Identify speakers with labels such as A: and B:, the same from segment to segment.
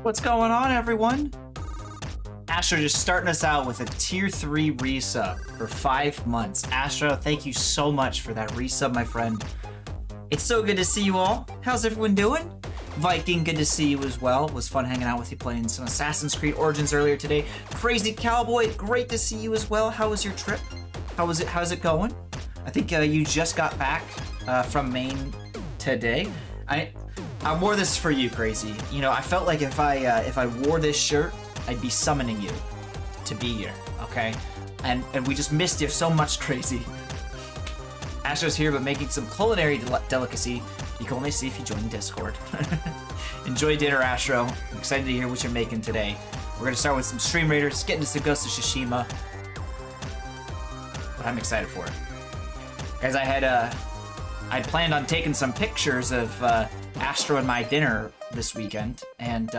A: What's going on, everyone? Astro just starting us out with a tier 3 resub for 5 months. Astro, thank you so much for that resub, my friend. It's so good to see you all. How's everyone doing? Viking, good to see you as well. It was fun hanging out with you playing some Assassin's Creed Origins earlier today. Crazy Cowboy, great to see you as well. How was your trip? How's it going? I think you just got back from Maine today. I wore this for you, Crazy. You know, I felt like if I wore this shirt, I'd be summoning you to be here, okay? And we just missed you so much, Crazy. Astro's here, but making some culinary delicacy you can only see if you join the Discord. Enjoy dinner, Astro. I'm excited to hear what you're making today. We're gonna start with some Stream Raiders, get into some Ghost of Tsushima. But I'm excited for it. Guys, I planned on taking some pictures of Astro and my dinner this weekend, and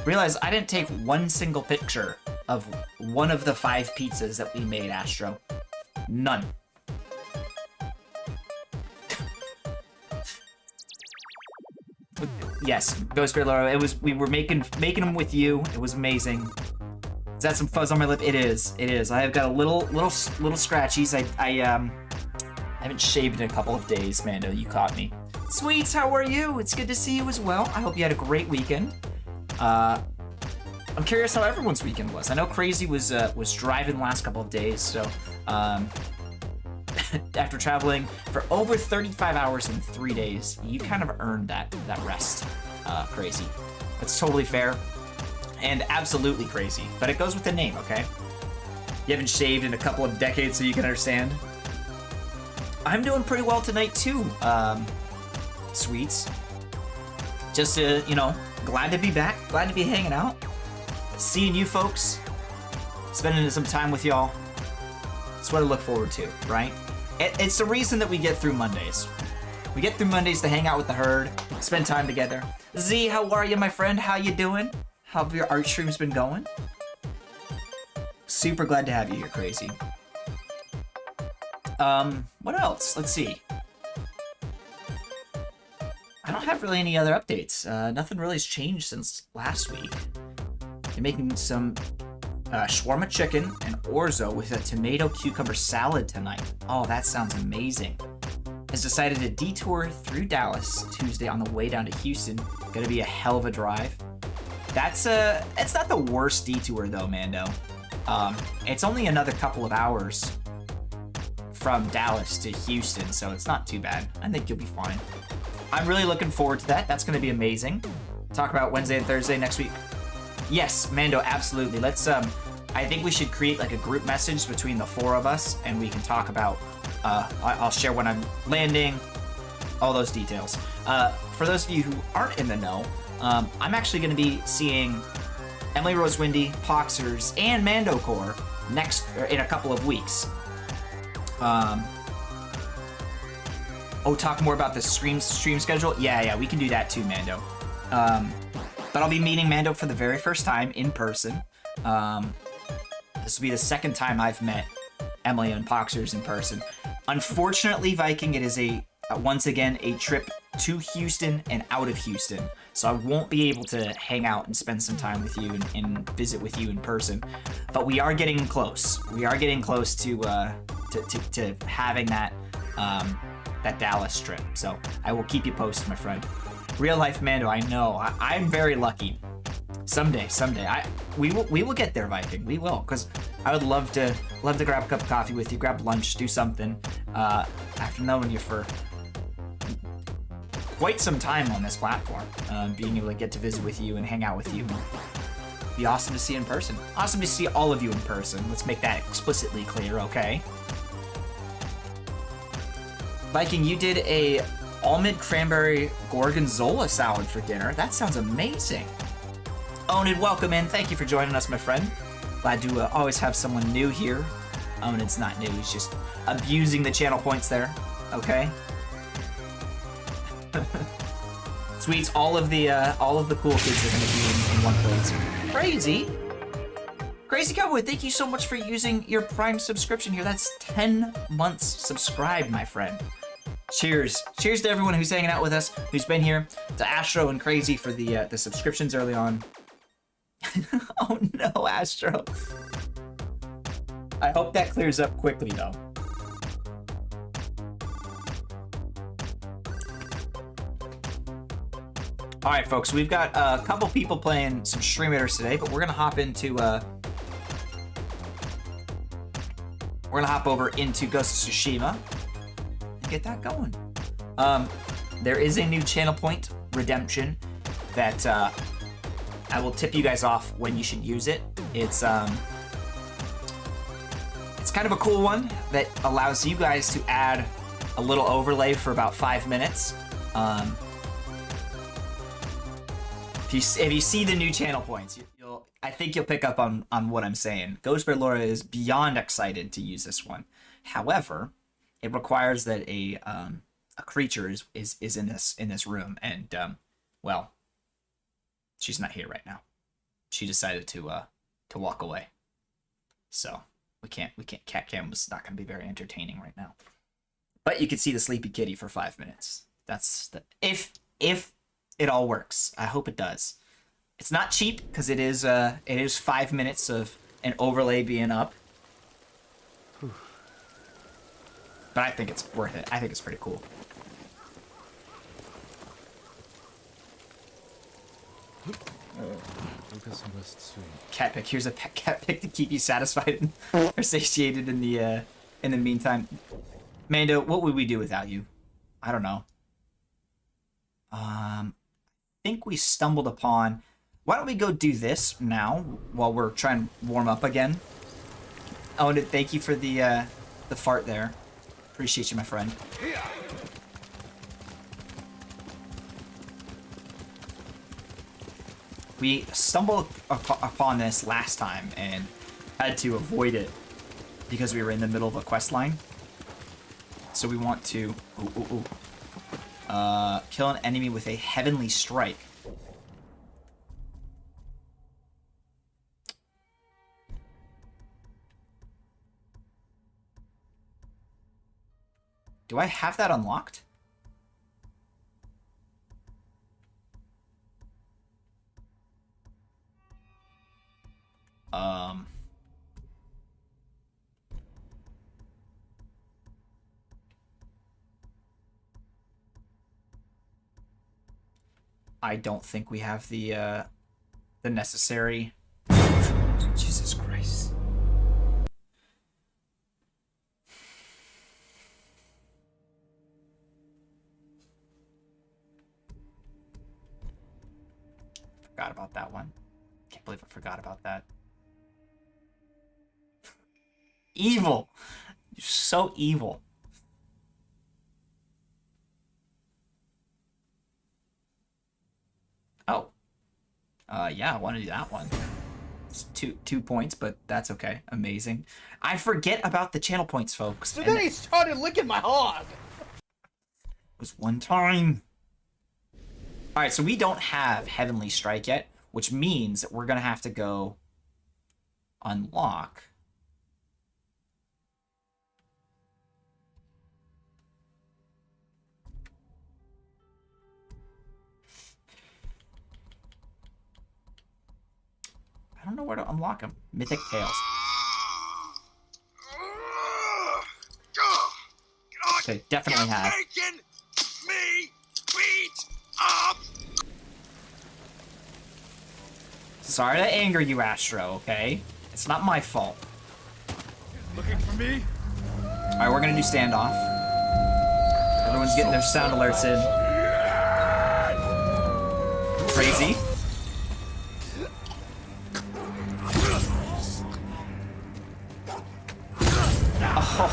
A: realized I didn't take one single picture of one of the 5 pizzas that we made, Astro. None. Yes, Ghost Bear Laura, we were making them with you. It was amazing. Is that some fuzz on my lip? It is. It is. I have got a little scratchies. I haven't shaved in a couple of days, Mando. You caught me. Sweets, how are you? It's good to see you as well. I hope you had a great weekend. I'm curious how everyone's weekend was. I know Crazy was driving the last couple of days, so after traveling for over 35 hours in 3 days, you kind of earned that rest, Crazy. That's totally fair and absolutely crazy, but it goes with the name, okay? You haven't shaved in a couple of decades, so you can understand. I'm doing pretty well tonight too, Sweets. Just glad to be back, glad to be hanging out, seeing you folks, spending some time with y'all. That's what I look forward to, right? It's the reason that we get through Mondays. We get through Mondays to hang out with the herd, spend time together. Z, how are you, my friend? How you doing? How have your art streams been going? Super glad to have you here, Crazy. What else? Let's see. I don't have really any other updates. Nothing really has changed since last week. I'm making some shawarma chicken and orzo with a tomato cucumber salad tonight. Oh, that sounds amazing. Has decided to detour through Dallas Tuesday on the way down to Houston. Gonna be a hell of a drive. It's not the worst detour though, Mando. It's only another couple of hours from Dallas to Houston, so it's not too bad. I think you'll be fine. I'm really looking forward to that. That's gonna be amazing. Talk about Wednesday and Thursday next week. Yes, Mando, absolutely. Let's, I think we should create like a group message between the 4 of us, and we can talk about, I'll share when I'm landing, all those details. For those of you who aren't in the know, I'm actually going to be seeing Emily Rose Windy, Poxers, and Mando Core in a couple of weeks. Talk more about the stream schedule? Yeah, we can do that too, Mando. But I'll be meeting Mando for the very first time in person. This will be the second time I've met Emily and Poxers in person. Unfortunately, Viking, it is once again a trip to Houston and out of Houston. So I won't be able to hang out and spend some time with you and visit with you in person. But we are getting close. We are getting close to having that Dallas trip. So I will keep you posted, my friend. Real life Mando, I know. I'm very lucky. Someday, we will get there, Viking. We will, because I would love to grab a cup of coffee with you, grab lunch, do something. After knowing you for quite some time on this platform, being able to get to visit with you and hang out with you, be awesome to see in person. Awesome to see all of you in person. Let's make that explicitly clear, okay? Viking, you did a almond cranberry gorgonzola salad for dinner. That sounds amazing. Owned, welcome in. Thank you for joining us, my friend. Glad to always have someone new here. It's not new. He's just abusing the channel points there. Okay. Sweets. All of the cool kids are going to be in one place. Crazy Cowboy. Thank you so much for using your Prime subscription here. That's 10 months subscribed, my friend. Cheers to everyone who's hanging out with us, who's been here, to Astro and Crazy for the subscriptions early on. Oh no, Astro. I hope that clears up quickly though. All right, folks, we've got a couple people playing some Stream Raiders today, but we're gonna hop over into Ghost of Tsushima and get that going. There is a new channel point redemption that I will tip you guys off when you should use it. It's kind of a cool one that allows you guys to add a little overlay for about 5 minutes. If If you see the new channel points, I think you'll pick up on what I'm saying. Ghost Bear Laura is beyond excited to use this one. However, it requires that a creature is in this room, and well, she's not here right now. She decided to walk away. So we can't. Cat Cam was not going to be very entertaining right now. But you can see the sleepy kitty for 5 minutes. That's the if it all works. I hope it does. It's not cheap because it is 5 minutes of an overlay being up. But I think it's worth it. I think it's pretty cool. Cat pick. Here's a cat pick to keep you satisfied and or satiated in the meantime. Mando, what would we do without you? I don't know. I think we stumbled upon... Why don't we go do this now while we're trying to warm up again? Oh, and thank you for the fart there. Appreciate you, my friend. We stumbled upon this last time and had to avoid it because we were in the middle of a quest line. So we want to kill an enemy with a heavenly strike. Do I have that unlocked? I don't think we have the necessary... Jesus Christ. Forgot about that one. Can't believe I forgot about that. Evil! You're so evil. Oh. Yeah, I want to do that one. It's two points, but that's okay. Amazing. I forget about the channel points, folks.
B: So then he started licking my hog.
A: It was one time. Alright, so we don't have Heavenly Strike yet, which means that we're going to have to go unlock. I don't know where to unlock them. Mythic Tales. Okay, definitely have.
C: Making me beat up.
A: Sorry to anger you, Astro, okay? It's not my fault.
C: Looking for me?
A: Alright, we're gonna do standoff. Everyone's getting their sound alerts in. Crazy.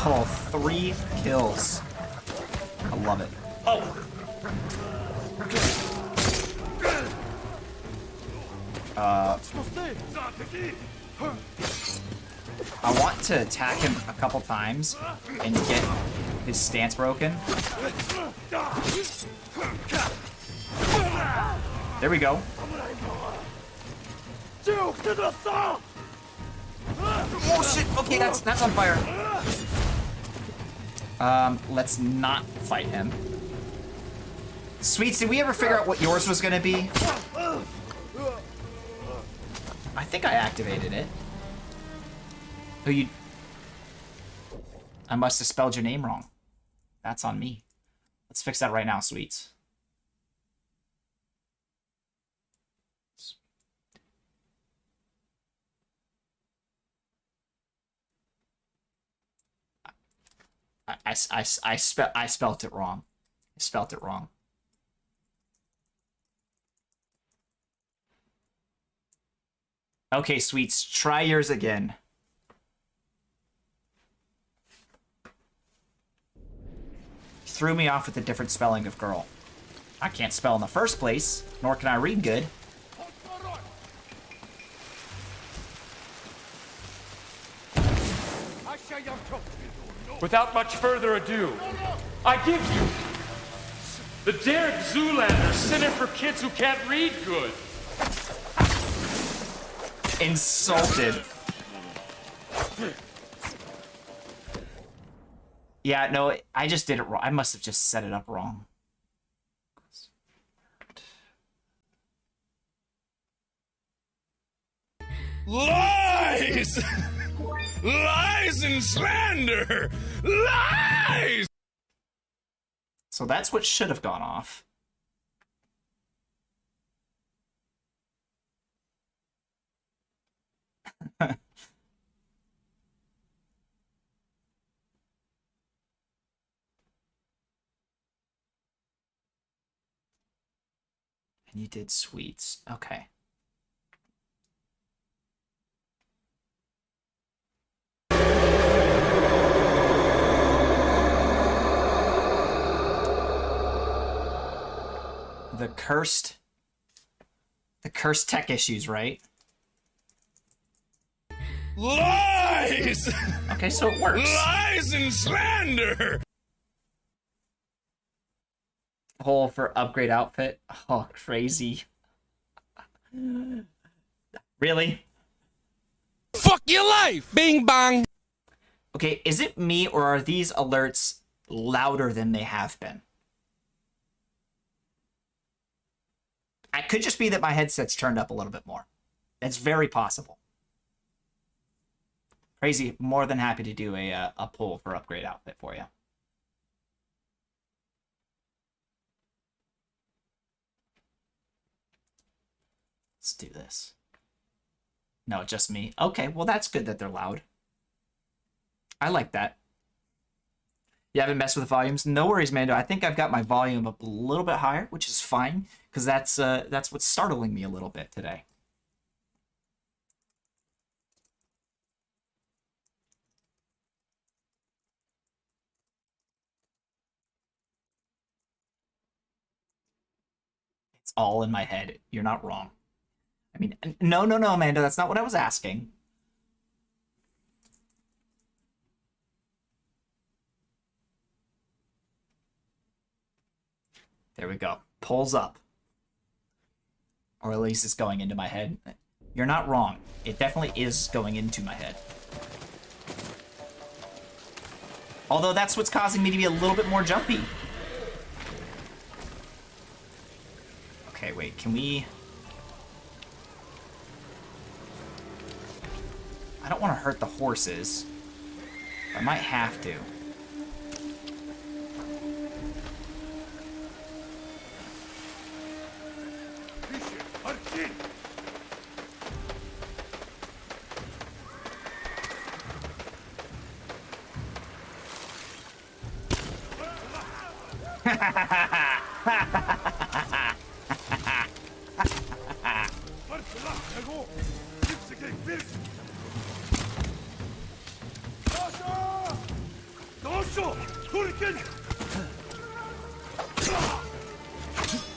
A: Oh, 3 kills. I love it. Oh! I want to attack him a couple times and get his stance broken. There we go. Oh shit! Okay, that's on fire. Let's not fight him. Sweets, did we ever figure out what yours was gonna be? I think I activated it. Oh, you... I must have spelled your name wrong. That's on me. Let's fix that right now, Sweets. I spelt it wrong. I spelt it wrong. Okay, Sweets, try yours again. Threw me off with a different spelling of girl. I can't spell in the first place, nor can I read good.
D: Without much further ado, I give you the Derek Zoolander Center for Kids Who Can't Read Good.
A: Insulted. Yeah, no, I just did it wrong. I must have just set it up wrong.
C: Lies! Lies and slander! Lies!
A: So that's what should have gone off. And you did sweets. Okay. The cursed tech issues, right?
C: Lies!
A: Okay, so it works.
C: Lies and slander!
A: Hole for upgrade outfit. Oh, crazy. Really?
C: Fuck your life! Bing bang!
A: Okay, is it me or are these alerts louder than they have been? It could just be that my headset's turned up a little bit more. It's very possible. Crazy, more than happy to do a poll for upgrade outfit for you. Let's do this. No, just me. Okay, well that's good that they're loud. I like that. You haven't messed with volumes? No worries, Mando. I think I've got my volume up a little bit higher, which is fine, because that's what's startling me a little bit today. It's all in my head. You're not wrong. I mean, no, Amanda. That's not what I was asking. There we go. Pulls up. Or at least it's going into my head. You're not wrong. It definitely is going into my head. Although that's what's causing me to be a little bit more jumpy. Okay, wait, can we... I don't want to hurt the horses. I might have to.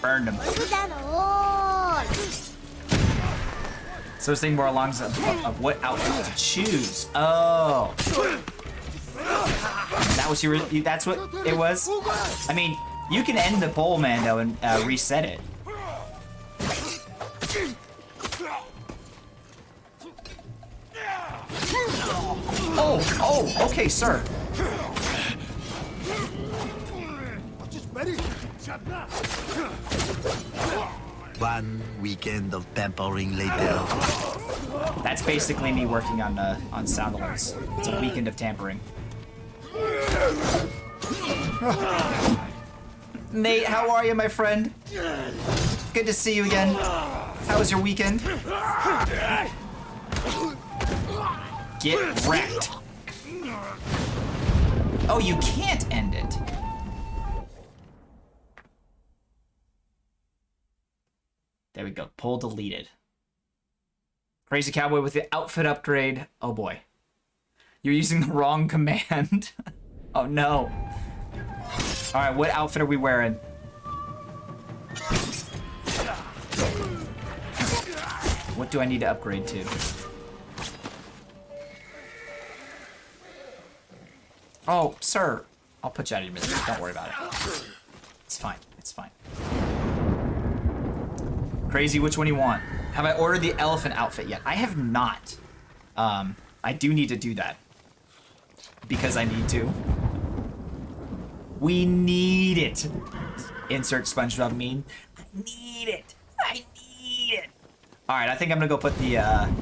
A: Burned him. So I was thinking more along of what outfit to choose. Oh. That was your... That's what it was? I mean, you can end the poll, Mando, and reset it. Oh, okay, sir.
E: One weekend of pampering later.
A: That's basically me working on sound alerts. It's a weekend of tampering. Nate, how are you, my friend? Good to see you again. How was your weekend? Get wrecked. Oh, you can't end it. There we go. Poll deleted. Crazy Cowboy with the outfit upgrade. Oh boy. You're using the wrong command. Oh no. Alright, what outfit are we wearing? What do I need to upgrade to? Oh, sir. I'll put you out of your misery. Don't worry about it. It's fine. It's fine. Crazy, which one you want? Have I ordered the elephant outfit yet? I have not. I do need to do that. Because I need to. We need it. Insert SpongeBob meme. I need it. I need it. Alright, I think I'm gonna go put the, I'm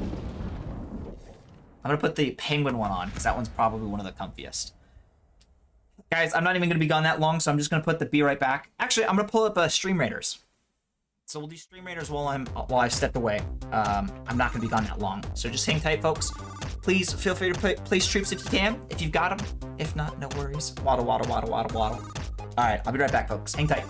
A: gonna put the penguin one on, because that one's probably one of the comfiest. Guys, I'm not even gonna be gone that long, so I'm just gonna put the be right back. Actually, I'm gonna pull up Stream Raiders. So we'll do Stream Raiders while I step away. I'm not gonna be gone that long, so just hang tight, folks. Please feel free to place troops if you can, if you've got them. If not, no worries. Waddle, waddle, waddle, waddle, waddle. All right, I'll be right back, folks. Hang tight.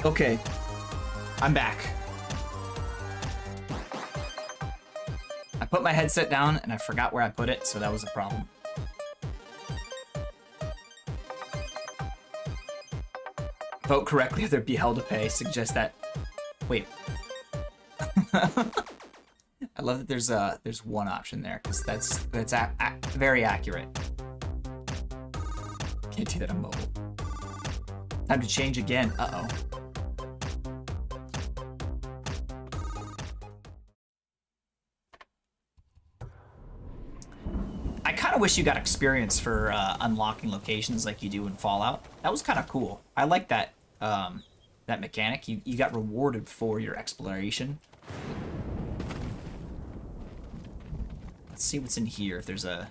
A: Okay, I'm back. I put my headset down and I forgot where I put it, so that was a problem. Vote correctly or there'd be hell to pay. Suggest that. Wait. I love that there's one option there, because that's very accurate. Can't do that on mobile. Time to change again. Uh-oh. I kind of wish you got experience for unlocking locations like you do in Fallout. That was kind of cool. I like that that mechanic. You got rewarded for your exploration. Let's see what's in here. If there's a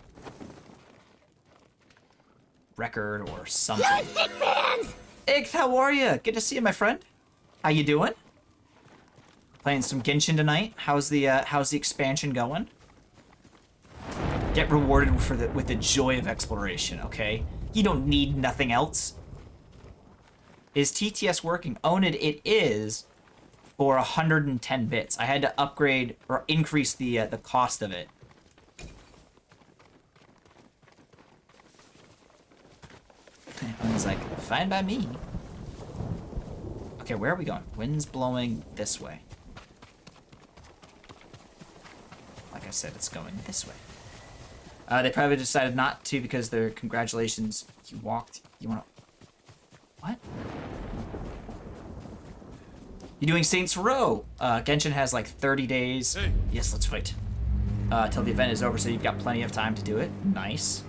A: record or something. Ig, how are you? Good to see you, my friend. How you doing? Playing some Genshin tonight. How's the expansion going? Get rewarded with the joy of exploration, okay? You don't need nothing else. Is TTS working? Own it, it is for 110 bits. I had to upgrade or increase the cost of it. I was like, fine by me. Okay, where are we going? Wind's blowing this way. Like I said, it's going this way. They probably decided not to because they're congratulations. You walked. You wanna... What? You doing Saints Row? Genshin has like 30 days. Hey. Yes, let's fight. Till the event is over, so you've got plenty of time to do it. Nice.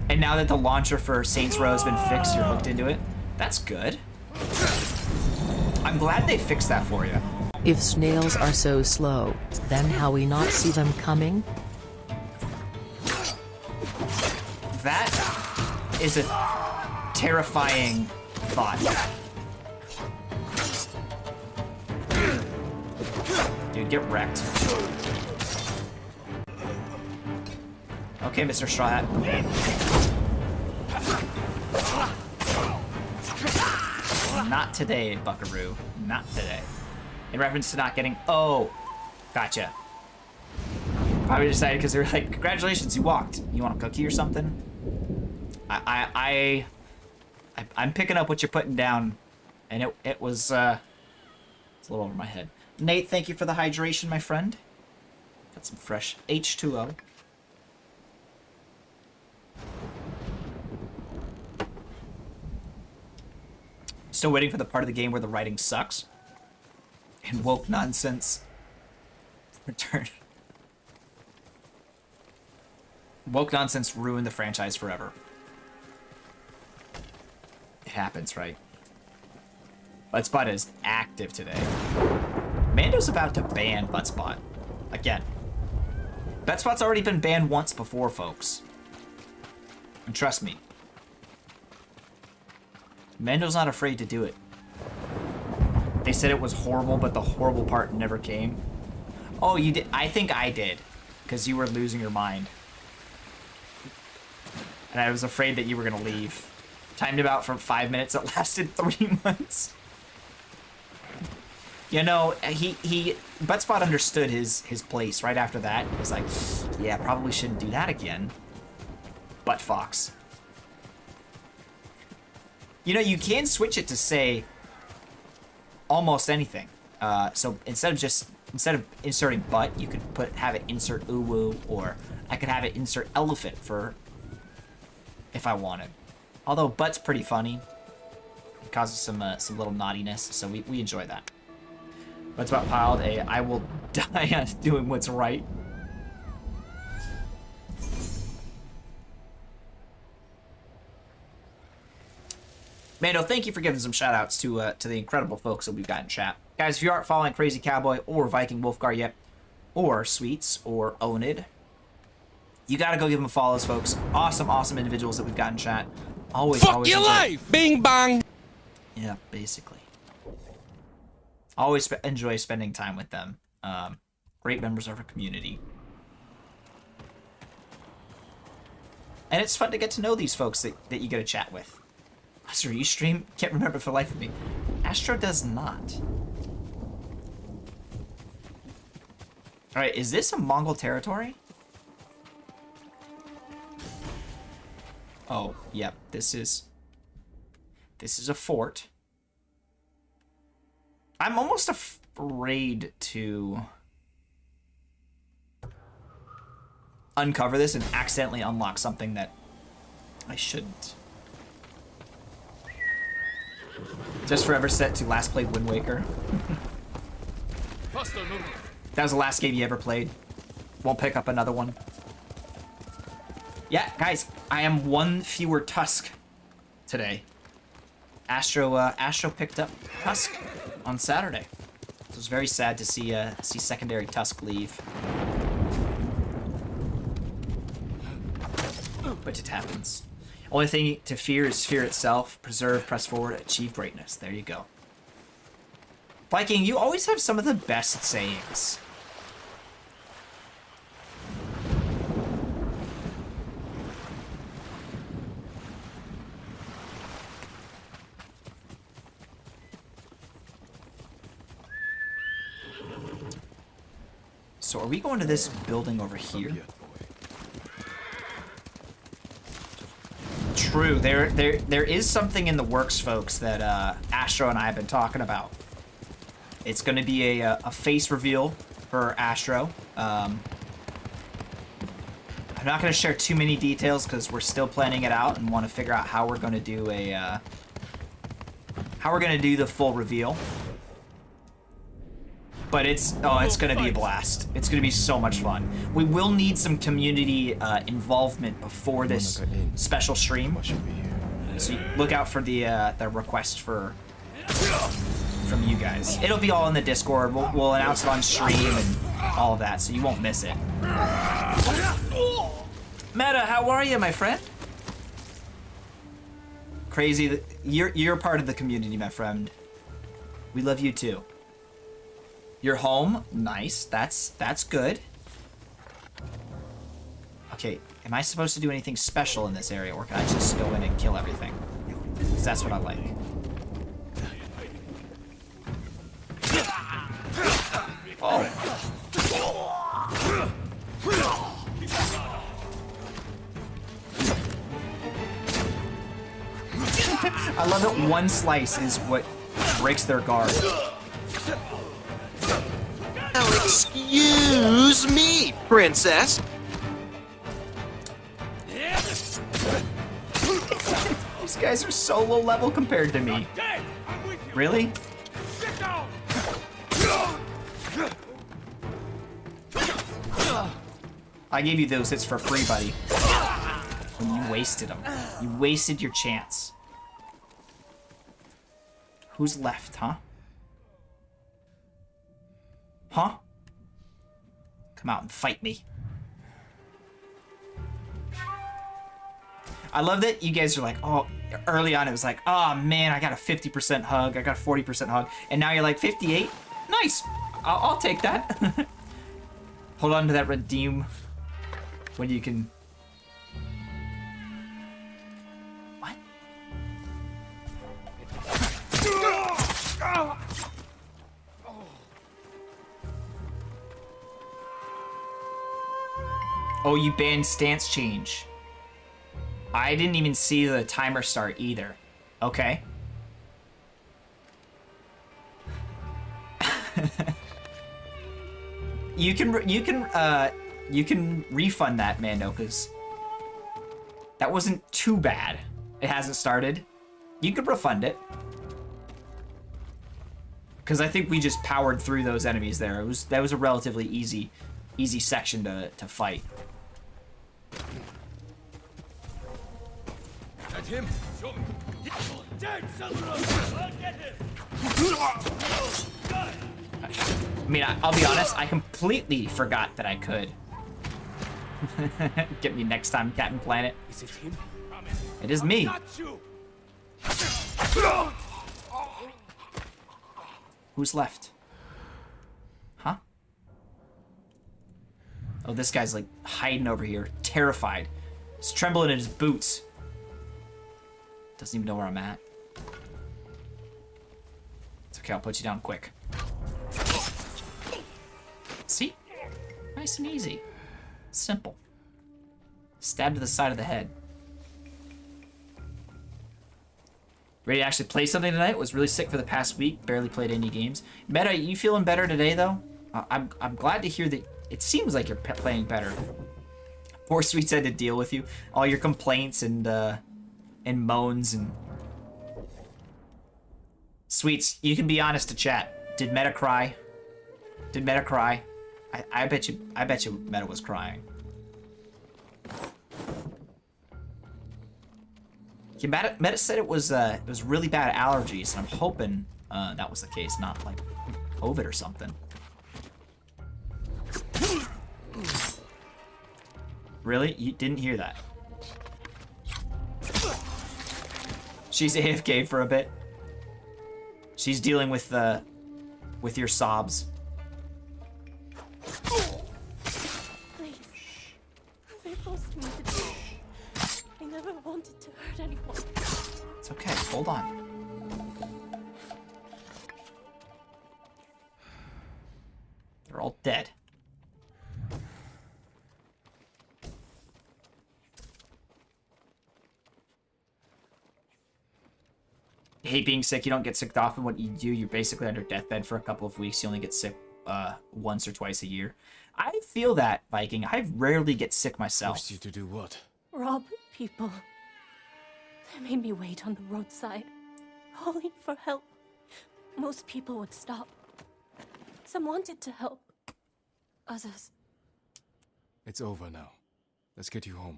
A: And now that the launcher for Saints Row has been fixed, you're hooked into it. That's good. I'm glad they fixed that for you.
F: If snails are so slow, then how we not see them coming?
A: That is a terrifying thought. Dude, get wrecked. Okay, Mr. Straw Hat. Not today, Buckaroo. Not today. In reference to not getting... Oh, gotcha. Probably decided because they were like, congratulations, you walked. You want a cookie or something? I'm picking up what you're putting down, and it was it's a little over my head. Nate, thank you for the hydration, my friend. Got some fresh H2O. Still waiting for the part of the game where the writing sucks. And woke nonsense return. Woke nonsense ruined the franchise forever. It happens, right? Buttspot is active today. Mando's about to ban Buttspot. Again. Buttspot's already been banned once before, folks. And trust me. Mando's not afraid to do it. They said it was horrible, but the horrible part never came. Oh, you did? I think I did. Because you were losing your mind. And I was afraid that you were going to leave. Timed him out for 5 minutes. It lasted 3 months. You know, Buttspot understood his place right after that. He was like, yeah, probably shouldn't do that again. Butt Fox. You know, you can switch it to say almost anything. So instead of inserting butt, you could have it insert uwu, or I could have it insert elephant for if I wanted. Although butt's pretty funny, it causes some little naughtiness, so we enjoy that. What's about piled a I will die on doing what's right. Mando, thank you for giving some shout-outs to the incredible folks that we've got in chat. Guys, if you aren't following Crazy Cowboy or Viking Wolfgar yet, or Sweets, or Onid, you gotta go give them follows, folks. Awesome, awesome individuals that we've got in chat. Always
C: your life! Bing bong!
A: Yeah, basically. Always enjoy spending time with them. Great members of our community. And it's fun to get to know these folks that you get to chat with. Astro, you stream? Can't remember for the life of me. Astro does not. Alright, is this a Mongol territory? Oh, yep, this is a fort. I'm almost afraid to uncover this and accidentally unlock something that I shouldn't. Just forever set to last played Wind Waker. That was the last game you ever played. Won't pick up another one. Yeah, guys, I am one fewer Tusk today. Astro picked up Tusk on Saturday. It was very sad to see secondary Tusk leave. But it happens. Only thing to fear is fear itself. Preserve, press forward, achieve greatness. There you go. Viking, you always have some of the best sayings. So are we going to this building over here? True. There is something in the works, folks, that Astro and I have been talking about. It's going to be a face reveal for Astro. I'm not going to share too many details because we're still planning it out and want to figure out how we're going to do the full reveal. But it's going to be a blast. It's going to be so much fun. We will need some community involvement before this special stream. So look out for the request from you guys. It'll be all in the Discord. We'll announce it on stream and all of that, so you won't miss it. Meta, how are you, my friend? Crazy. You're part of the community, my friend. We love you too. You're home. Nice. That's good. Okay, am I supposed to do anything special in this area, or can I just go in and kill everything? Because that's what I like. Oh. I love that one slice is what breaks their guard.
G: Now, excuse me, princess.
A: These guys are so low level compared to me. Really? I gave you those hits for free, buddy. And you wasted them. You wasted your chance. Who's left, huh? Huh? Come out and fight me. I love that you guys are like, oh, early on it was like, oh man, I got a 50% hug, I got a 40% hug, and now you're like 58? Nice, I'll take that. Hold on to that redeem when you can. What? Oh, you banned stance change. I didn't even see the timer start either. Okay. you can refund that, Mando, because that wasn't too bad. It hasn't started. You could refund it. Because I think we just powered through those enemies there. That was a relatively easy section to fight.
C: That's him.
A: I mean, I'll be honest, I completely forgot that I could. Get me next time, Captain Planet.
C: Is it him?
A: It is me. Who's left? Huh? Oh, this guy's like hiding over here, terrified. He's trembling in his boots. Doesn't even know where I'm at. It's okay, I'll put you down quick. See? Nice and easy. Simple. Stab to the side of the head. Ready to actually play something tonight? Was really sick for the past week. Barely played any games. Meta, you feeling better today, though? I'm glad to hear that it seems like you're playing better. Poor Sweets had to deal with you. All your complaints and moans and... Sweets, you can be honest to chat. Did Meta cry? Did Meta cry? I bet you Meta was crying. Yeah, Meta said it was really bad allergies, and I'm hoping that was the case, not like COVID or something. Really? You didn't hear that? She's AFK for a bit. She's dealing with your sobs.
H: Please. They forced me to do it. I never wanted to hurt anyone.
A: It's okay. Hold on. They're all dead. You hate being sick. You don't get sick often. What you do, you're basically under deathbed for a couple of weeks. You only get sick once or twice a year. I feel that, Viking. I rarely get sick myself.
C: Forced you to do what?
H: Rob people. They made me wait on the roadside, calling for help. Most people would stop. Some wanted to help. Others.
C: It's over now. Let's get you home.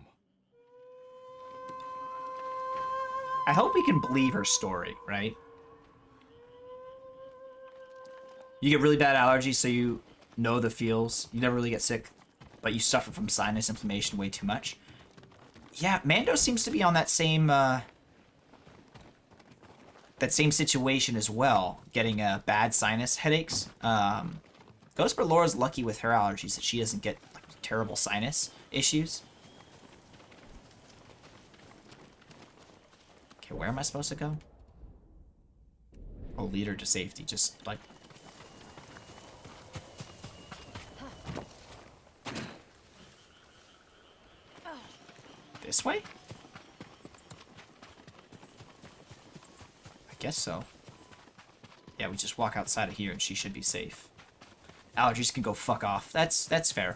A: I hope we can believe her story, right? You get really bad allergies, so you know the feels. You never really get sick, but you suffer from sinus inflammation way too much. Yeah, Mando seems to be on that same that same situation as well, getting bad sinus headaches. Ghost for Laura's lucky with her allergies that she doesn't get like, terrible sinus issues. Okay, where am I supposed to go? Oh, lead her to safety. Just like. This way? I guess so. Yeah, we just walk outside of here and she should be safe. Allergies can go fuck off. That's fair.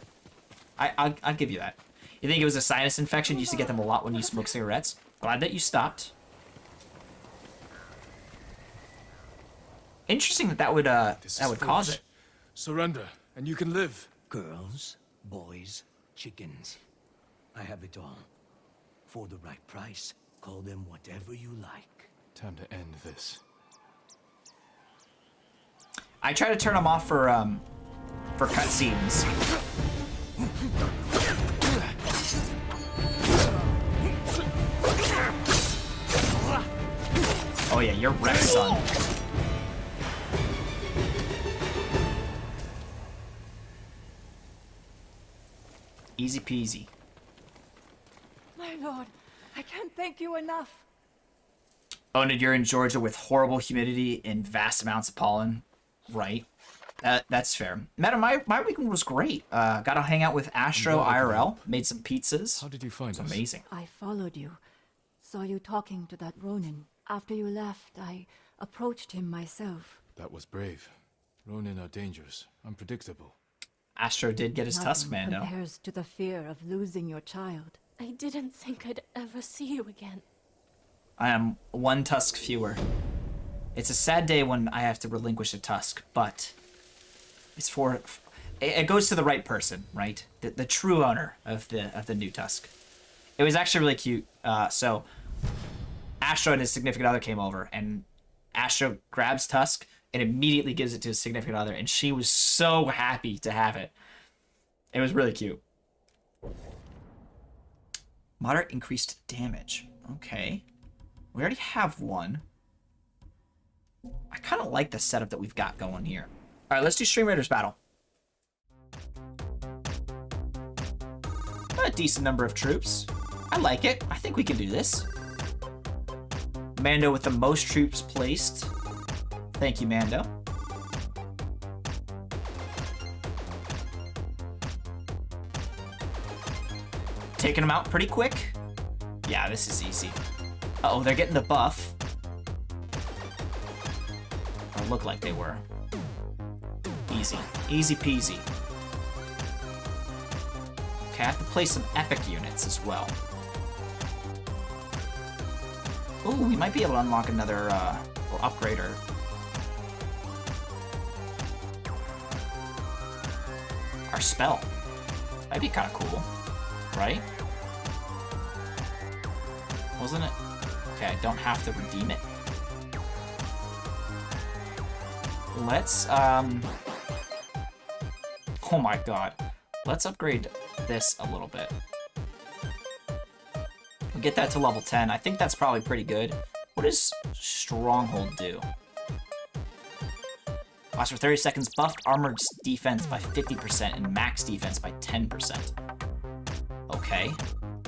A: I'll give you that. You think it was a sinus infection? You used to get them a lot when you smoke cigarettes. Glad that you stopped. Interesting that would cause it.
C: Surrender, and you can live.
I: Girls, boys, chickens. I have it all. For the right price, call them whatever you like.
C: Time to end this.
A: I try to turn them off for cutscenes. Oh yeah, you're wrecked, son. Easy peasy.
J: My lord, I can't thank you enough.
A: Oh, and you're in Georgia with horrible humidity and vast amounts of pollen. Right. That's fair. Madam, my weekend was great. Got to hang out with Astro IRL. Made some pizzas.
C: How did you find us?
A: Amazing.
J: I followed you. Saw you talking to that Ronin. After you left, I approached him myself.
C: That was brave. Ronin are dangerous, unpredictable.
A: Astro did get his tusk,
J: Nothing
A: Mando.
J: compares to the fear of losing your child.
H: I didn't think I'd ever see you again.
A: I am one tusk fewer. It's a sad day when I have to relinquish a tusk, but it's for it goes to the right person, right? The true owner of the new tusk. It was actually really cute. So Astro and his significant other came over, and Astro grabs tusk and immediately gives it to his significant other, and she was so happy to have it. It was really cute. Moderate increased damage. Okay. We already have one. I kind of like the setup that we've got going here. All right, let's do Stream Raiders battle. A decent number of troops. I like it. I think we can do this. Mando with the most troops placed. Thank you, Mando. Taking them out pretty quick. Yeah, this is easy. Uh-oh, they're getting the buff. Or look like they were. Easy. Easy peasy. Okay, I have to play some epic units as well. Ooh, we might be able to unlock another, or upgrade her. Our spell. That'd be kind of cool, right? Wasn't it? Okay, I don't have to redeem it. Let's, oh my god. Let's upgrade this a little bit. We'll get that to level 10. I think that's probably pretty good. What does Stronghold do? Lasts for 30 seconds, buff armored defense by 50% and max defense by 10%. Okay.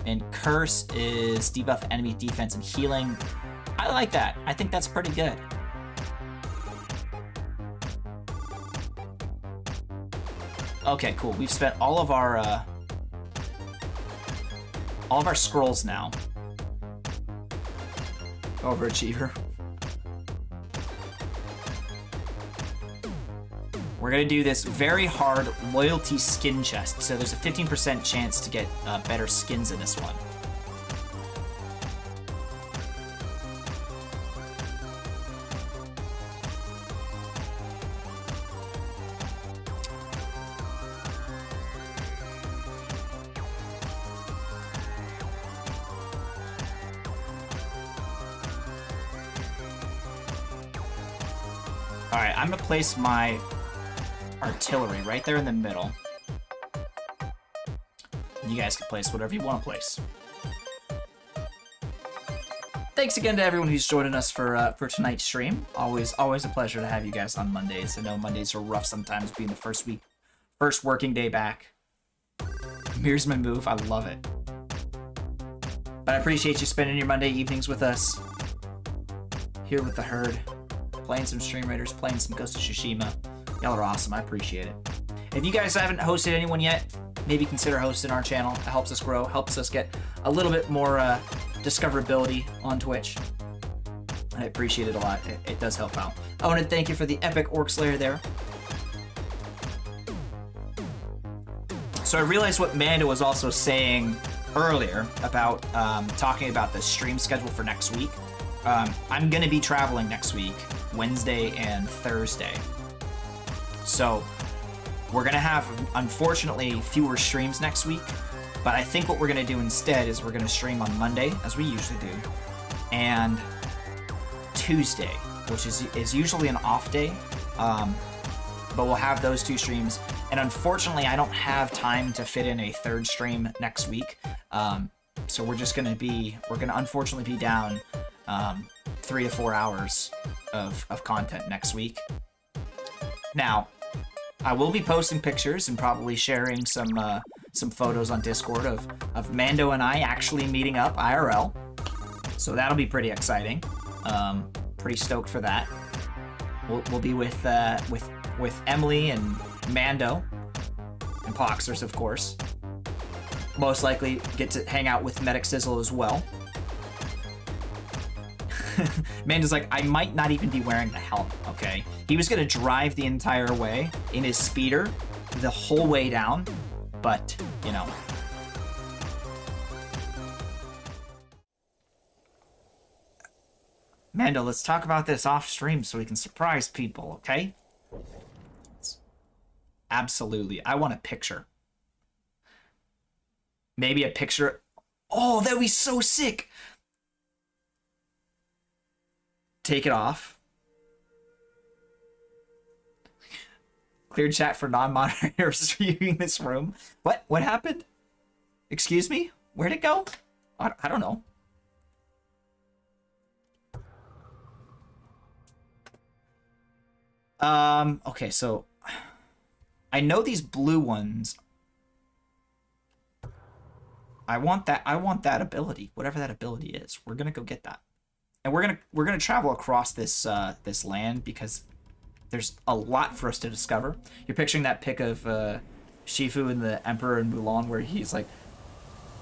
A: And Curse is debuff enemy defense and healing. I like that. I think that's pretty good. Okay, cool. We've spent all of our scrolls now. Overachiever. We're gonna do this very hard loyalty skin chest. So there's a 15% chance to get better skins in this one. Alright, I'm gonna place my artillery right there in the middle. And you guys can place whatever you want to place. thanks again to everyone who's joining us for tonight's stream. Always a pleasure to have you guys on Mondays. I know Mondays are rough sometimes, being the first working day back. Here's my move. I love it. But I appreciate you spending your Monday evenings with us. Here with the herd. Playing some Stream Raiders, playing some Ghost of Tsushima. Y'all are awesome. I appreciate it. If you guys haven't hosted anyone yet, maybe consider hosting our channel. It helps us grow, helps us get a little bit more discoverability on Twitch. I appreciate it a lot. It does help out. I want to thank you for the epic Orc Slayer there. So I realized what Manda was also saying earlier about talking about the stream schedule for next week. I'm going to be traveling next week, Wednesday and Thursday. So we're going to have, unfortunately, fewer streams next week. But I think what we're going to do instead is we're going to stream on Monday, as we usually do, and Tuesday, which is usually an off day. But we'll have those two streams. And unfortunately, I don't have time to fit in a third stream next week. So we're going to unfortunately be down 3 to 4 hours of content next week. Now, I will be posting pictures and probably sharing some photos on Discord of Mando and I actually meeting up IRL. So that'll be pretty exciting. Pretty stoked for that. We'll be with Emily and Mando and Poxers, of course. Most likely get to hang out with Medic Sizzle as well. Mando's like, I might not even be wearing the helmet, okay? He was gonna drive the entire way in his speeder the whole way down, but, you know. Mando, let's talk about this off stream so we can surprise people, okay? Absolutely. I want a picture. Maybe a picture. Oh, that'd be so sick. Take it off. Clear chat for non-moderators viewing this room. What? What happened? Excuse me? Where'd it go? I don't know. Okay, so I know these blue ones. I want that ability, whatever that ability is. We're gonna go get that, and we're gonna travel across this this land because there's a lot for us to discover. You're picturing that pic of Shifu and the Emperor in Mulan, where he's like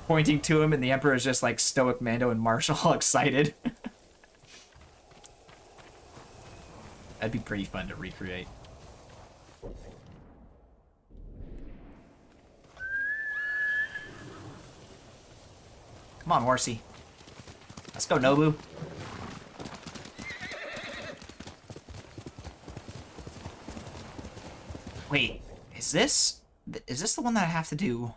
A: pointing to him, and the Emperor is just like stoic Mando and Marshall, all excited. That'd be pretty fun to recreate. Come on, horsey. Let's go, Nobu. Wait, is this the one that I have to do?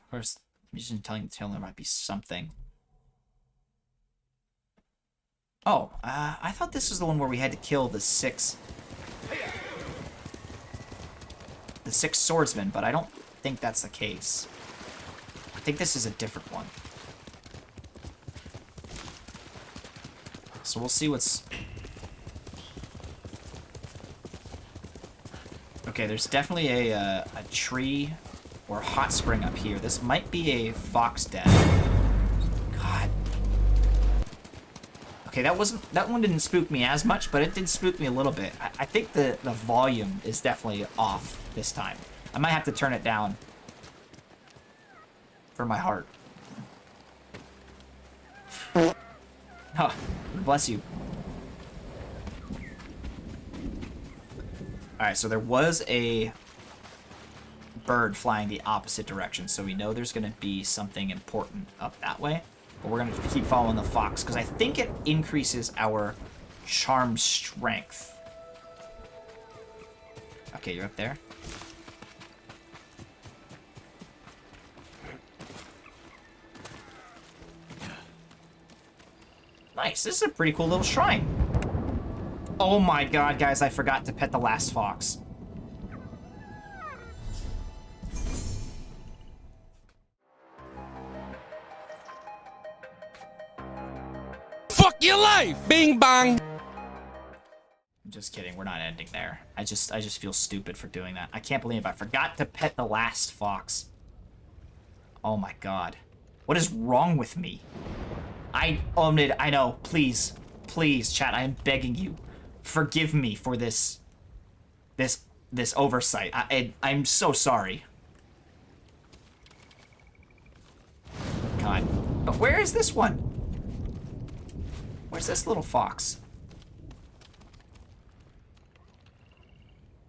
A: Of course, I'm just telling the tail there might be something. Oh, I thought this was the one where we had to kill the six swordsmen, but I don't think that's the case. I think this is a different one. So we'll see what's... Okay, there's definitely a tree or a hot spring up here. This might be a fox den. God. Okay, that one didn't spook me as much, but it did spook me a little bit. I think the volume is definitely off this time. I might have to turn it down for my heart. Oh, bless you. Alright, so there was a bird flying the opposite direction, so we know there's going to be something important up that way. But we're going to keep following the fox, because I think it increases our charm strength. Okay, you're up there. Nice, this is a pretty cool little shrine. Oh my god, guys, I forgot to pet the last fox.
C: fuck your life! Bing bong!
A: I'm just kidding. We're not ending there. I just feel stupid for doing that. I can't believe I forgot to pet the last fox. Oh my god. What is wrong with me? I know. Please, please, chat. I am begging you. Forgive me for this oversight. I'm so sorry. God. But where is this one? Where's this little fox?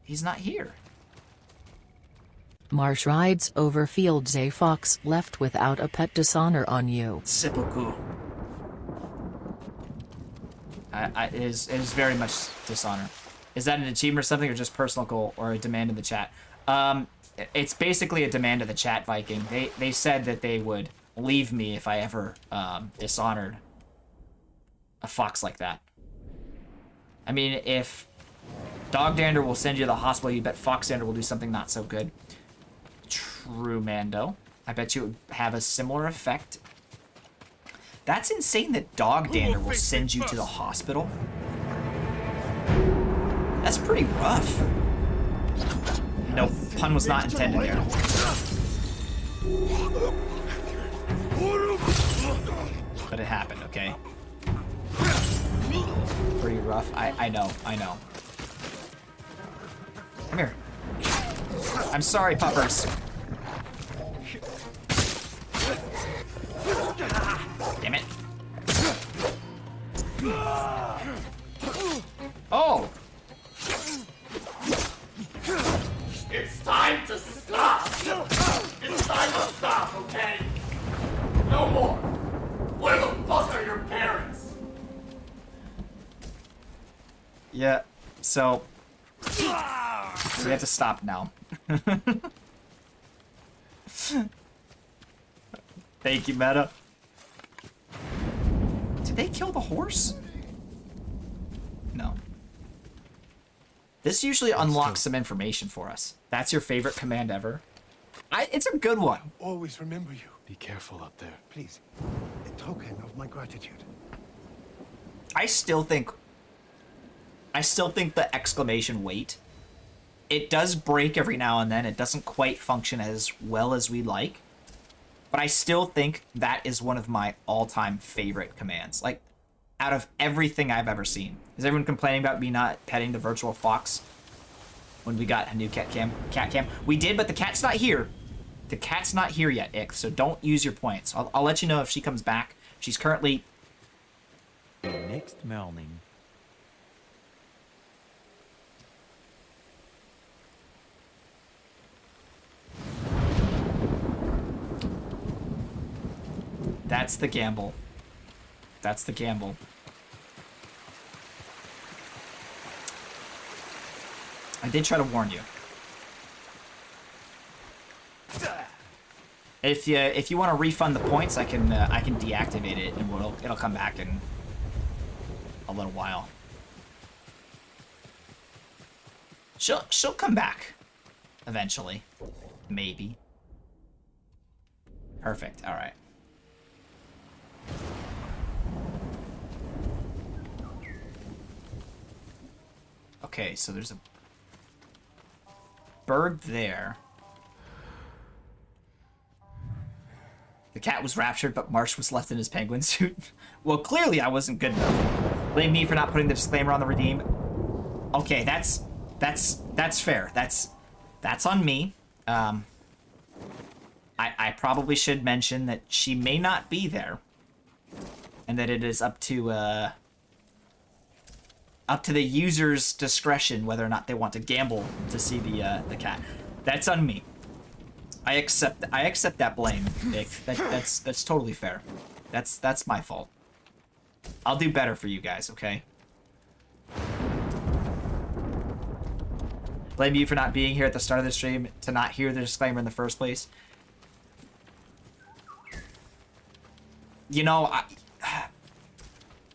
A: He's not here.
F: Marsh rides over fields. A fox left without a pet. Dishonor on you.
A: Seppuku. It is very much dishonor. Is that an achievement or something, or just personal goal, or a demand in the chat? It's basically a demand of the chat, Viking. They said that they would leave me if I ever dishonored a fox like that. I mean, if Dogdander will send you to the hospital, you bet Foxdander will do something not so good. True, Mando. I bet you it would have a similar effect. That's insane that Dogdander will send you to the hospital. That's pretty rough. Nope, pun was not intended there. But it happened, okay? Pretty rough. I know. Come here. I'm sorry, puppers. Damn it. Oh!
D: It's time to stop! It's time to stop, okay? No more! Where the fuck are your parents?
A: Yeah, so... we have to stop now. Thank you, Meta. Did they kill the horse? No. This usually unlocks some information for us. That's your favorite command ever? It's a good one.
E: Always remember you.
I: Be careful up there.
E: Please, a token of my gratitude.
A: I still think the exclamation wait. It does break every now and then. It doesn't quite function as well as we like. But I still think that is one of my all-time favorite commands. Like, out of everything I've ever seen. Is everyone complaining about me not petting the virtual fox when we got a new cat cam? We did, but the cat's not here. The cat's not here yet, Ick, so don't use your points. I'll let you know if she comes back. She's currently...
K: Next morning.
A: That's the gamble. That's the gamble. I did try to warn you. If you want to refund the points, I can deactivate it and it'll come back in a little while. She'll come back eventually, maybe. Perfect. All right. Okay, so there's a bird there. The cat was raptured, but Marsh was left in his penguin suit. Well, clearly I wasn't good enough. Blame me for not putting the disclaimer on the redeem. Okay, that's fair. That's on me. I probably should mention that she may not be there, and that it is up to the user's discretion whether or not they want to gamble to see the cat. That's on me. I accept that blame, Nick. That's totally fair. That's my fault. I'll do better for you guys, okay? Blame you for not being here at the start of the stream to not hear the disclaimer in the first place. You know,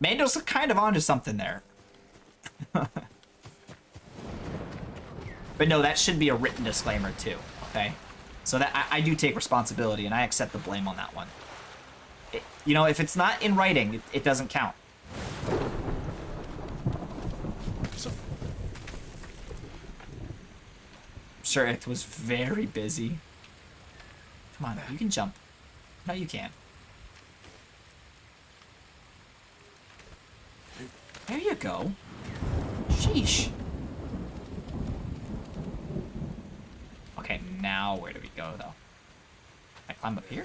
A: Mando's kind of onto something there. But no, that should be a written disclaimer too, okay? So that I do take responsibility and I accept the blame on that one. You know, if it's not in writing, it doesn't count. sure it was very busy. Come on, you can jump. No, you can't. There you go. Sheesh. Okay, now where do we go, though? I climb up here?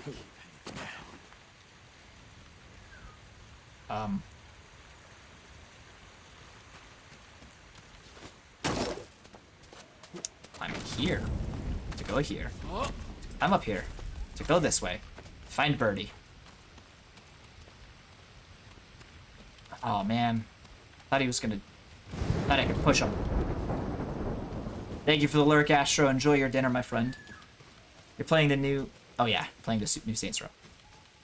A: Climb here. To go here. I'm up here. To go this way. Find Birdie. Oh, man. Thought he was gonna... Thought I could push him. Thank you for the lurk, Astro. Enjoy your dinner, my friend. You're playing the new... Oh, yeah. Playing the new Saints Row.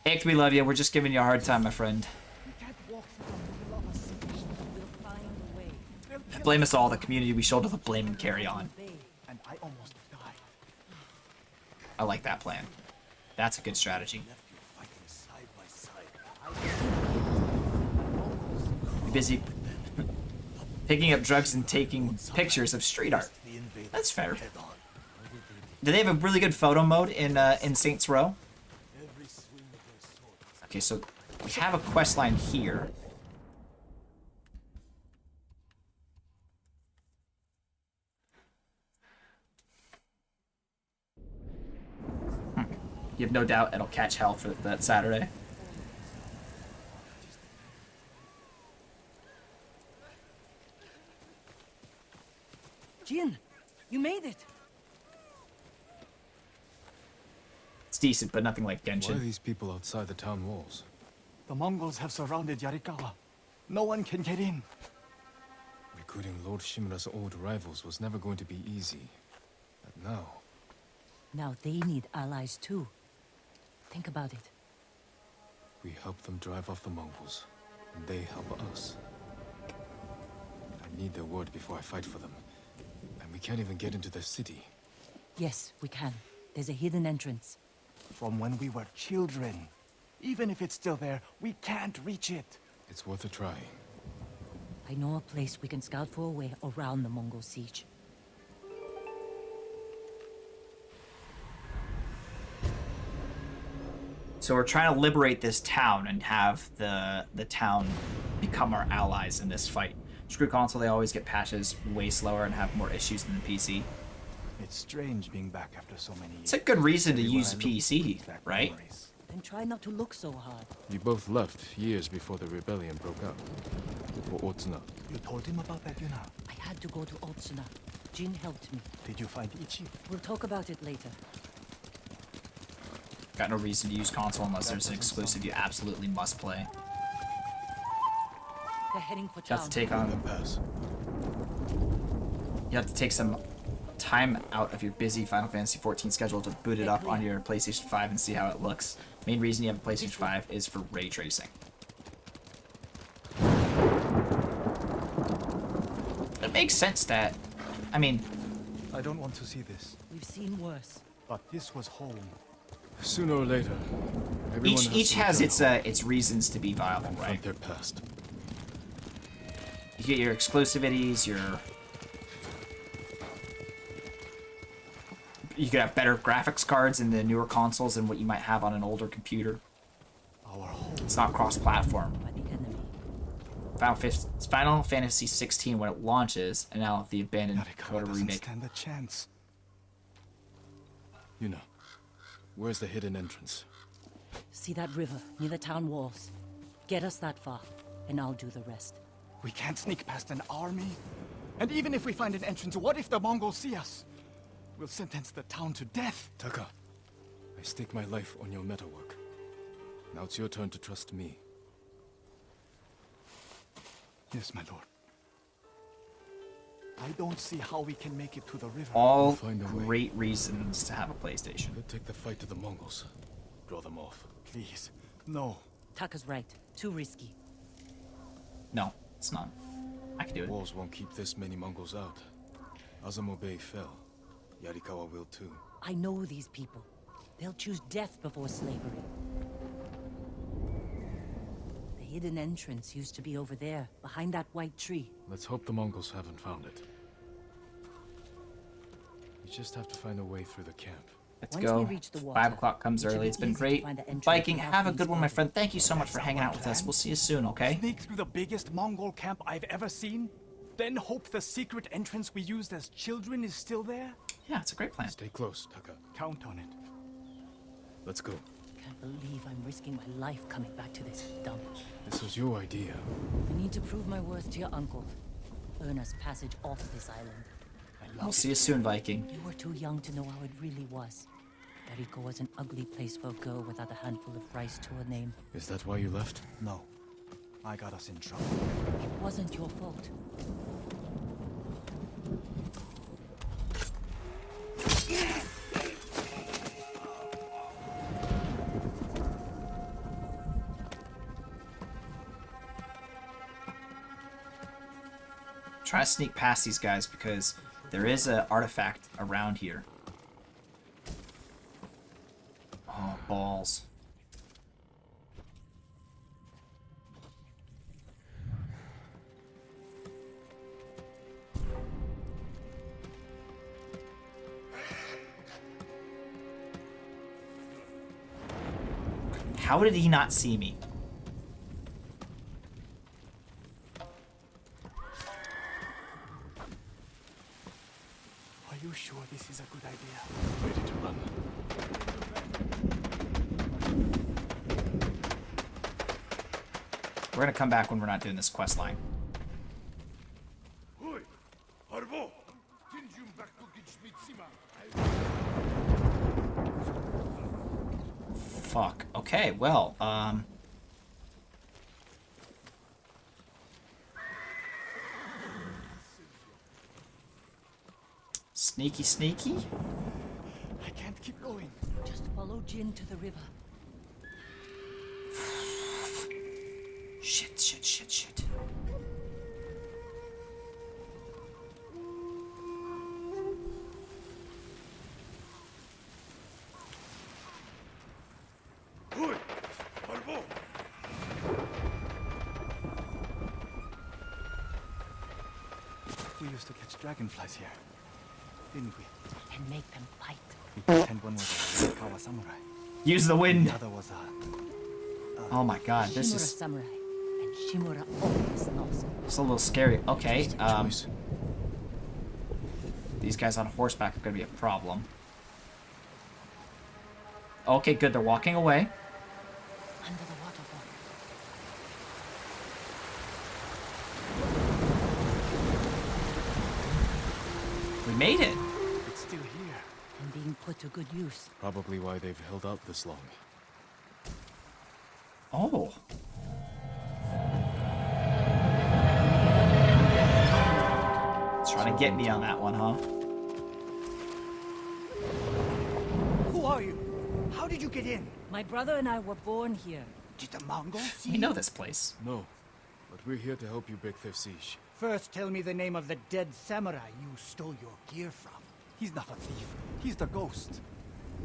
A: Ick, we love you. We're just giving you a hard time, my friend. Blame us all. The community we shoulder the blame and carry on. I like that plan. That's a good strategy. Be busy picking up drugs and taking pictures of street art. That's fair. Do they have a really good photo mode in Saints Row? Okay, so we have a quest line here. You have no doubt it'll catch hell for that Saturday.
L: Jin, you made it.
A: It's decent, but nothing like Genshin.
M: Why are these people outside the town walls?
E: The Mongols have surrounded Yarikawa. No one can get in.
M: Recruiting Lord Shimura's old rivals was never going to be easy. But now...
L: Now they need allies too. Think about it.
M: We help them drive off the Mongols, and they help us. I need their word before I fight for them. And we can't even get into their city.
L: Yes, we can. There's a hidden entrance.
E: From when we were children. Even if it's still there, we can't reach it.
M: It's worth a try.
L: I know a place we can scout for a way around the Mongol siege.
A: So we're trying to liberate this town and have the town become our allies in this fight. Screw console, they always get patches way slower and have more issues than the PC.
E: It's strange being back after so many years.
A: It's a good reason to use PC, right?
L: Then try not to look so hard.
M: You both left years before the rebellion broke out. For Otsuna.
E: You told him about that, Yuna?
L: I had to go to Otsuna. Jin helped me.
E: Did you find Ichi?
L: We'll talk about it later.
A: Got no reason to use console unless there's an exclusive you absolutely must play.
L: They're heading for
A: You
L: town.
A: have to take on
M: the pass.
A: You have to take some time out of your busy Final Fantasy XIV schedule to boot it up on your PlayStation 5 and see how it looks. Main reason you have a PlayStation 5 is for ray tracing. It makes sense that, I mean,
E: I don't want to see this.
L: We've seen worse.
E: But this was home.
M: Sooner or later, everyone
A: each has
M: to return
A: its reasons to be viable,
M: home and
A: right?
M: their past.
A: You get your exclusivities, you could have better graphics cards in the newer consoles than what you might have on an older computer.
E: Our home.
A: It's not cross-platform.
L: By the enemy.
A: Final Fantasy 16 when it launches, and now the abandoned Coda remake.
E: Stand a chance.
M: Yuna, where's the hidden entrance?
L: See that river near the town walls? Get us that far, and I'll do the rest.
E: We can't sneak past an army. And even if we find an entrance, what if the Mongols see us? We'll sentence the town to death.
M: Taka, I stake my life on your metalwork. Now it's your turn to trust me.
E: Yes, my lord. I don't see how we can make it to the river.
A: All
M: We'll find a way.
A: great reasons to have a PlayStation.
M: We'll take the fight to the Mongols. Draw them off.
E: Please, no.
L: Taka's right. Too risky.
A: No, it's not. I can do it.
M: Walls won't keep this many Mongols out. Azamo Bay fell. Yarikawa will too.
L: I know these people. They'll choose death before slavery. The hidden entrance used to be over there, behind that white tree.
M: Let's hope the Mongols haven't found it. We just have to find a way through the camp.
A: Let's go. 5 o'clock comes early. It's been great. Viking, have a good one, my friend. Thank you so much for hanging out with us. We'll see you soon, okay?
E: Sneak through the biggest Mongol camp I've ever seen? Then hope the secret entrance we used as children is still there?
A: Yeah, it's a great plan.
M: Stay close, Taka.
E: Count on it.
M: Let's go.
L: Can't believe I'm risking my life coming back to this dump.
M: This was your idea.
L: I need to prove my worth to your uncle. Earn us passage off this island.
A: We'll see you soon, Viking.
L: You were too young to know how it really was. Yariko was an ugly place for a girl without a handful of rice to her name.
M: Is that why you left?
E: No. I got us in trouble.
L: It wasn't your fault.
A: Try to sneak past these guys because there is an artifact around here. Oh, balls. How did he not see me?
E: Are you sure this is a good idea?
M: Ready to run.
A: We're gonna come back when we're not doing this quest line. Fuck. Okay, well, sneaky, sneaky?
E: I can't keep going.
L: Just follow Jin to the river.
A: Shit, shit, shit, shit.
E: We used to catch dragonflies here, didn't we?
L: And make them fight.
E: We pretend one was a Kawa samurai.
A: Use the wind.
E: The other was
A: Oh my god, this
L: Shimura
A: is
L: samurai and Shimura always lost.
A: it's a little scary. Okay, these guys on horseback are gonna be a problem. Okay, good, they're walking away.
L: Under the waterfall.
A: We made it.
E: It's still here.
L: And being put to good use.
M: Probably why they've held out this long.
A: Oh. Trying to get me on that one, huh?
E: Who are you? How did you get in?
L: My brother and I were born here.
E: Did the Mongols see
A: We know this place.
M: No, but we're here to help you break their siege.
E: First, tell me the name of the dead samurai you stole your gear from. He's not a thief. He's the ghost.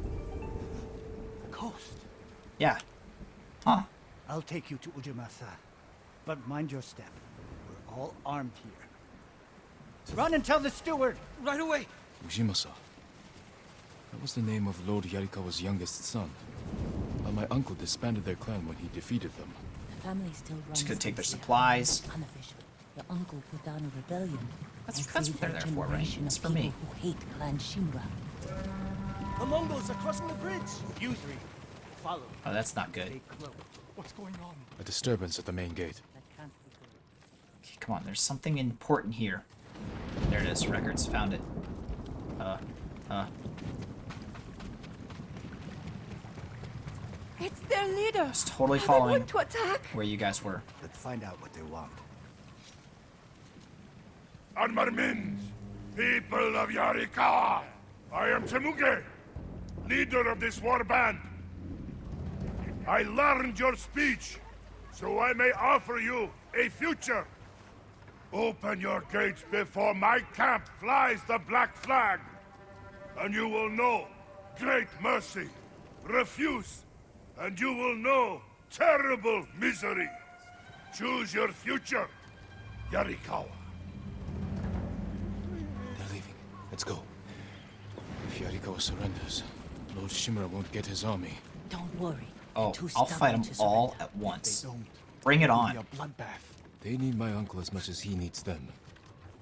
E: The ghost?
A: Yeah. Huh.
E: I'll take you to Ujimasa. But mind your step. We're all armed here. Run and tell the steward!
I: Right away!
M: Ujimasa. That was the name of Lord Yarikawa's youngest son. But my uncle disbanded their clan when he defeated them.
L: The family still runs.
A: Just gonna take their
L: the
A: supplies.
L: Unofficial. Your uncle put down a rebellion.
A: That's what they're there for, right? It's for me.
L: Who hate Clan Shimura.
E: The Mongols are crossing the bridge! You three, follow.
A: Oh, that's not good.
E: Stay close. What's going on?
M: A disturbance at the main gate.
L: That can't be good.
A: Okay, come on, there's something important here. There it is, records, found it.
J: It's their leader.
A: I was totally
J: They
A: following
J: want to attack.
A: where you guys were.
E: Let's find out what they want.
D: Armarmins, people of Yarikawa, I am Temuge, leader of this war band. I learned your speech, so I may offer you a future. Open your gates before my camp flies the black flag, and you will know great mercy. Refuse, and you will know terrible misery. Choose your future, Yarikawa.
M: They're leaving. Let's go. Yarikawa surrenders, Lord Shimura won't get his army.
L: Don't worry.
A: Oh,
L: Too
A: I'll fight them
L: stubborn to
A: all
L: surrender.
A: at once.
E: They don't.
A: Bring it
E: It'll
A: on.
E: be a bloodbath.
M: They need my uncle as much as he needs them.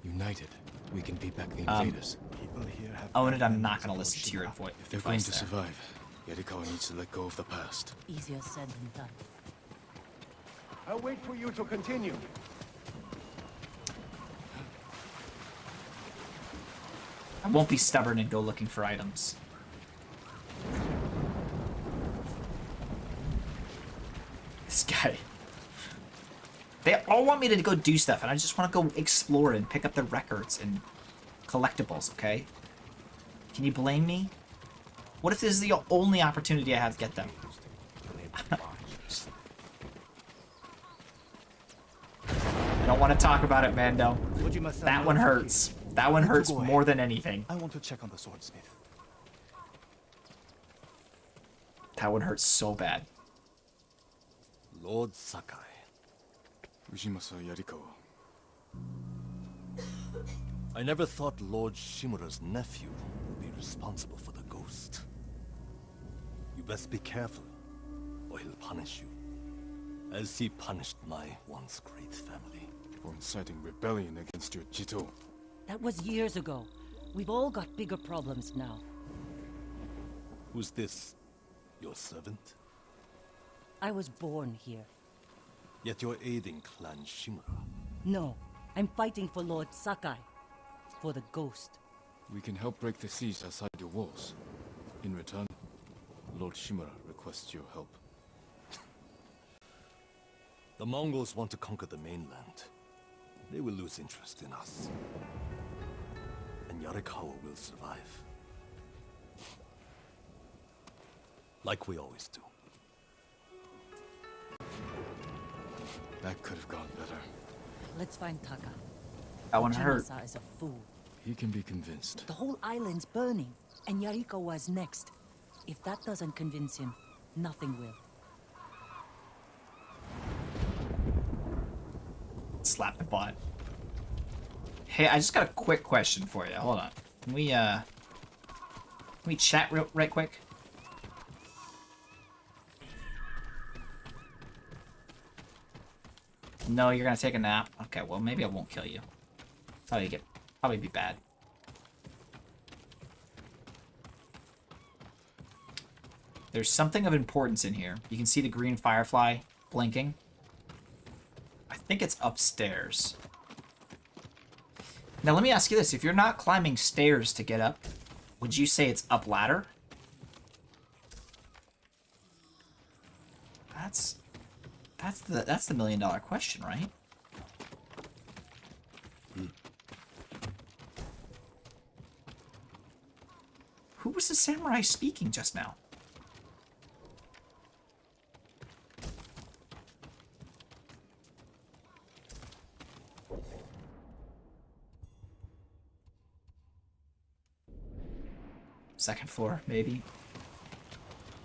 M: United, we can beat back the invaders.
E: People here have
A: Owen, I'm
E: memories
A: not
E: of
A: gonna
E: Lord
A: listen to your
E: Shimura.
M: If they're going
A: advice
M: to
A: there.
M: survive, Yarikawa needs to let go of the past.
L: Easier said than done.
D: I'll wait for you to continue.
A: I won't be stubborn and go looking for items. This guy. They all want me to go do stuff, and I just want to go explore and pick up the records and collectibles, okay? Can you blame me? What if this is the only opportunity I have to get them? I don't want to talk about it, Mando. That one hurts. That one hurts more than anything.
E: I want to check on the swordsmith.
A: That one hurts so bad.
I: Lord Sakai.
M: Ujimasa Yarikawa.
I: I never thought Lord Shimura's nephew would be responsible for the ghost. You best be careful, or he'll punish you, as he punished my once great family.
M: For inciting rebellion against your Jito.
L: That was years ago. We've all got bigger problems now.
I: Who's this? Your servant?
L: I was born here.
I: Yet you're aiding Clan Shimura.
L: No, I'm fighting for Lord Sakai. For the ghost.
M: We can help break the siege outside your walls. In return, Lord Shimura requests your help.
I: The Mongols want to conquer the mainland. They will lose interest in us. And Yarikawa will survive. Like we always do.
M: That could have gone better.
L: Let's find Taka.
A: That one hurt.
L: Ujimasa is a fool.
M: He can be convinced.
L: The whole island's burning, and Yarikawa's next. If that doesn't convince him, nothing will.
A: Slap the bot. Hey, I just got a quick question for you. Hold on. Can we chat right quick? No, you're gonna take a nap? Okay, well, maybe I won't kill you. Probably be bad. There's something of importance in here. You can see the green firefly blinking. I think it's upstairs. Now, let me ask you this. If you're not climbing stairs to get up, would you say it's up ladder? That's the million-dollar question, right? Who was the samurai speaking just now? Second floor, maybe?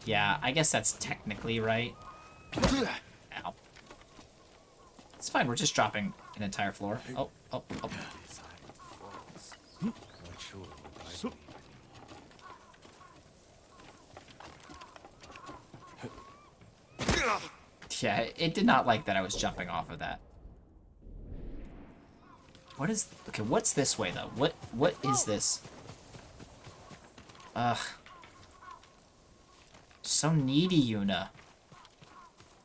A: Yeah, I guess that's technically right. Ow. It's fine, we're just dropping an entire floor. Oh. Yeah, it did not like that I was jumping off of that. What is... Okay, what's this way, though? What is this? Ugh. So needy, Yuna.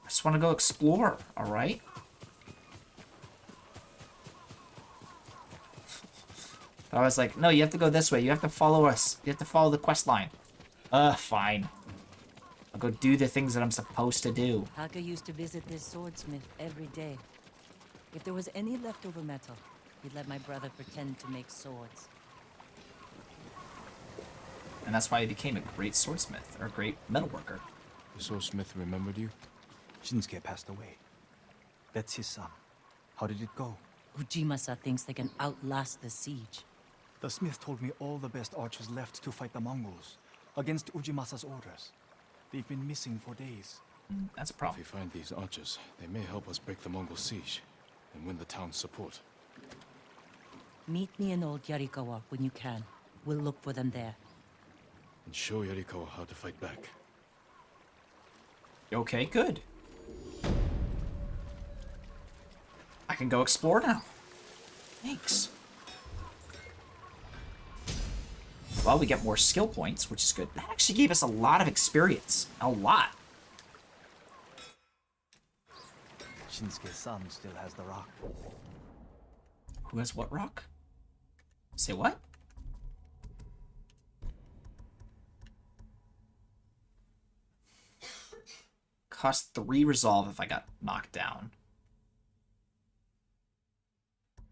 A: I just want to go explore, alright? I was like, no, you have to go this way. You have to follow us. You have to follow the quest line. Fine. I'll go do the things that I'm supposed to do.
L: Taka used to visit this swordsmith every day. If there was any leftover metal, he'd let my brother pretend to make swords.
A: And that's why he became a great swordsmith, or a great metalworker.
M: The swordsmith remembered you?
E: Shinsuke passed away. That's his son. How did it go?
L: Ujimasa thinks they can outlast the siege.
E: The smith told me all the best archers left to fight the Mongols against Ujimasa's orders. They've been missing for days.
A: That's a problem.
M: If we find these archers, they may help us break the Mongol siege and win the town's support.
L: Meet me in Old Yarikawa when you can. We'll look for them there.
M: and show Yarikawa how to fight back.
A: Okay, good. I can go explore now. Thanks. Well, we get more skill points, which is good. That actually gave us a lot of experience. A lot.
K: Shinsuke-san still has the rock.
A: Who has what rock? Say what? Cost 3 resolve if I got knocked down.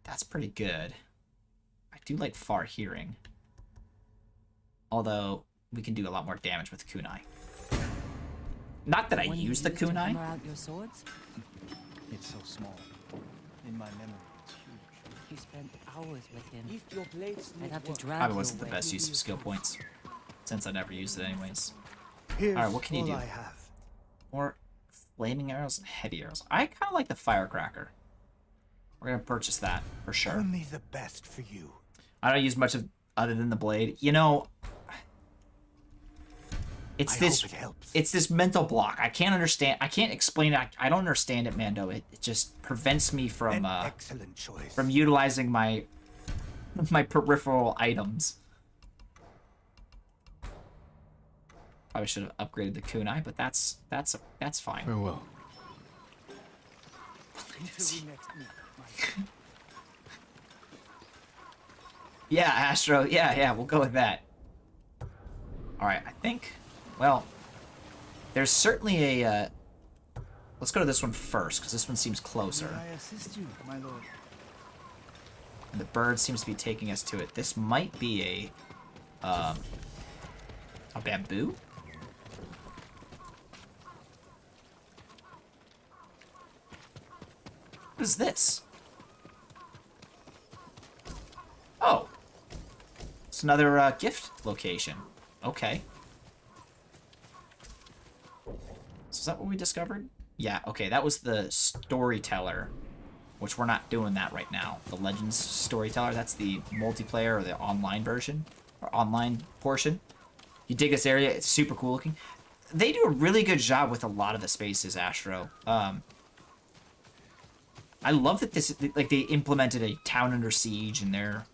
A: That's pretty good. I do like far hearing. Although, we can do a lot more damage with kunai. Not that I use the kunai.
L: Out your swords?
K: It's so small. In my memory, it's huge.
L: You spent hours with him.
K: If your blades
L: I'd have to drag
A: Probably
L: you
A: wasn't the
L: away.
A: best use of skill points, since I never used it anyways.
K: Here's
A: Alright, what can you do?
K: all I have.
A: More flaming arrows and heavy arrows. I kind of like the firecracker. We're going to purchase that, for sure.
K: Only the best for you.
A: I don't use much of other than the blade. You know, it's this mental block. I can't understand. I can't explain it. I don't understand it, Mando. It just prevents me from
K: Excellent choice.
A: from utilizing my peripheral items. Probably should have upgraded the kunai, but that's fine.
M: Farewell.
A: Yeah, Astro. Yeah, we'll go with that. Alright, I think... Well, there's certainly a... let's go to this one first, because this one seems closer.
K: I assist you, my lord.
A: And the bird seems to be taking us to it. This might be a bamboo? What is this? Oh. It's another gift location. Okay. So is that what we discovered? Yeah, okay, that was the storyteller, which we're not doing that right now. The Legends storyteller, that's the multiplayer or the online version, or online portion. You dig this area, it's super cool looking. They do a really good job with a lot of the spaces, Astro. I love that this, like, they implemented a town under siege and they're,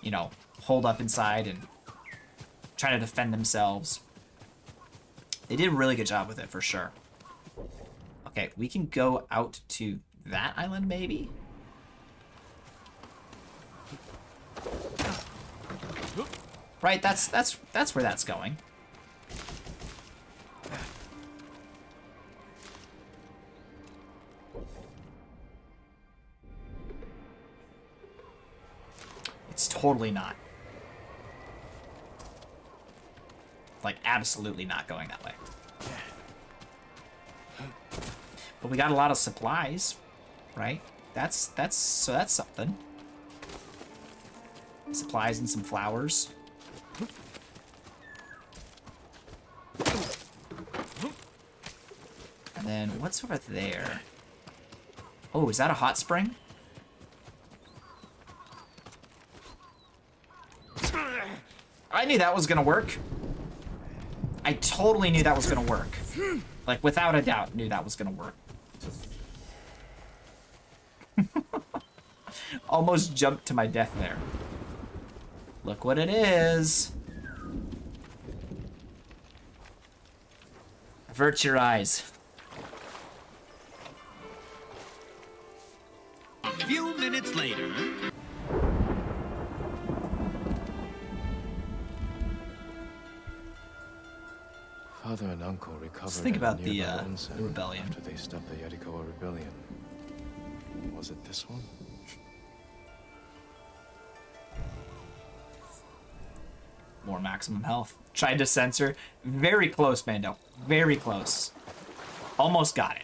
A: you know, holed up inside and trying to defend themselves. They did a really good job with it, for sure. Okay, we can go out to that island, maybe? Right, that's where that's going. It's totally not. Like, absolutely not going that way. But we got a lot of supplies, right? That's something. Supplies and some flowers. And then what's over there? Oh, is that a hot spring? I knew that was gonna work. I totally knew that was gonna work. Like, without a doubt, knew that was gonna work. Almost jumped to my death there. Look what it is. Avert your eyes.
C: A few minutes later...
M: Father and uncle recovered.
A: Let's think about
M: at
A: the
M: nearby onsen
A: rebellion.
M: after they stopped the Yarikawa rebellion. Was it this one?
A: More maximum health. Tried to censor. Very close, Mando. Very close. Almost got it.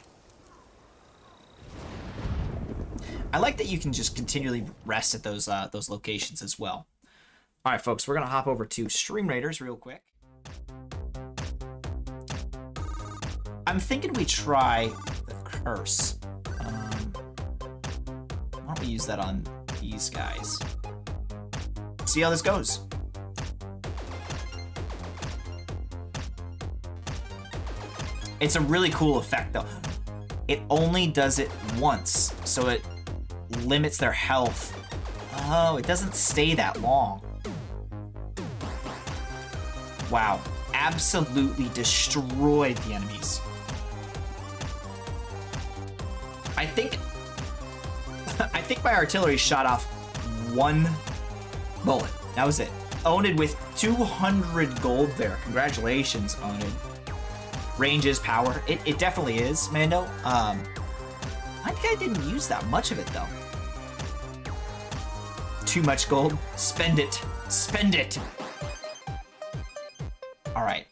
A: I like that you can just continually rest at those locations as well. All right, folks, we're gonna hop over to Stream Raiders real quick. I'm thinking we try the curse. Why don't we use that on these guys? See how this goes. It's a really cool effect, though. It only does it once, so it limits their health. Oh, it doesn't stay that long. Wow. Absolutely destroyed the enemies. I think my artillery shot off one bullet. That was it. Oned with 200 gold there. Congratulations, Oned. Range is power. It definitely is, Mando. I think I didn't use that much of it, though. Too much gold. Spend it. Spend it. All right.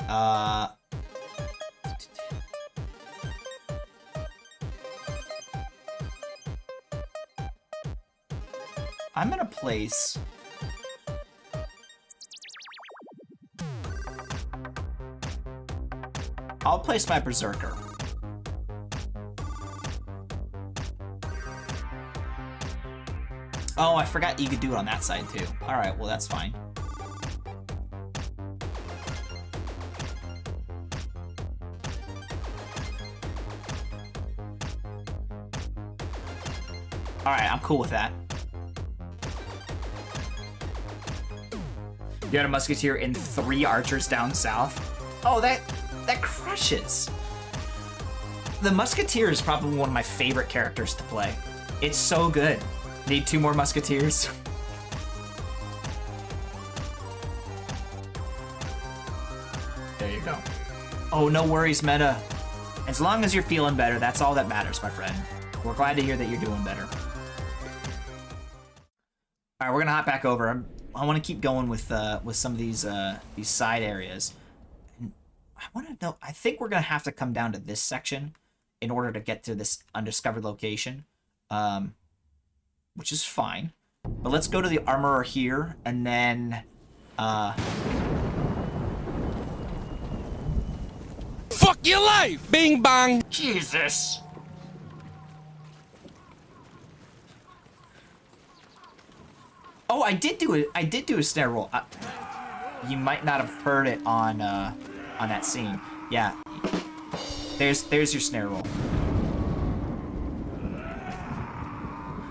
A: I'm gonna place. I'll place my Berserker. Oh, I forgot you could do it on that side too. All right, well that's fine. All right, I'm cool with that. You got a musketeer and 3 archers down south. Oh, that crushes. The musketeer is probably one of my favorite characters to play. It's so good. Need 2 more musketeers. There you go. Oh, no worries, Meta. As long as you're feeling better, that's all that matters, my friend. We're glad to hear that you're doing better. All right, we're gonna hop back over. I want to keep going with some of these side areas. And I want to know. I think we're gonna have to come down to this section in order to get to this undiscovered location, which is fine. But let's go to the armorer here, and then.
C: Fuck your life! Bing bang!
A: Jesus. Oh, I did do a snare roll. You might not have heard it on that scene. Yeah. There's your snare roll.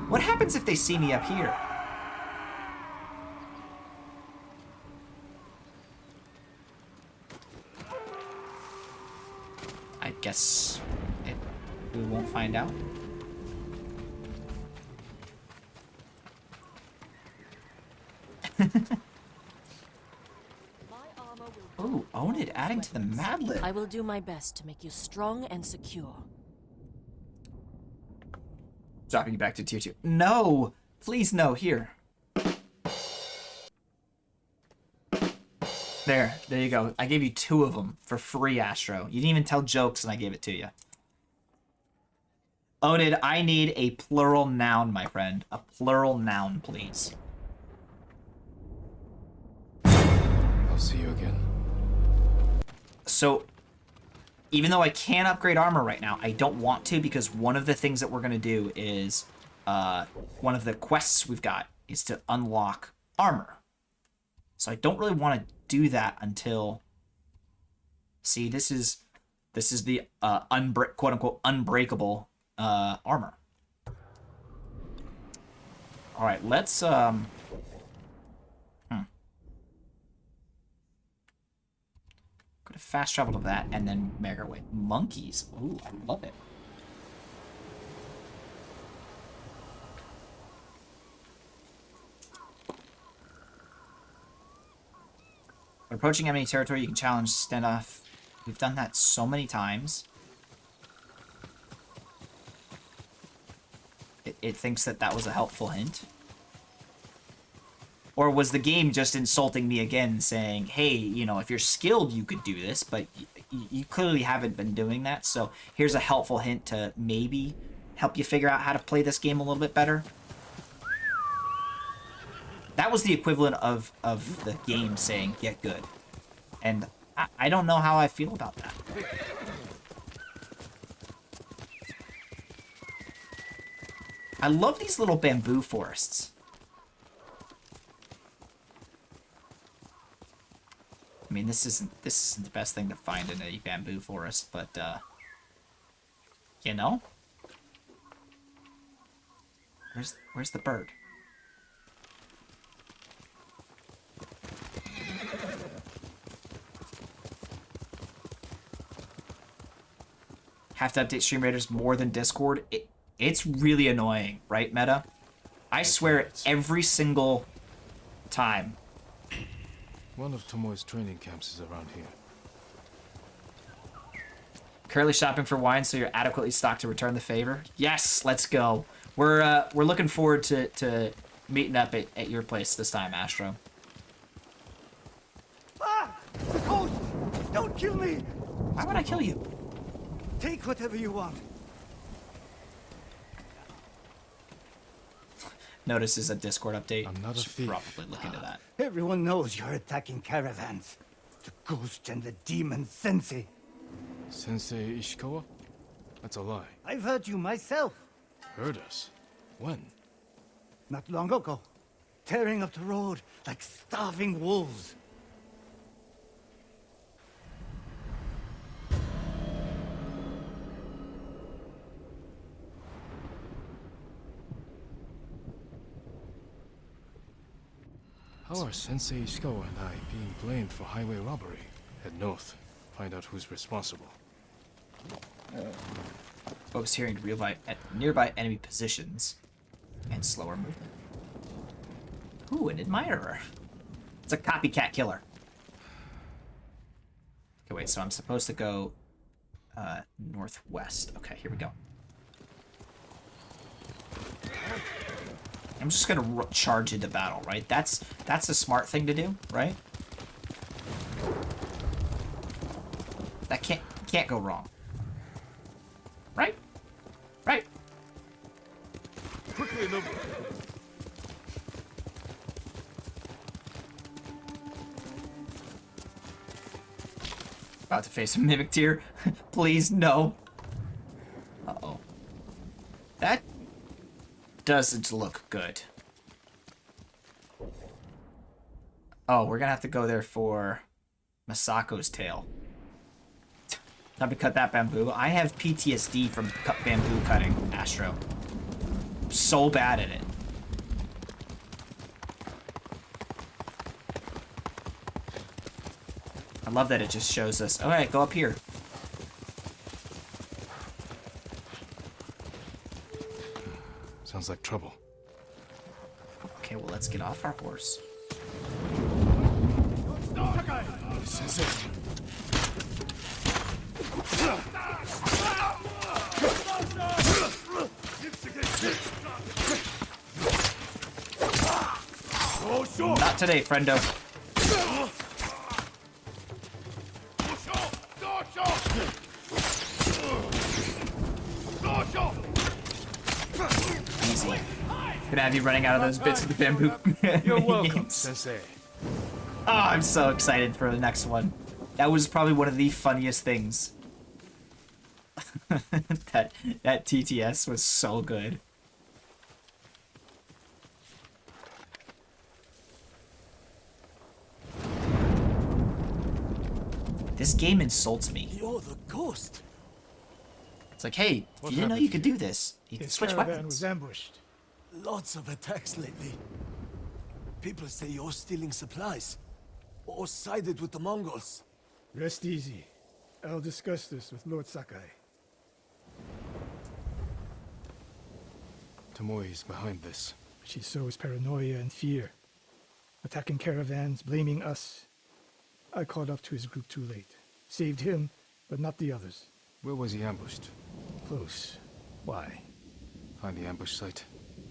A: What happens if they see me up here? I guess we won't find out. Oh, own it, adding to the Mad Lib.
H: I will do my best to make you strong and secure.
A: Dropping you back to tier 2. No! Please no, here. There you go. I gave you 2 of them for free, Astro. You didn't even tell jokes and I gave it to you. Oned, I need a plural noun, my friend. A plural noun, please.
M: I'll see you again.
A: So, even though I can upgrade armor right now, I don't want to because one of the things that we're going to do is, one of the quests we've got is to unlock armor. So I don't really want to do that until... See, this is the quote-unquote unbreakable armor. All right, let's... Go to fast travel to that and then make our way. Monkeys. Ooh, I love it. When approaching enemy territory, you can challenge standoff. We've done that so many times. It thinks that was a helpful hint. Or was the game just insulting me again, saying, hey, you know, if you're skilled, you could do this, but you clearly haven't been doing that, so here's a helpful hint to maybe help you figure out how to play this game a little bit better. That was the equivalent of the game saying, get good. And I don't know how I feel about that. I love these little bamboo forests. I mean, this isn't the best thing to find in a bamboo forest, but you know, where's the bird? Have to update Stream Raiders more than Discord. It's really annoying, right, Meta? I swear every single time.
M: One of Tomoe's training camps is around here.
A: Currently shopping for wine, so you're adequately stocked to return the favor. Yes, let's go. We're looking forward to meeting up at your place this time, Astro.
E: Ah! The ghost! Don't kill me!
A: Why would I kill you?
E: Take whatever you want.
A: Notices a Discord update.
M: I'm not a
A: Should
M: thief.
A: probably look into that.
E: Everyone knows you're attacking caravans. The ghost and the demon Sensei.
M: Sensei Ishikawa? That's a lie.
E: I've heard you myself.
M: Heard us? When?
E: Not long ago. Tearing up the road like starving wolves.
M: How are Sensei Ishikawa and I being blamed for highway robbery? Head north. Find out who's responsible.
A: Focus hearing to nearby enemy positions and slower movement. Ooh, an admirer. It's a copycat killer. Okay, wait, so I'm supposed to go northwest. Okay, here we go. I'm just gonna charge into battle, right? That's the smart thing to do, right? That can't go wrong. Right? Right.
M: Quickly, Nobu.
A: About to face a mimic tier. Please, no. Uh-oh. That doesn't look good. Oh, we're gonna have to go there for Masako's tail. Time to cut that bamboo. I have PTSD from bamboo cutting, Astro. I'm so bad at it. I love that it just shows us. All right, go up here.
M: Sounds like trouble.
A: Okay, well, let's get off our horse.
M: Sensei.
A: Not today, friendo. Easy. Gonna have you running out of those bits of the bamboo.
M: You're welcome, Sensei.
A: Oh, I'm so excited for the next one. That was probably one of the funniest things. that TTS was so good. This game insults me.
E: You're the ghost.
A: It's like, hey, you didn't know you could do this. You can switch weapons.
E: Was ambushed.
N: Lots of attacks lately. People say you're stealing supplies. Or sided with the Mongols.
O: Rest easy. I'll discuss this with Lord Sakai.
M: Tomoe is behind this.
O: She sows paranoia and fear. Attacking caravans, blaming us. I caught up to his group too late. Saved him, but not the others.
M: Where was he ambushed?
O: Close. Why?
M: Find the ambush site.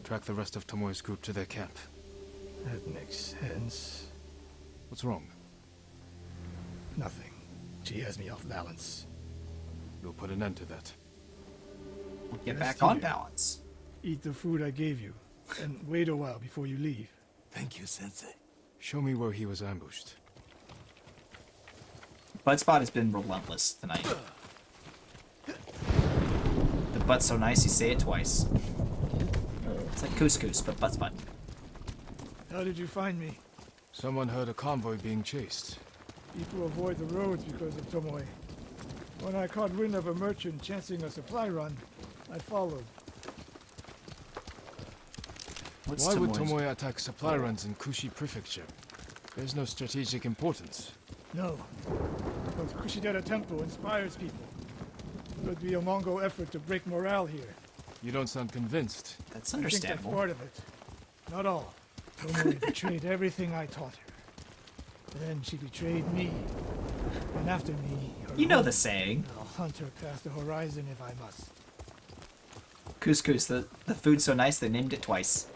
M: Track the rest of Tomoe's group to their camp.
O: That makes sense.
M: What's wrong?
O: Nothing. She has me off balance.
M: We'll put an end to that.
A: Get back on balance.
O: Eat the food I gave you, and wait a while before you leave.
N: Thank you, Sensei.
M: Show me where he was ambushed.
A: Buttspot has been relentless tonight. The butt's so nice you say it twice. It's like couscous, but Buttspot.
O: How did you find me?
M: Someone heard a convoy being chased.
O: People avoid the roads because of Tomoe. When I caught wind of a merchant chancing a supply run, I followed.
M: Why would Tomoe attack supply runs in Kushi Prefecture? There's no strategic importance.
O: No, but Kushidera Temple inspires people. It would be a Mongol effort to break morale here.
M: You don't sound convinced.
A: That's
O: I think
A: understandable.
O: that's part of it. Not all. Tomoe betrayed everything I taught her. Then she betrayed me. And after me, her
A: You know
O: home.
A: the saying.
O: I'll hunt her past the horizon if I must.
A: Couscous, the food's so nice they named it twice.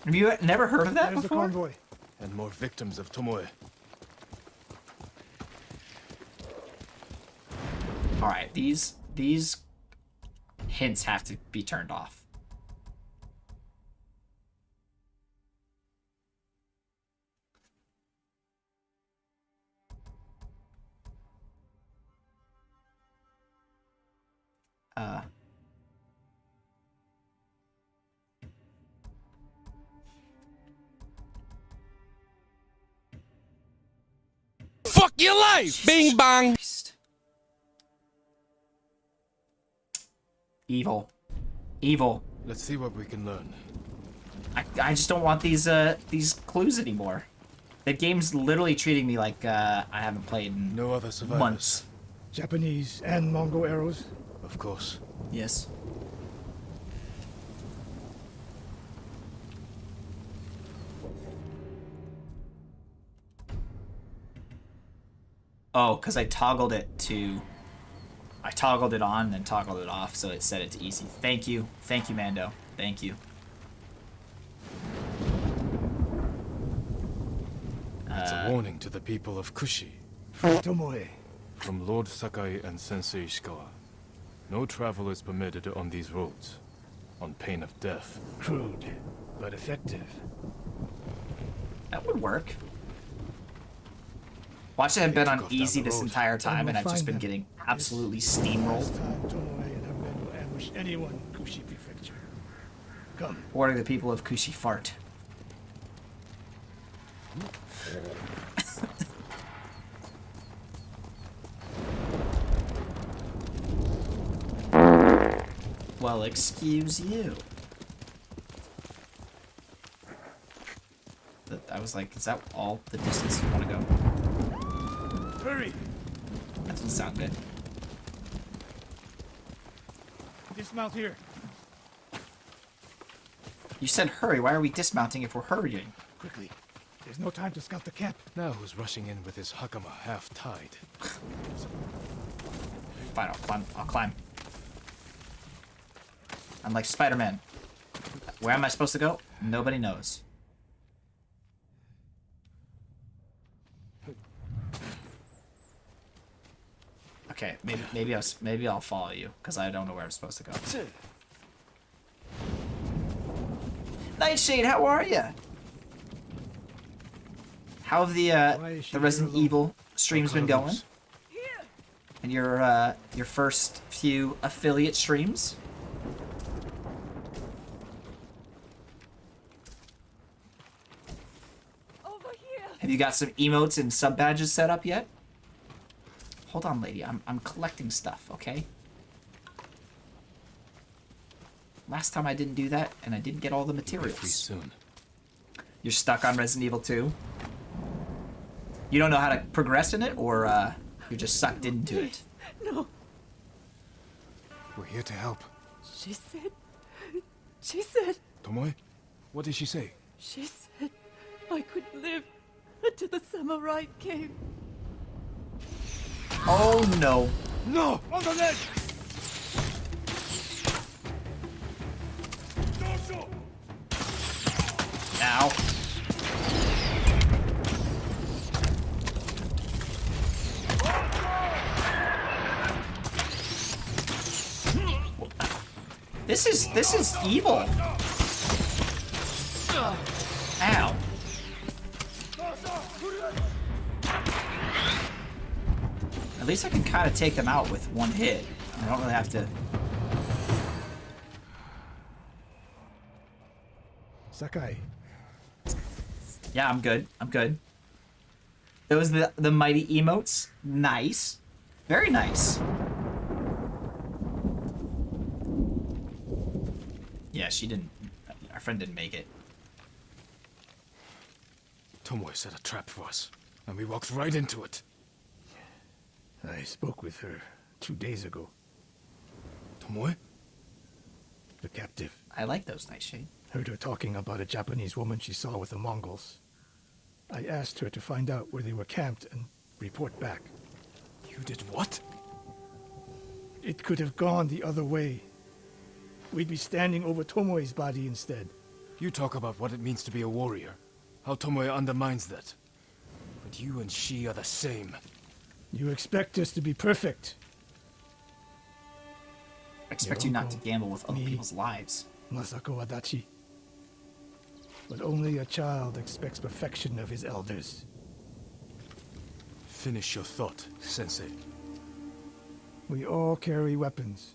A: Have you never heard of that
O: There's
A: before?
O: the convoy.
M: And more victims of Tomoe.
A: Alright, these hints have to be turned off.
C: Fuck your life! Bing bang!
A: Evil. Evil.
M: Let's see what we can learn.
A: I just don't want these clues anymore. The game's literally treating me like I haven't played in
M: No other survivors.
A: months.
O: Japanese and Mongol arrows.
M: Of course.
A: Yes. Oh, because I toggled it on and then toggled it off, so it set it to easy. Thank you. Thank you, Mando. Thank you.
M: It's a warning to the people of Kushi.
O: Tomoe.
M: From Lord Sakai and Sensei Ishikawa. No travel is permitted on these roads, on pain of death.
O: Crude, but effective.
A: That would work. Watch it have been on easy this entire time, and I've just been getting absolutely steamrolled.
O: Last time Tomoe and her men will ambush anyone in Kushi Prefecture. Come.
A: Warning the people of Kushi fart. Well, excuse you. I was like, is that all the distance you want to go?
O: Hurry!
A: That doesn't sound good.
O: Dismount here.
A: You said hurry. Why are we dismounting if we're hurrying?
O: Quickly. There's no time to scout the camp.
M: Now who's rushing in with his hakama half-tied?
A: Fine, I'll climb. I'm like Spider-Man. Where am I supposed to go? Nobody knows. Okay, maybe I'll follow you because I don't know where I'm supposed to go. Nightshade, how are you? How have the Resident Evil streams been going? And your first few affiliate streams?
H: Over here.
A: Have you got some emotes and sub badges set up yet? Hold on, lady. I'm collecting stuff, okay? Last time I didn't do that, and I didn't get all the materials.
M: Free soon.
A: You're stuck on Resident Evil 2? You don't know how to progress in it, or you're just sucked into it?
H: No.
M: We're here to help.
H: She said.
M: Tomoe? What did she say?
H: She said I could live until the samurai came.
A: Oh no.
N: No! On the ledge!
A: Ow. This is evil. Ow. At least I can kind of take them out with one hit. I don't really have to.
O: Sakai.
A: Yeah, I'm good. I'm good. Those are the mighty emotes. Nice. Very nice. Yeah, she didn't... Our friend didn't make it.
M: Tomoe set a trap for us, and we walked right into it.
O: I spoke with her 2 days ago.
M: Tomoe?
O: The captive.
A: I like those, Nightshade.
O: Heard her talking about a Japanese woman she saw with the Mongols. I asked her to find out where they were camped and report back.
M: You did what?
O: It could have gone the other way. We'd be standing over Tomoe's body instead.
M: You talk about what it means to be a warrior. How Tomoe undermines that. But you and she are the same.
O: You expect us to be perfect.
A: I expect you not to gamble with other people's lives.
O: Masako Adachi. But only a child expects perfection of his elders.
M: Finish your thought, Sensei.
O: We all carry weapons.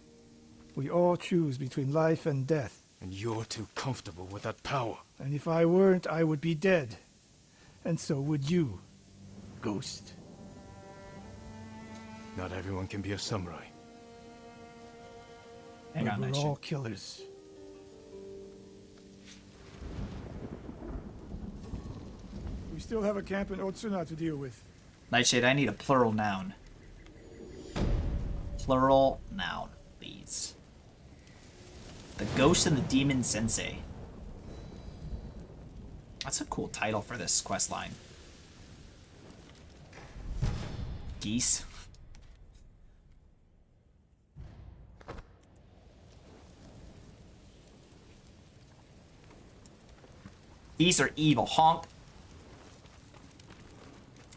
O: We all choose between life and death.
M: And you're too comfortable with that power.
O: And if I weren't, I would be dead. And so would you, Ghost.
M: Not everyone can be a samurai.
A: Hang on,
O: we're
A: Nightshade.
O: all killers. We still have a camp in Otsuna to deal with.
A: Nightshade, I need a plural noun. Plural noun, please. The Ghost and the Demon Sensei. That's a cool title for this quest line. Geese. Geese are evil. Honk.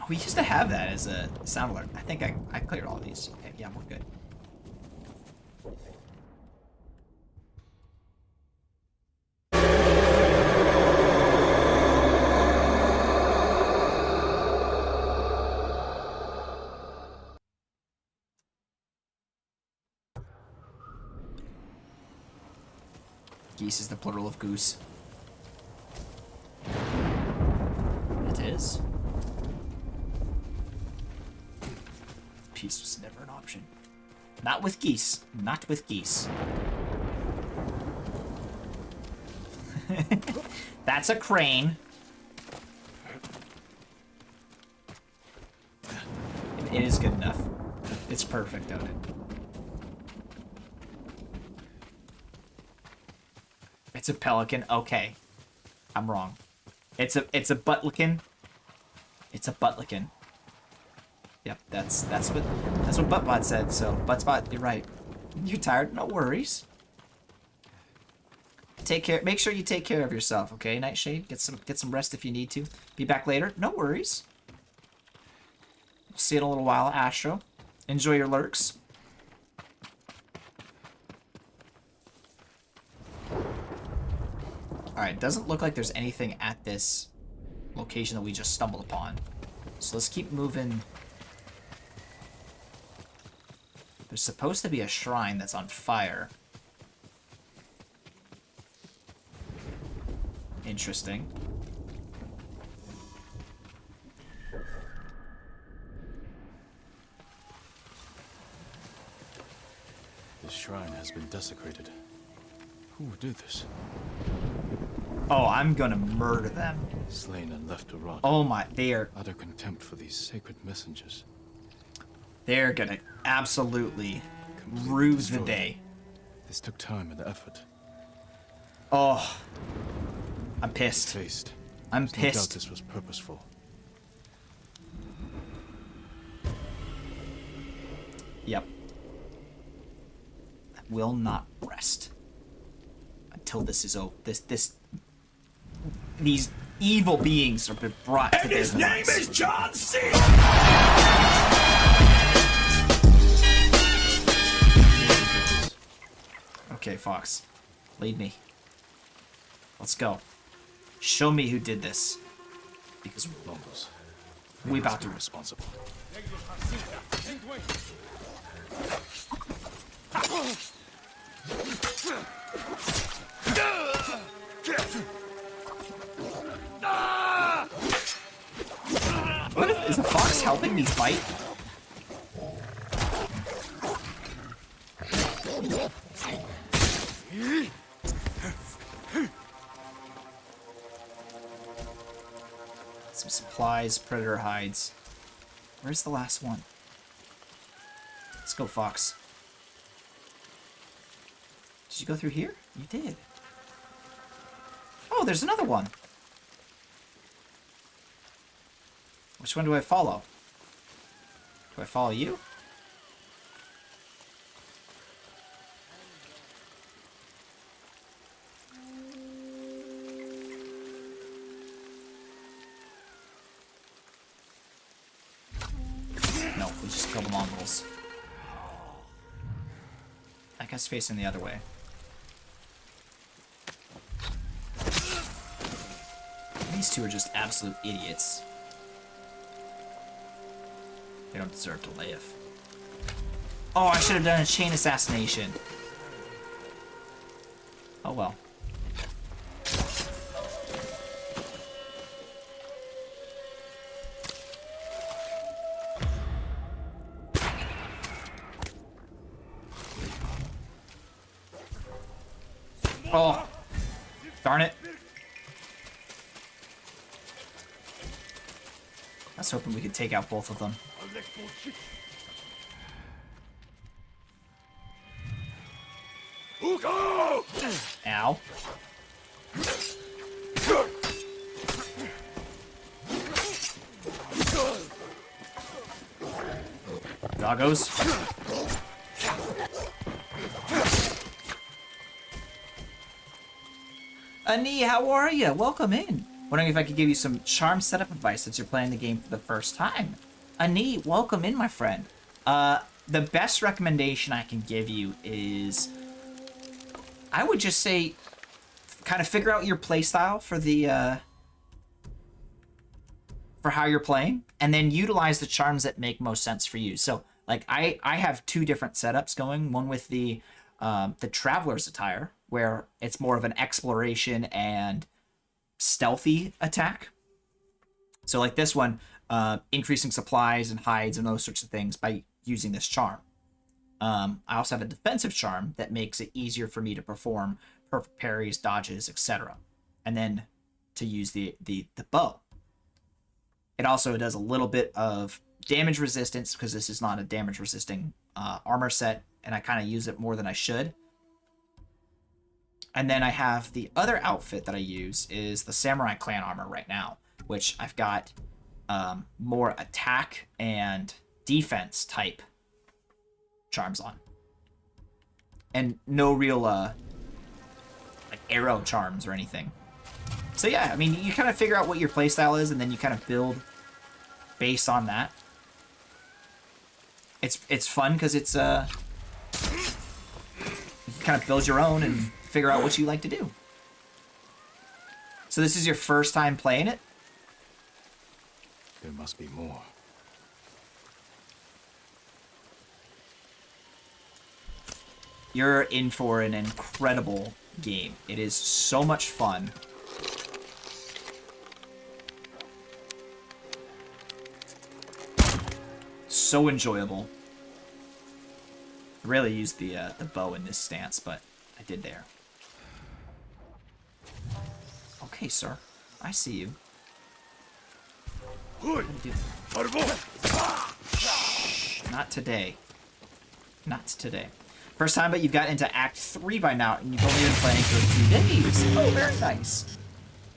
A: We used to have that as a sound alert. I think I cleared all of these. Okay, yeah, we're good. Geese is the plural of goose. It is. Peace was never an option. Not with geese. Not with geese. That's a crane. It is good enough. It's perfect, don't it? It's a pelican. Okay. I'm wrong. It's a buttlican. It's a buttlican. Yep, that's what Buttbot said, so Buttbot, you're right. You're tired? No worries. Take care. Make sure you take care of yourself, okay, Nightshade? Get some rest if you need to. Be back later. No worries. We'll see you in a little while, Astro. Enjoy your lurks. Alright, doesn't look like there's anything at this location that we just stumbled upon. So let's keep moving. There's supposed to be a shrine that's on fire. Interesting.
M: This shrine has been desecrated. Who would do this?
A: Oh, I'm gonna murder them.
M: Slain and left to rot.
A: Oh my, they are...
M: Utter contempt for these sacred messengers.
A: They're gonna absolutely ruse the day.
M: This took time and effort.
A: Oh. I'm pissed.
M: Taste.
A: I'm
M: There's no doubt
A: pissed.
M: this was purposeful.
A: Yep. I will not rest until this is over. These evil beings are been brought to their
D: His name
A: demise.
D: is John C.
A: Okay, Fox. Lead me. Let's go. Show me who did this. Because
M: Mongols.
A: we about to
M: be responsible.
A: What is a fox me fight. Some supplies, predator hides. Where's the last one? Let's go, Fox. Did you go through here? You did. Oh, there's another one. Which one do I follow? Do I follow you? No, we just kill the Mongols. That guy's facing the other way. These two are just absolute idiots. They don't deserve to live. Oh, I should have done a chain assassination. Oh well. Oh, darn it. I was hoping we could take out both of them. Ow. Doggos. Ani, how are you? Welcome in. Wondering if I could give you some charm setup advice since you're playing the game for the first time. Ani, welcome in, my friend. The best recommendation I can give you is, I would just say, kind of figure out your playstyle for the, for how you're playing, and then utilize the charms that make most sense for you. So, like, I have two different setups going. One with the Traveler's Attire, where it's more of an exploration and stealthy attack. So like this one, increasing supplies and hides and those sorts of things by using this charm. I also have a defensive charm that makes it easier for me to perform perfect parries, dodges, etc. And then to use the bow. It also does a little bit of damage resistance because this is not a damage resisting armor set, and I kind of use it more than I should. And then I have the other outfit that I use is the Samurai Clan armor right now, which I've got more attack and defense type charms on. And no real like arrow charms or anything. So yeah, I mean, you kind of figure out what your playstyle is and then you kind of build based on that. It's fun because it's you kind of build your own and figure out what you like to do. So this is your first time playing it?
M: There must be more.
A: You're in for an incredible game. It is so much fun. So enjoyable. I rarely use the bow in this stance, but I did there. Okay, sir. I see you. What do you do? Shh, not today. Not today. First time, but you've got into Act 3 by now, and you've only been playing for a few days. Oh, very nice.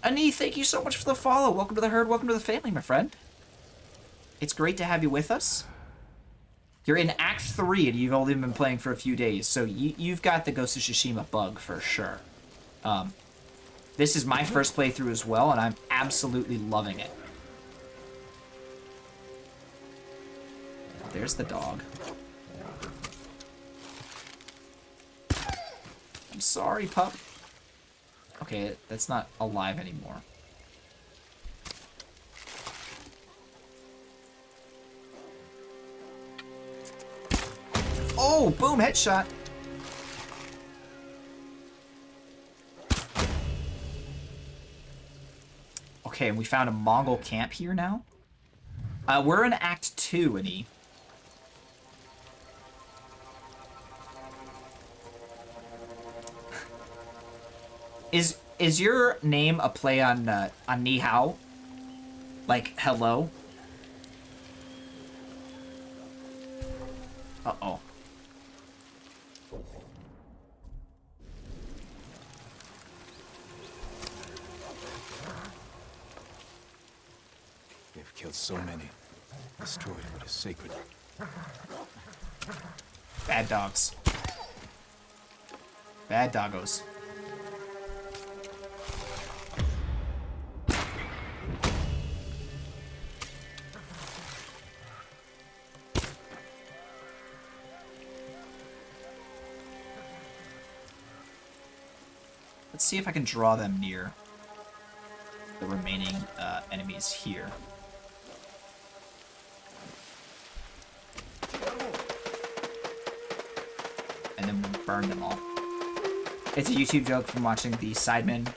A: Ani, thank you so much for the follow. Welcome to the herd. Welcome to the family, my friend. It's great to have you with us. You're in Act 3, and you've only been playing for a few days, so you've got the Ghost of Tsushima bug for sure. This is my first playthrough as well, and I'm absolutely loving it. There's the dog. I'm sorry, pup. Okay, that's not alive anymore. Oh, boom, headshot. Okay, and we found a Mongol camp here now. We're in Act 2, Annie. Is your name a play on ni hao? Like hello? Uh-oh.
M: They've killed so many, destroyed what is sacred.
A: Bad dogs. Bad doggos. Let's see if I can draw them near the remaining enemies here. And then we'll burn them all. It's a YouTube joke from watching the Sidemen.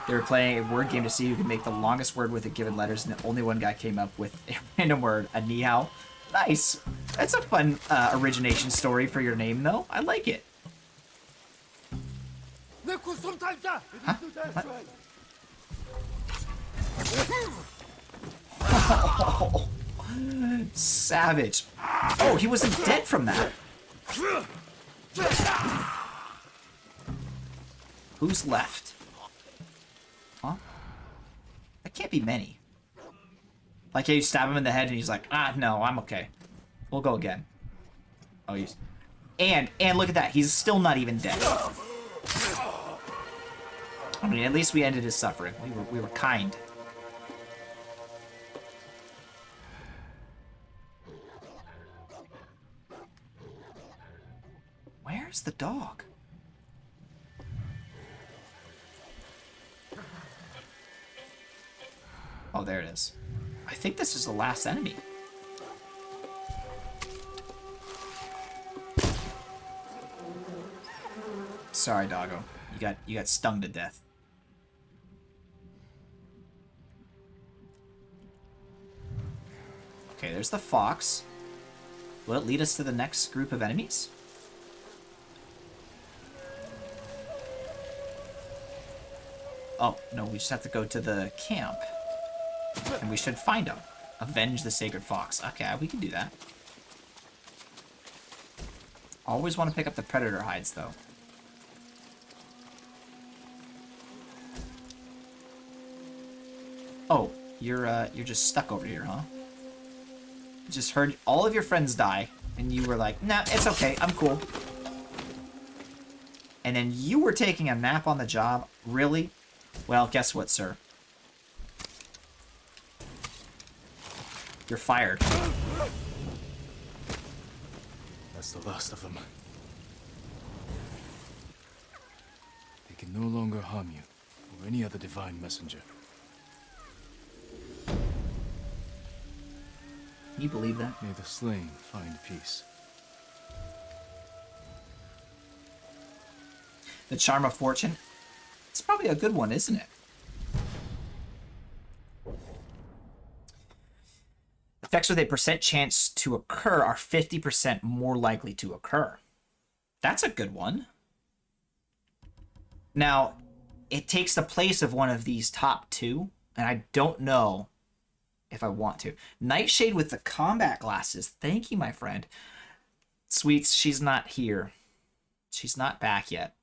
A: They were playing a word game to see who could make the longest word with the given letters, and only one guy came up with a random word, a ni hao. Nice. That's a fun origination story for your name, though. I like it. Huh? What? Savage. Oh, he wasn't dead from that. Who's left? Huh? That can't be many. Like, you stab him in the head and he's like, ah, no, I'm okay. We'll go again. Oh, he's... And look at that. He's still not even dead. I mean, at least we ended his suffering. We were kind. Where's the dog? Oh, there it is. I think this is the last enemy. Sorry, doggo. You got stung to death. Okay, there's the fox. Will it lead us to the next group of enemies? Oh, no, we just have to go to the camp. And we should find him. Avenge the sacred fox. Okay, we can do that. Always want to pick up the predator hides, though. Oh, you're just stuck over here, huh? You just heard all of your friends die, and you were like, nah, it's okay, I'm cool. And then you were taking a nap on the job? Really? Well, guess what, sir? You're fired.
M: That's the last of them. They can no longer harm you, or any other divine messenger.
A: Can you believe that?
M: May the slain find peace.
A: The Charm of Fortune? It's probably a good one, isn't it? Effects with a percent chance to occur are 50% more likely to occur. That's a good one. Now, it takes the place of one of these top two, and I don't know if I want to. Nightshade with the combat glasses. Thank you, my friend. Sweets, she's not here. She's not back yet.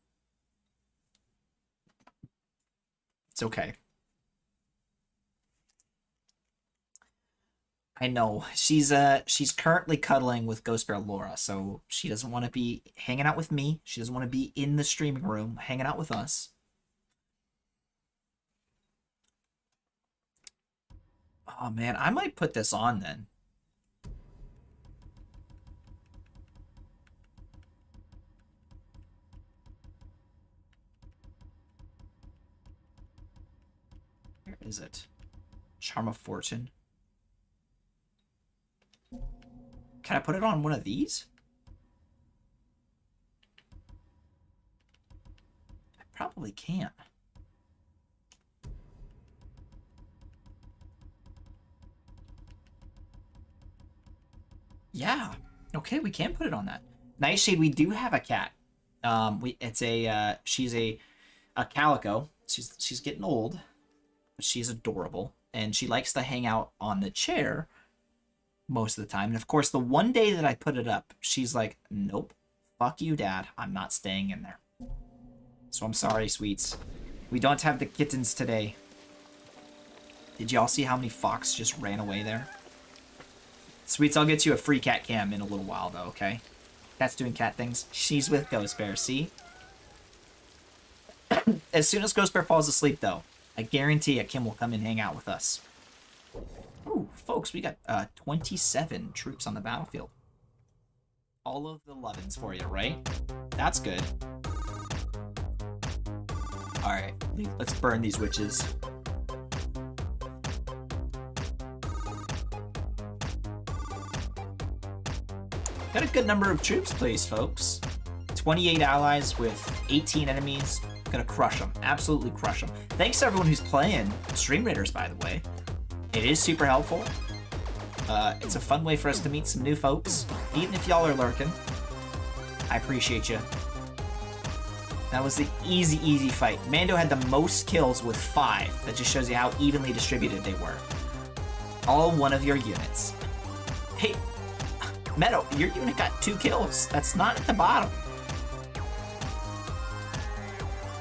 A: It's okay. I know. She's currently cuddling with Ghost Bear Laura, so she doesn't want to be hanging out with me. She doesn't want to be in the streaming room hanging out with us. Oh man, I might put this on then. Where is it? Charm of Fortune. Can I put it on one of these? I probably can't. Yeah. Okay, we can put it on that. Nightshade, we do have a cat. She's a calico. She's getting old, but she's adorable, and she likes to hang out on the chair most of the time. And of course, the one day that I put it up, she's like, "Nope, fuck you, Dad. I'm not staying in there." So I'm sorry, sweets. We don't have the kittens today. Did y'all see how many fox just ran away there? Sweets, I'll get you a free cat cam in a little while, though, okay? Cat's doing cat things. She's with Ghost Bear, see? As soon as Ghost Bear falls asleep, though, I guarantee you Kim will come and hang out with us. Ooh, folks, we got 27 troops on the battlefield. All of the lovin's for you, right? That's good. Alright, let's burn these witches. Got a good number of troops placed, folks. 28 allies with 18 enemies. Gonna crush them. Absolutely crush them. Thanks to everyone who's playing Stream Raiders, by the way. It is super helpful. It's a fun way for us to meet some new folks, even if y'all are lurking. I appreciate you. That was the easy fight. Mando had the most kills with 5. That just shows you how evenly distributed they were. All one of your units. Hey, Meadow, your unit got 2 kills. That's not at the bottom.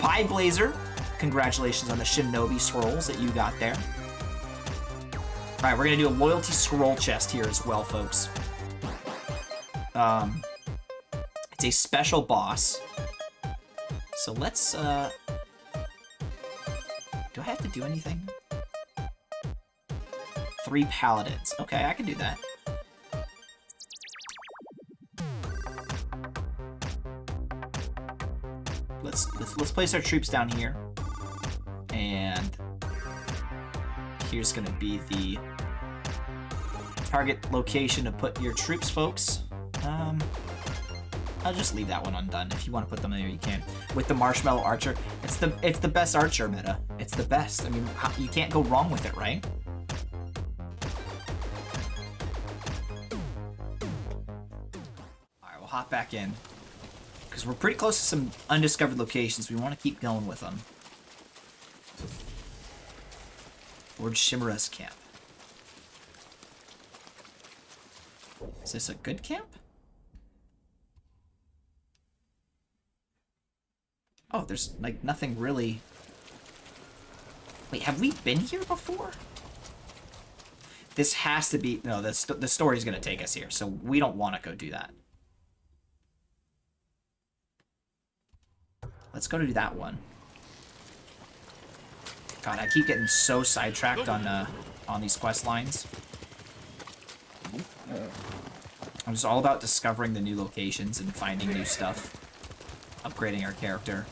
A: Pie Blazer, congratulations on the Shinobi scrolls that you got there. Alright, we're gonna do a loyalty scroll chest here as well, folks. It's a special boss. So let's, do I have to do anything? 3 paladins. Okay, I can do that. Let's place our troops down here. And here's gonna be the target location to put your troops, folks. I'll just leave that one undone. If you want to put them there, you can. With the Marshmallow Archer, it's the best archer meta. It's the best. I mean, you can't go wrong with it, right? All right, we'll hop back in because we're pretty close to some undiscovered locations. We want to keep going with them. Lord Shimura's camp. Is this a good camp? Oh, there's, like, nothing really... Wait, have we been here before? This has to be... No, the story's gonna take us here, so we don't want to go do that. Let's go to that one. God, I keep getting so sidetracked on these quest lines. I'm just all about discovering the new locations and finding new stuff. Upgrading our character.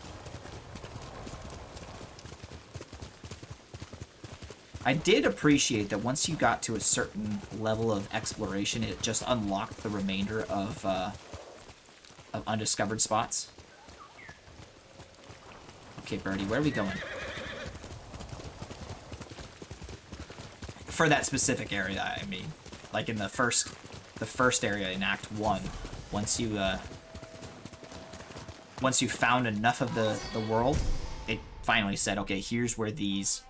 A: I did appreciate that once you got to a certain level of exploration, it just unlocked the remainder of undiscovered spots. Okay, Birdie, where are we going? For that specific area, I mean. Like in the first area in Act 1, once you found enough of the world, it finally said, okay, here's where these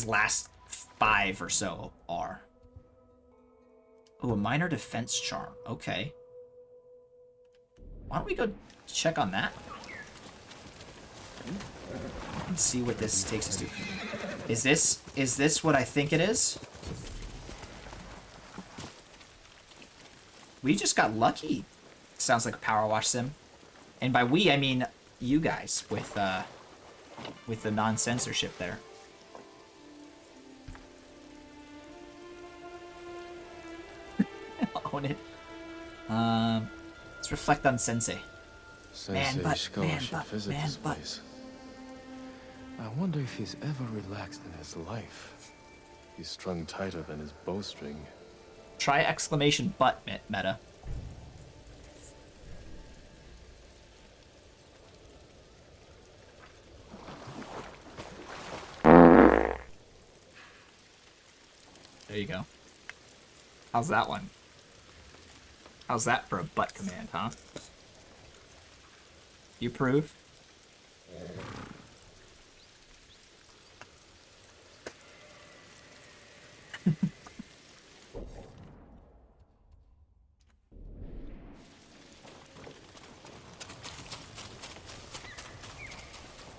A: last 5 or so are. Oh, a minor defense charm. Okay. Why don't we go check on that? And see what this takes us to. Is this what I think it is? We just got lucky. Sounds like a Power Wash sim. And by we, I mean you guys with the non-censorship there. Own it. Let's reflect on Sensei.
M: Sensei Ishikawa should visit this place. I wonder if he's ever relaxed in his life. He's strung tighter than his bowstring.
A: Try exclamation butt, meta. There you go. How's that one? How's that for a butt command, huh? You approve?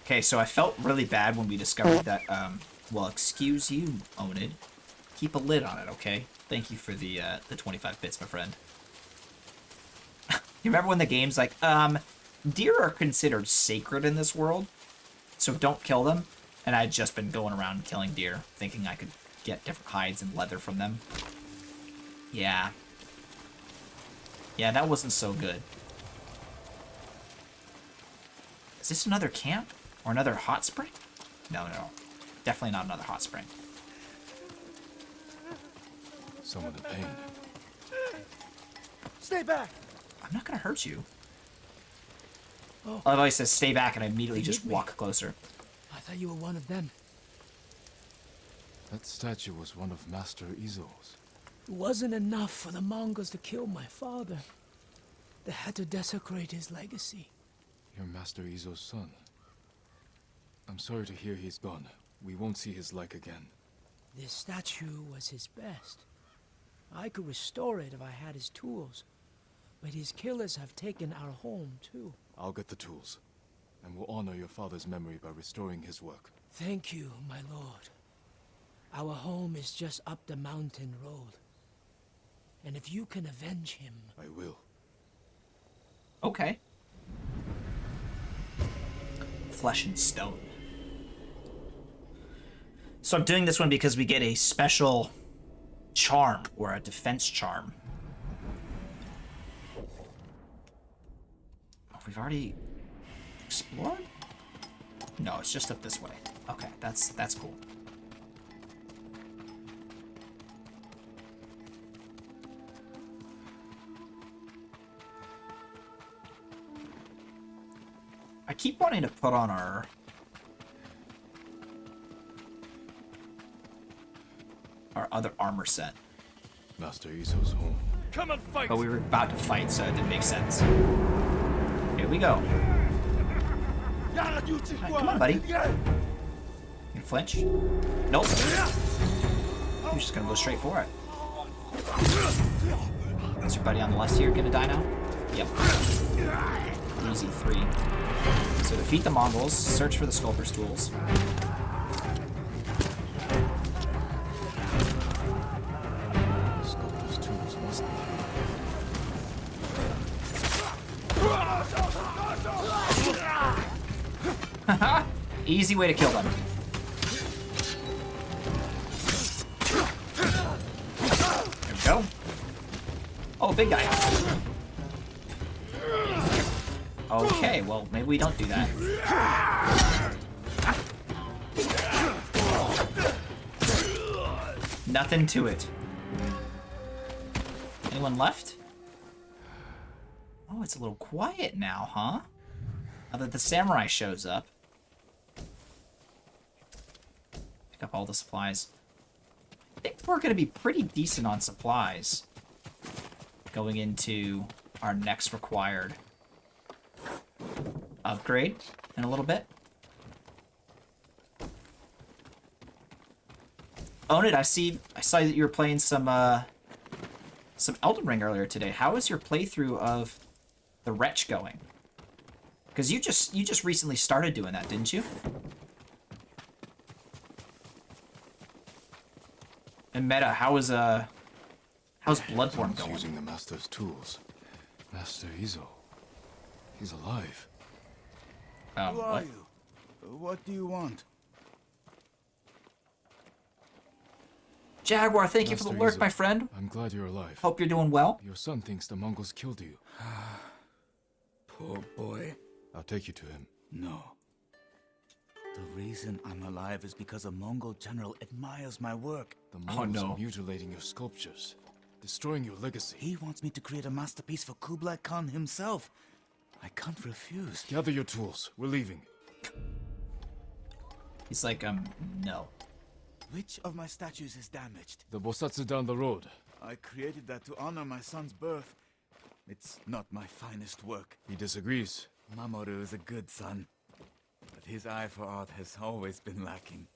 A: Okay, so I felt really bad when we discovered that, well, excuse you, Onid. Keep a lid on it, okay? Thank you for the 25 bits, my friend. You remember when the game's like, deer are considered sacred in this world, so don't kill them? And I'd just been going around killing deer, thinking I could get different hides and leather from them. Yeah. Yeah, that wasn't so good. Is this another camp? Or another hot spring? No, no. Definitely not another hot spring.
M: Someone in pain.
N: Stay back!
A: I'm not gonna hurt you.
B: Oh.
A: I always says stay back and I immediately just walk closer.
B: I thought you were one of them.
M: That statue was one of Master Izo's.
B: It wasn't enough for the Mongols to kill my father. They had to desecrate his legacy.
M: You're Master Izo's son. I'm sorry to hear he's gone. We won't see his like again.
B: This statue was his best. I could restore it if I had his tools. But his killers have taken our home, too.
M: I'll get the tools, and we'll honor your father's memory by restoring his work.
B: Thank you, my lord. Our home is just up the mountain road. And if you can avenge him...
M: I will.
A: Okay. Flesh and stone. So I'm doing this one because we get a special charm, or a defense charm. Oh, we've already explored? No, it's just up this way. Okay, that's cool. I keep wanting to put on our other armor set.
M: Master Izo's home.
N: Come and fight!
A: But we were about to fight, so it didn't make sense. Here we go. Right, come on, buddy. You gonna flinch? Nope. You're just gonna go straight for it. Is your buddy on the left here gonna die now? Yep. Easy 3. So defeat the Mongols, search for the sculptor's tools.
M: Sculptor's tools must be.
A: Easy way to kill them. There we go. Oh, big guy. Okay, well, maybe we don't do that. Nothing to it. Anyone left? Oh, it's a little quiet now, huh? Now that the samurai shows up. Pick up all the supplies. I think we're going to be pretty decent on supplies going into our next required upgrade in a little bit. Own it. I saw that you were playing some Elden Ring earlier today. How is your playthrough of the Wretch going? Because you just recently started doing that, didn't you? And Meta, how's Bloodborne going?
M: Using the Master's tools. Master Izo. He's alive.
K: Who are you? What do you want?
A: Jaguar, thank you for the
M: Master
A: alert,
M: Izo,
A: my friend.
M: I'm glad you're alive.
A: Hope you're doing well.
M: Your son thinks the Mongols killed you.
N: Poor boy.
M: I'll take you to him.
K: No. The reason I'm alive is because a Mongol general admires my work.
M: The Mongols are mutilating your sculptures, destroying your legacy.
K: He wants me to create a masterpiece for Kublai Khan himself. I can't refuse.
M: Gather your tools. We're leaving.
A: He's like, no.
K: Which of my statues is damaged?
M: The Bosatsu down the road.
E: I created that to honor my son's birth. It's not my finest work.
M: He disagrees.
E: Mamoru is a good son, but his eye for art has always been lacking.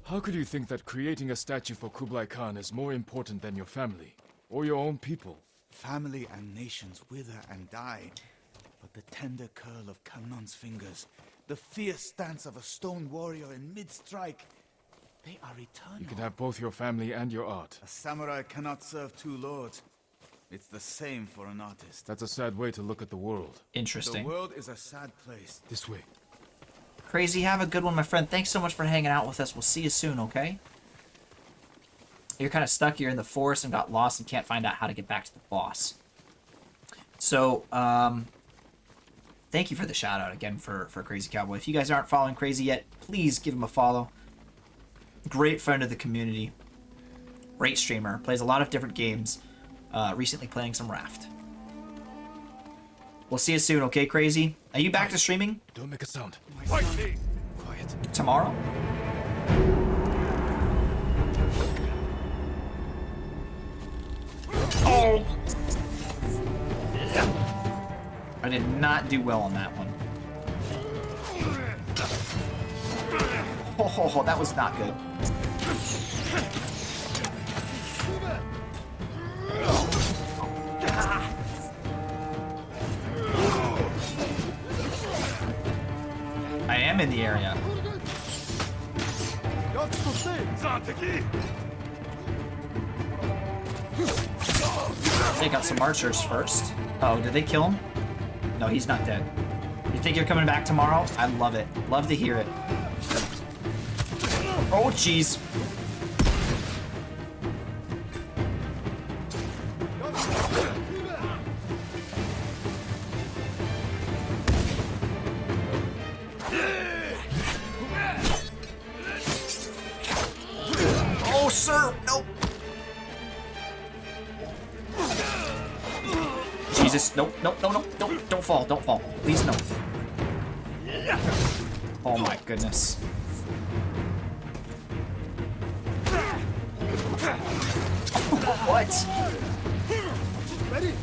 M: How could you think that creating a statue for Kublai Khan is more important than your family? Or your own people?
E: Family and nations wither and die. But the tender curl of Kanon's fingers, the fierce stance of a stone warrior in mid-strike, they are eternal.
M: You can have both your family and your art.
E: A samurai cannot serve two lords. It's the same for an artist.
M: That's a sad way to look at the world.
A: Interesting.
E: The world is a sad place.
M: This way.
A: Crazy, have a good one, my friend. Thanks so much for hanging out with us. We'll see you soon, okay? You're kind of stuck here in the forest and got lost and can't find out how to get back to the boss. So, thank you for the shout out again for Crazy Cowboy. If you guys aren't following Crazy yet, please give him a follow. Great friend of the community. Great streamer. Plays a lot of different games. Recently playing some Raft. We'll see you soon, okay, Crazy? Are you back to streaming?
M: Don't make a sound.
D: Quiet.
A: Tomorrow? Oh! I did not do well on that one. Oh, that was not good. I am in the area. Take out some archers first. Oh, did they kill him? No, he's not dead. You think you're coming back tomorrow? I love it. Love to hear it. Oh, jeez. Oh, sir! Nope. Jesus, nope, nope, no, no, don't fall, don't fall. Please, no. Oh my goodness. What?
D: Ready?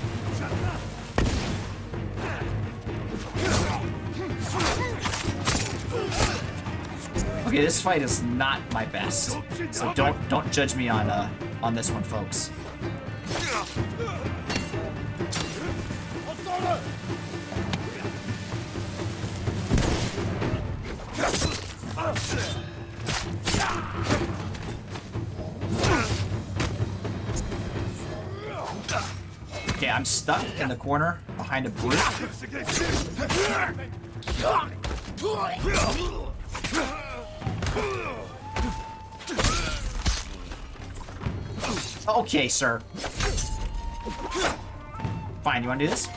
A: Okay, this fight is not my best, so don't judge me on this one, folks. Okay, I'm stuck in the corner behind a brute. Okay, sir. Fine, you wanna do this?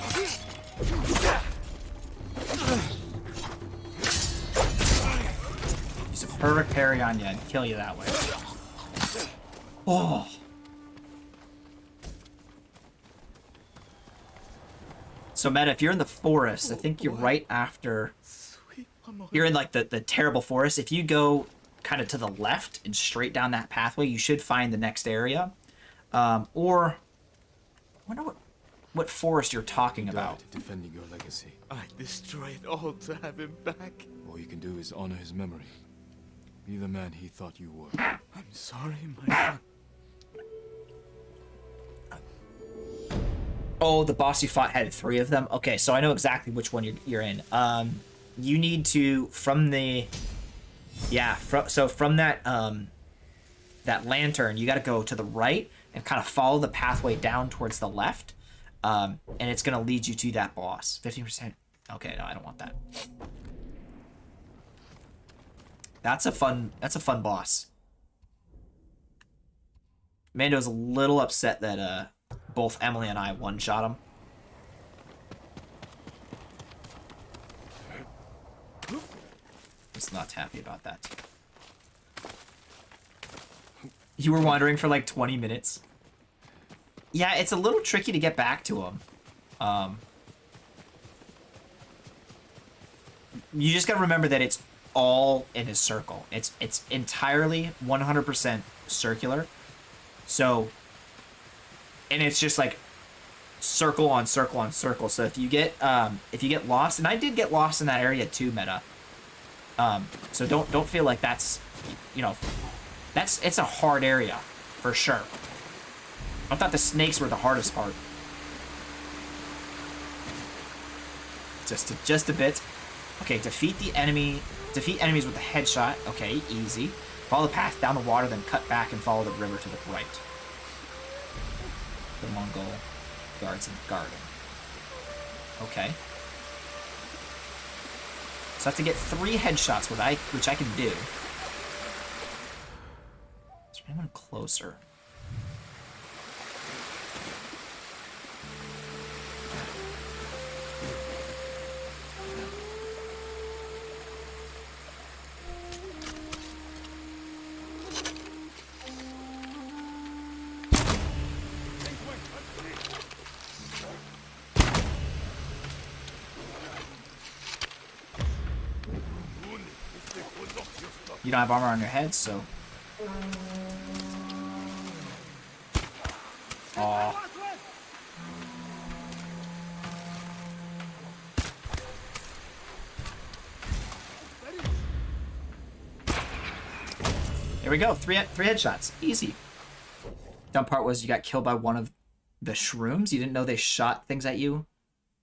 A: Use a perfect parry on you and kill you that way. Oh. So, Meta, if you're in the forest, I think you're right after... You're in, like, the terrible forest. If you go kind of to the left and straight down that pathway, you should find the next area. Or... I wonder what forest you're talking about.
M: Defending your legacy.
E: I destroyed all to have him back.
M: All you can do is honor his memory. Be the man he thought you were.
E: I'm sorry, my son.
A: Oh, the boss you fought had 3 of them? Okay, so I know exactly which one you're in. You need to, from the... Yeah, from that, that lantern, you gotta go to the right and kind of follow the pathway down towards the left. And it's gonna lead you to that boss. 15%. Okay, no, I don't want that. That's a fun boss. Mando's a little upset that, both Emily and I one-shot him. He's not happy about that. You were wandering for like 20 minutes. Yeah, it's a little tricky to get back to him. You just gotta remember that it's all in a circle. It's entirely 100% circular. So, and it's just like circle on circle on circle. So if you get lost, and I did get lost in that area too, Meta. So don't feel like that's, you know, it's a hard area for sure. I thought the snakes were the hardest part. Just a bit. Okay, defeat enemies with a headshot. Okay, easy. Follow the path down the water, then cut back and follow the river to the right. The Mongol guards in the garden. Okay. So I have to get 3 headshots, which I can do. Is there anyone closer? You don't have armor on your head, so... Aw. There we go, three headshots. Easy. Dumb part was you got killed by one of the shrooms. You didn't know they shot things at you,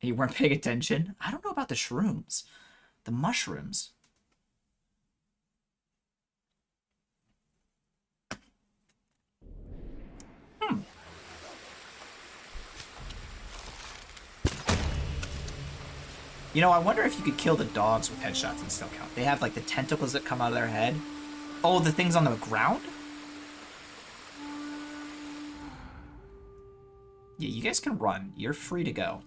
A: and you weren't paying attention. I don't know about the shrooms. The mushrooms. You know, I wonder if you could kill the dogs with headshots and still count. They have, like, the tentacles that come out of their head. Oh, the things on the ground? Yeah, you guys can run. You're free to go.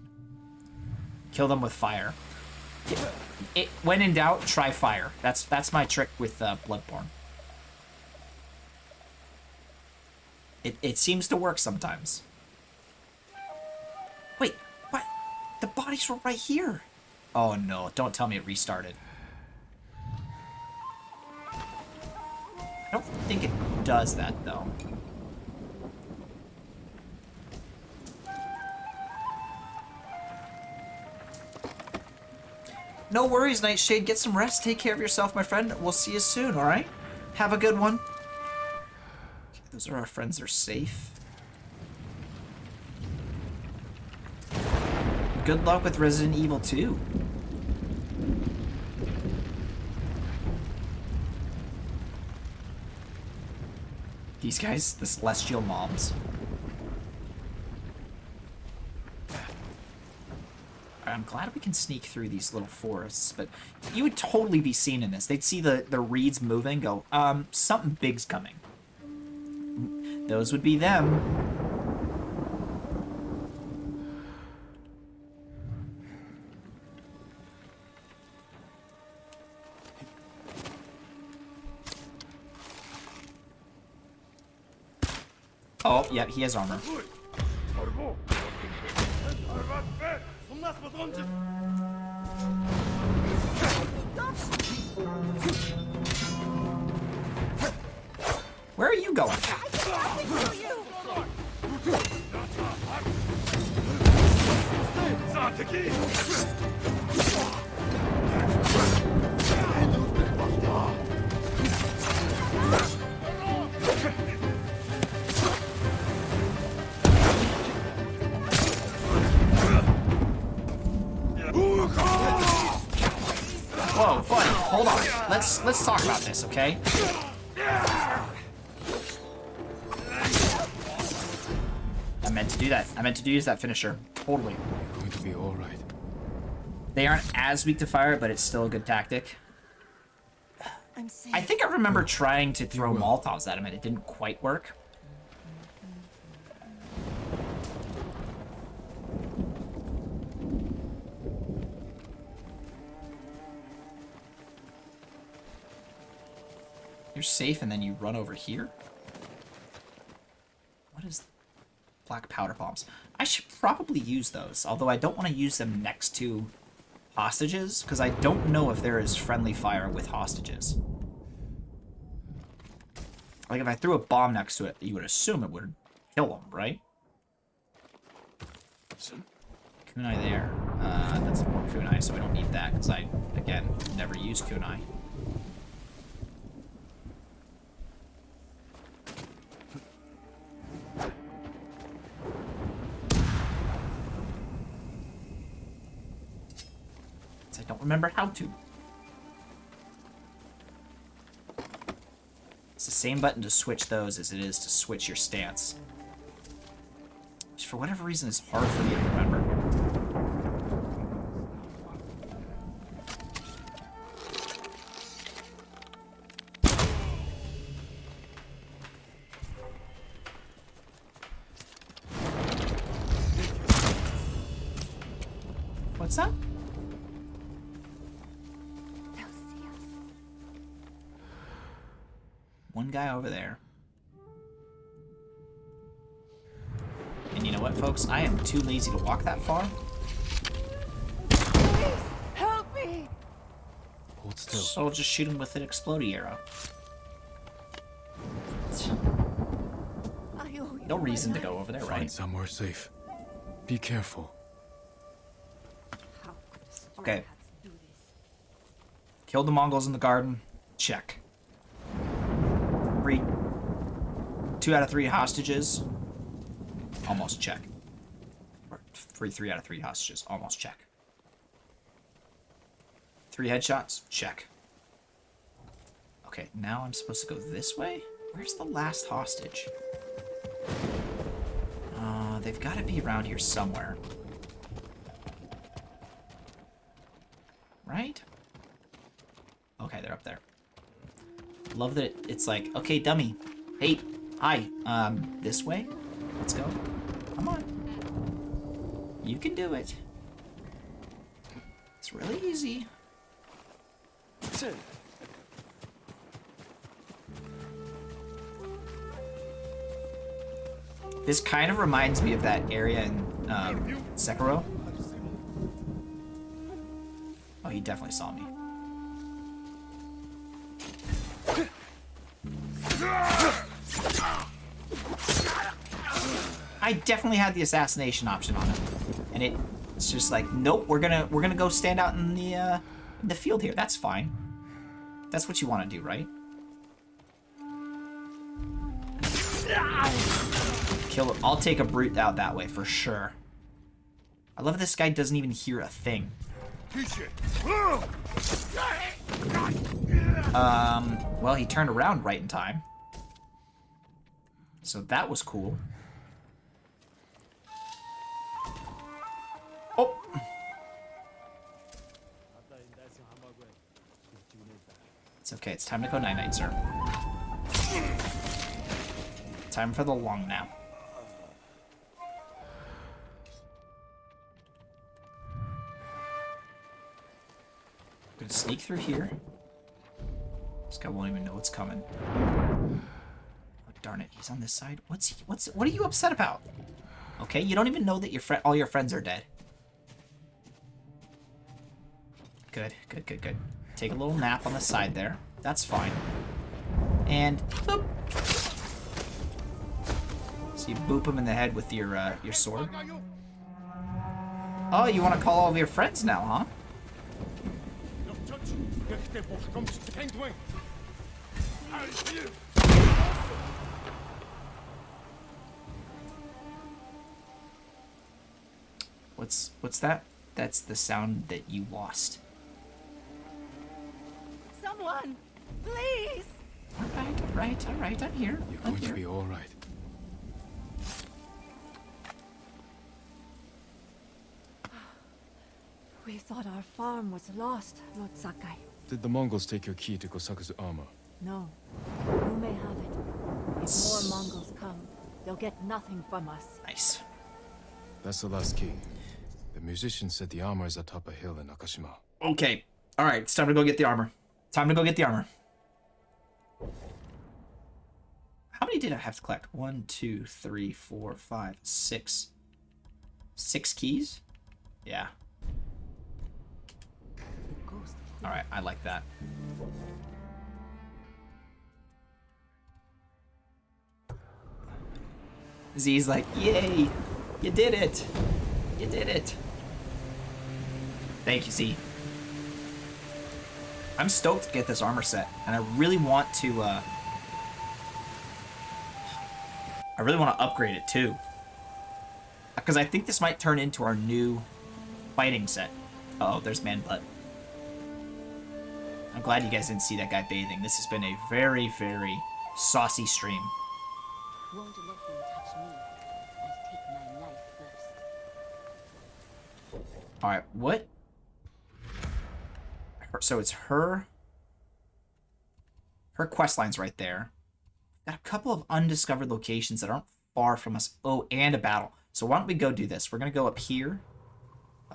A: Kill them with fire. When in doubt, try fire. That's my trick with Bloodborne. It seems to work sometimes. Wait, what? The bodies were right here. Oh no, don't tell me it restarted. I don't think it does that though. No worries, Nightshade. Get some rest. Take care of yourself, my friend. We'll see you soon, alright? Have a good one. Okay, those are our friends. They're safe. Good luck with Resident Evil 2. These guys, the celestial mobs. I'm glad we can sneak through these little forests, but you would totally be seen in this. They'd see the reeds moving, go, something big's coming. Those would be them. Oh, yeah, he has armor. Where are you going? Whoa, buddy, hold on. Let's talk about this, okay? I meant to do that. I meant to use that finisher. Totally.
M: We're going to be all right.
A: They aren't as weak to fire, but it's still a good tactic. I think I remember trying to throw Molotovs at him and it didn't quite work. You're safe and then you run over here? What is black powder bombs? I should probably use those, although I don't want to use them next to hostages, because I don't know if there is friendly fire with hostages. Like, if I threw a bomb next to it, you would assume it would kill them, right? Kunai there. That's more kunai, so we don't need that, because I, again, never use kunai. I don't remember how to. It's the same button to switch those as it is to switch your stance. Which for whatever reason is hard for me to remember. What's that? One guy over there. And you know what, folks? I am too lazy to walk that far.
J: Please, help me!
I: Hold still.
A: So I'll just shoot him with an explodey arrow. No reason to go over there, right?
M: Find somewhere safe. Be careful.
A: Okay. Killed the Mongols in the garden. Check. 2 out of 3 hostages. Almost check. Or 3 out of 3 hostages. Almost check. 3 headshots. Check. Okay, now I'm supposed to go this way? Where's the last hostage? They've got to be around here somewhere. Right? Okay, they're up there. Love that it's like, okay, dummy. Hey, hi. This way? Let's go. Come on. You can do it. It's really easy. This kind of reminds me of that area in Sekiro. Oh, he definitely saw me. I definitely had the assassination option on him, and it's just like, nope, we're gonna go stand out in the field here. That's fine. That's what you want to do, right? Kill. I'll take a brute out that way for sure. I love this guy doesn't even hear a thing. Well, he turned around right in time. So that was cool. Oh! It's okay, it's time to go night-night, sir. Time for the long nap. I'm gonna sneak through here. This guy won't even know what's coming. Oh, darn it, he's on this side. What are you upset about? Okay, you don't even know that all your friends are dead. Good, good, good, good. Take a little nap on the side there. That's fine. And boop. So you boop him in the head with your sword. Oh, you want to call all of your friends now, huh? What's that? That's the sound that you lost.
J: Someone, please!
A: All right, I'm here.
M: You're going to be all right.
J: We thought our farm was lost, Lord Sakai.
M: Did the Mongols take your key to Kosaku's armor?
J: No. You may have it. If more Mongols come, they'll get nothing from us.
A: Nice.
M: That's the last key. The musician said the armor is atop a hill in Akashima.
A: Okay. All right, it's time to go get the armor. Time to go get the armor. How many did I have to collect? 1, 2, 3, 4, 5, 6. 6 keys? Yeah. Alright, I like that. Z's like, yay! You did it! You did it! Thank you, Z. I'm stoked to get this armor set, and I really want to, upgrade it, too. Because I think this might turn into our new fighting set. Uh oh, there's man butt. I'm glad you guys didn't see that guy bathing. This has been a very, very saucy stream.
P: Won't let him touch me. I'll take my life first.
A: Alright, what? So it's her quest line's right there. Got a couple of undiscovered locations that aren't far from us. Oh, and a battle. So why don't we go do this? We're gonna go up here.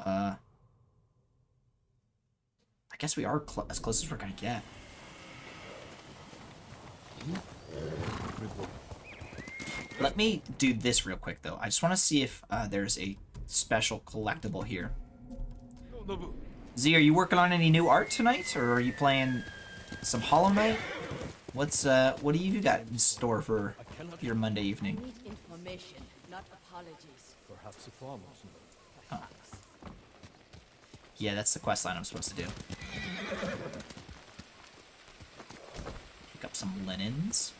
A: I guess we are as close as we're gonna get. Let me do this real quick, though. I just want to see if there's a special collectible here. Z, are you working on any new art tonight, or are you playing some Hollow Knight? What do you got in store for your Monday evening?
P: Need information, not apologies.
I: Perhaps a farmer.
A: Oh. Yeah, that's the quest line I'm supposed to do. Pick up some linens.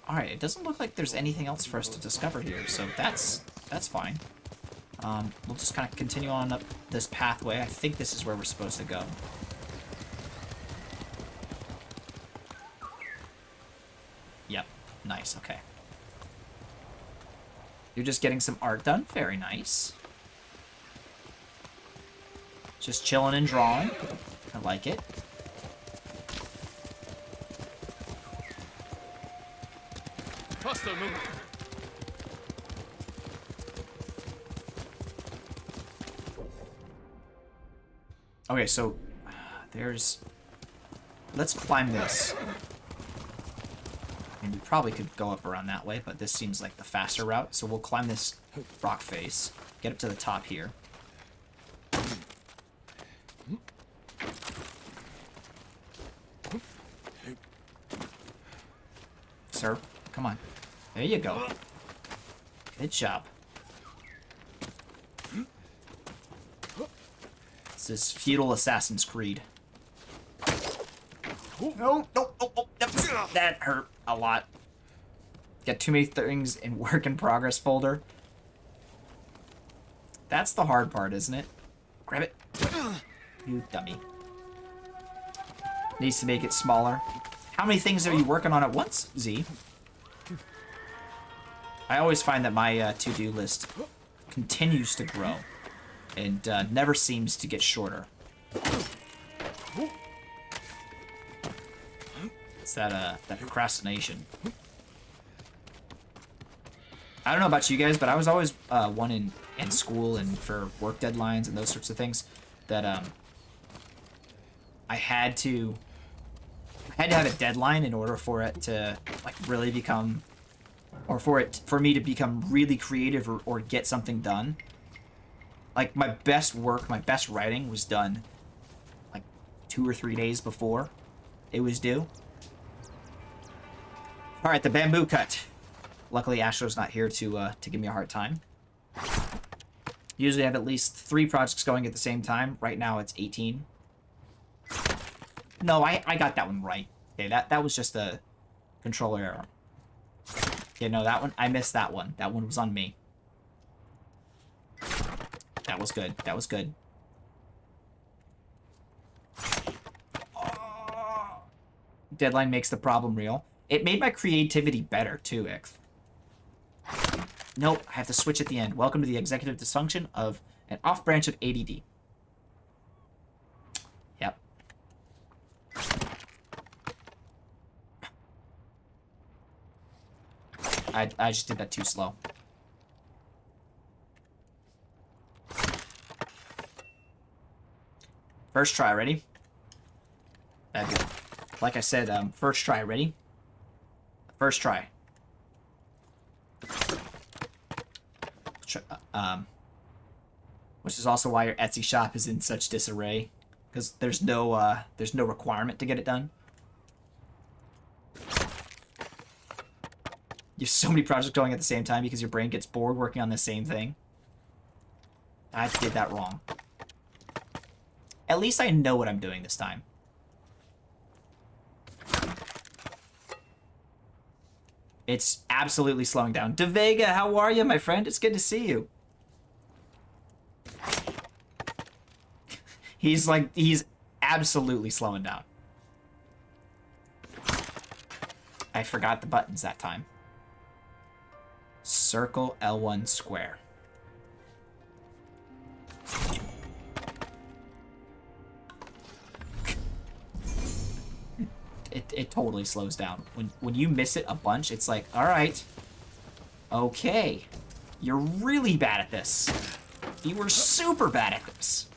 A: Alright, it doesn't look like there's anything else for us to discover here, so that's fine. We'll just kind of continue on up this pathway. I think this is where we're supposed to go. Yep, nice, okay. You're just getting some art done? Very nice. Just chilling and drawing. I like it. Okay, so there's... Let's climb this. I mean, we probably could go up around that way, but this seems like the faster route. So we'll climb this rock face, get up to the top here. Sir, come on. There you go. Good job. This is feudal Assassin's Creed. No, no, oh, that hurt a lot. Got too many things in work in progress folder. That's the hard part, isn't it? Grab it. You dummy. Needs to make it smaller. How many things are you working on at once, Z? I always find that my to-do list continues to grow and never seems to get shorter. It's that procrastination. I don't know about you guys, but I was always one in school and for work deadlines and those sorts of things that I had to have a deadline in order for it to like really become, or for me to become really creative or get something done. Like my best work, my best writing was done like 2 or 3 days before it was due. All right, the bamboo cut. Luckily, Astro's not here to give me a hard time. Usually I have at least 3 projects going at the same time. Right now it's 18. No, I got that one right. Okay, that was just a controller error. Okay, no, that one, I missed that one. That one was on me. That was good. That was good. Deadline makes the problem real. It made my creativity better, too, Ix. Nope, I have to switch at the end. Welcome to the executive dysfunction of an off-branch of ADD. Yep. I just did that too slow. First try, ready? Bad. Like I said, first try. Ready? First try. Which is also why your Etsy shop is in such disarray, because there's no requirement to get it done. You have so many projects going at the same time because your brain gets bored working on the same thing. I did that wrong. At least I know what I'm doing this time. It's absolutely slowing down. De Vega, how are you, my friend? It's good to see you. He's absolutely slowing down. I forgot the buttons that time. Circle, L1, square. It totally slows down. When you miss it a bunch, it's like, alright. Okay. You're really bad at this. You were super bad at this.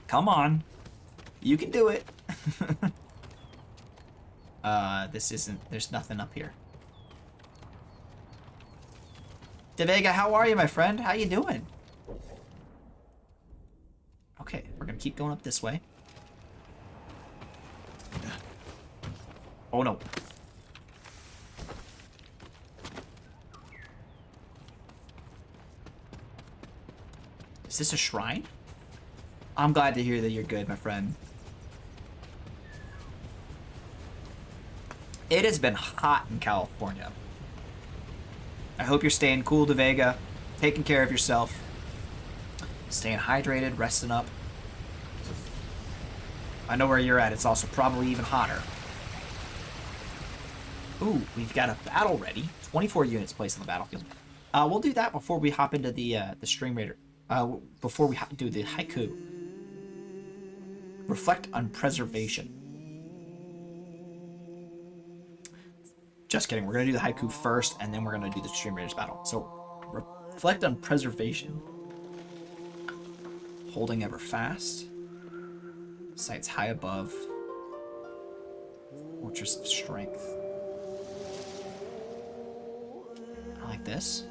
A: Come on. You can do it. There's nothing up here. De Vega, how are you, my friend? How you doing? Okay, we're gonna keep going up this way. Oh no. Is this a shrine? I'm glad to hear that you're good, my friend. It has been hot in California. I hope you're staying cool, De Vega, taking care of yourself, staying hydrated, resting up. I know where you're at. It's also probably even hotter. Ooh, we've got a battle ready. 24 units placed on the battlefield. We'll do that before we hop into the Stream Raider. Before we do the haiku. Reflect on preservation. Just kidding. We're going to do the haiku first, and then we're going to do the Stream Raiders battle. So, reflect on preservation. Holding ever fast. Sights high above. Fortress of strength. I like this.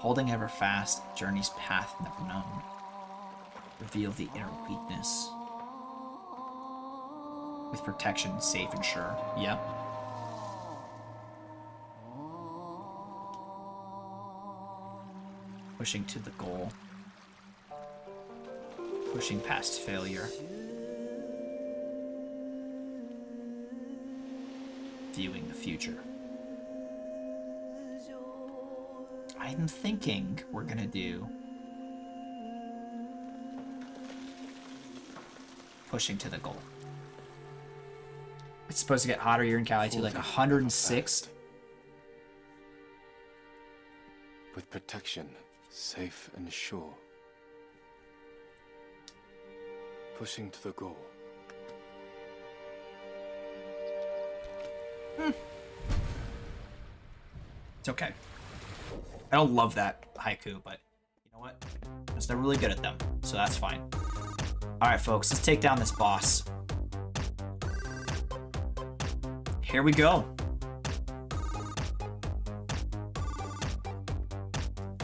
A: Holding ever fast, journey's path never known. Reveal the inner weakness. With protection, safe and sure. Yep. Pushing to the goal. Pushing past failure. Viewing the future. I'm thinking we're gonna do pushing to the goal. It's supposed to get hotter here in Cali too, like 106.
M: With protection, safe and sure. Pushing to the goal.
A: It's okay. I don't love that haiku, but you know what? I'm just never really good at them, so that's fine. Alright, folks, let's take down this boss. Here we go.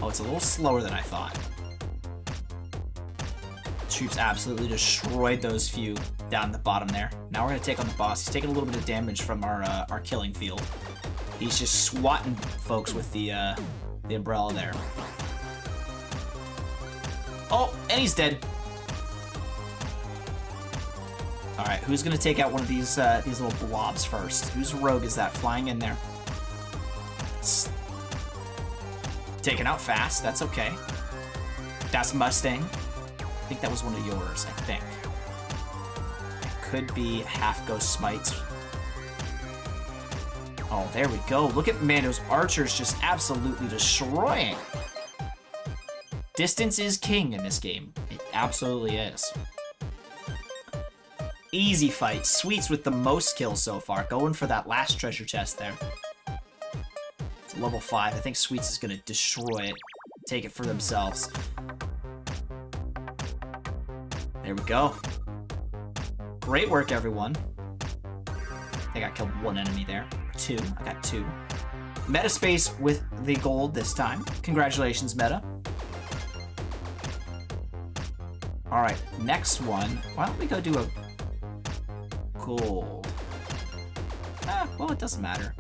A: Oh, it's a little slower than I thought. Troops absolutely destroyed those few down the bottom there. Now we're gonna take on the boss. He's taking a little bit of damage from our killing field. He's just swatting folks with the umbrella there. Oh, and he's dead. All right, who's gonna take out one of these little blobs first? Whose rogue is that flying in there? Taken out fast. That's okay. That's Mustang. I think that was one of yours. I think. It could be half ghost smites. Oh, there we go. Look at Mando's archers just absolutely destroying. Distance is king in this game. It absolutely is. Easy fight. Sweets with the most kills so far. Going for that last treasure chest there. It's level 5. I think Sweets is going to destroy it. Take it for themselves. There we go. Great work, everyone. I think I killed one enemy there. 2. I got 2. Meta space with the gold this time. Congratulations, Meta. Alright, next one. Why don't we go do a gold? Well, it doesn't matter.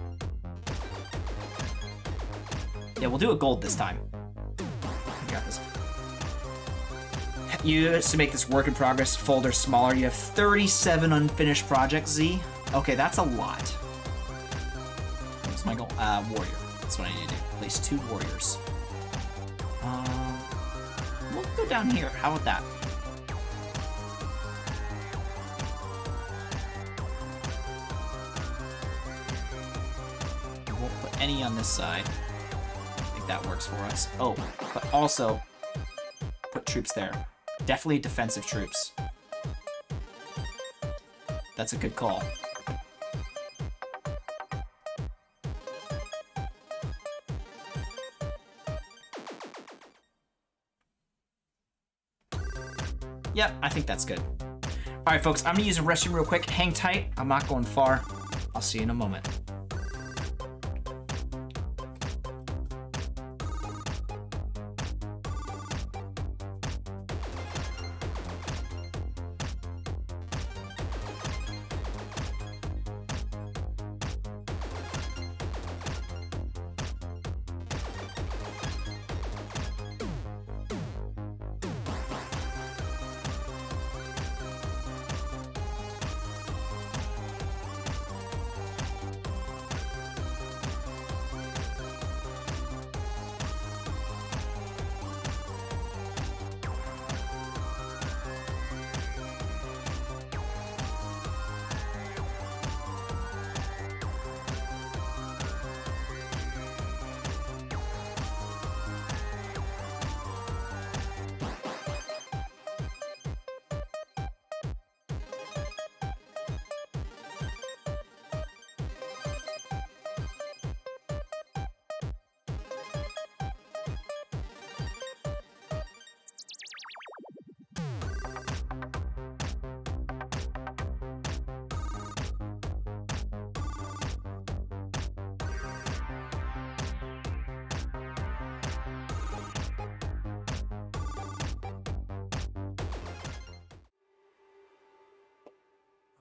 A: Yeah, we'll do a gold this time. We got this. You used to make this work in progress folder smaller. You have 37 unfinished projects, Z. Okay, that's a lot. What's my goal? Warrior. That's what I need to do. Place 2 warriors. We'll go down here. How about that? We won't put any on this side. I think that works for us. Oh, but also put troops there. Definitely defensive troops. That's a good call. Yep, I think that's good. Alright, folks, I'm gonna use a restroom real quick. Hang tight. I'm not going far. I'll see you in a moment.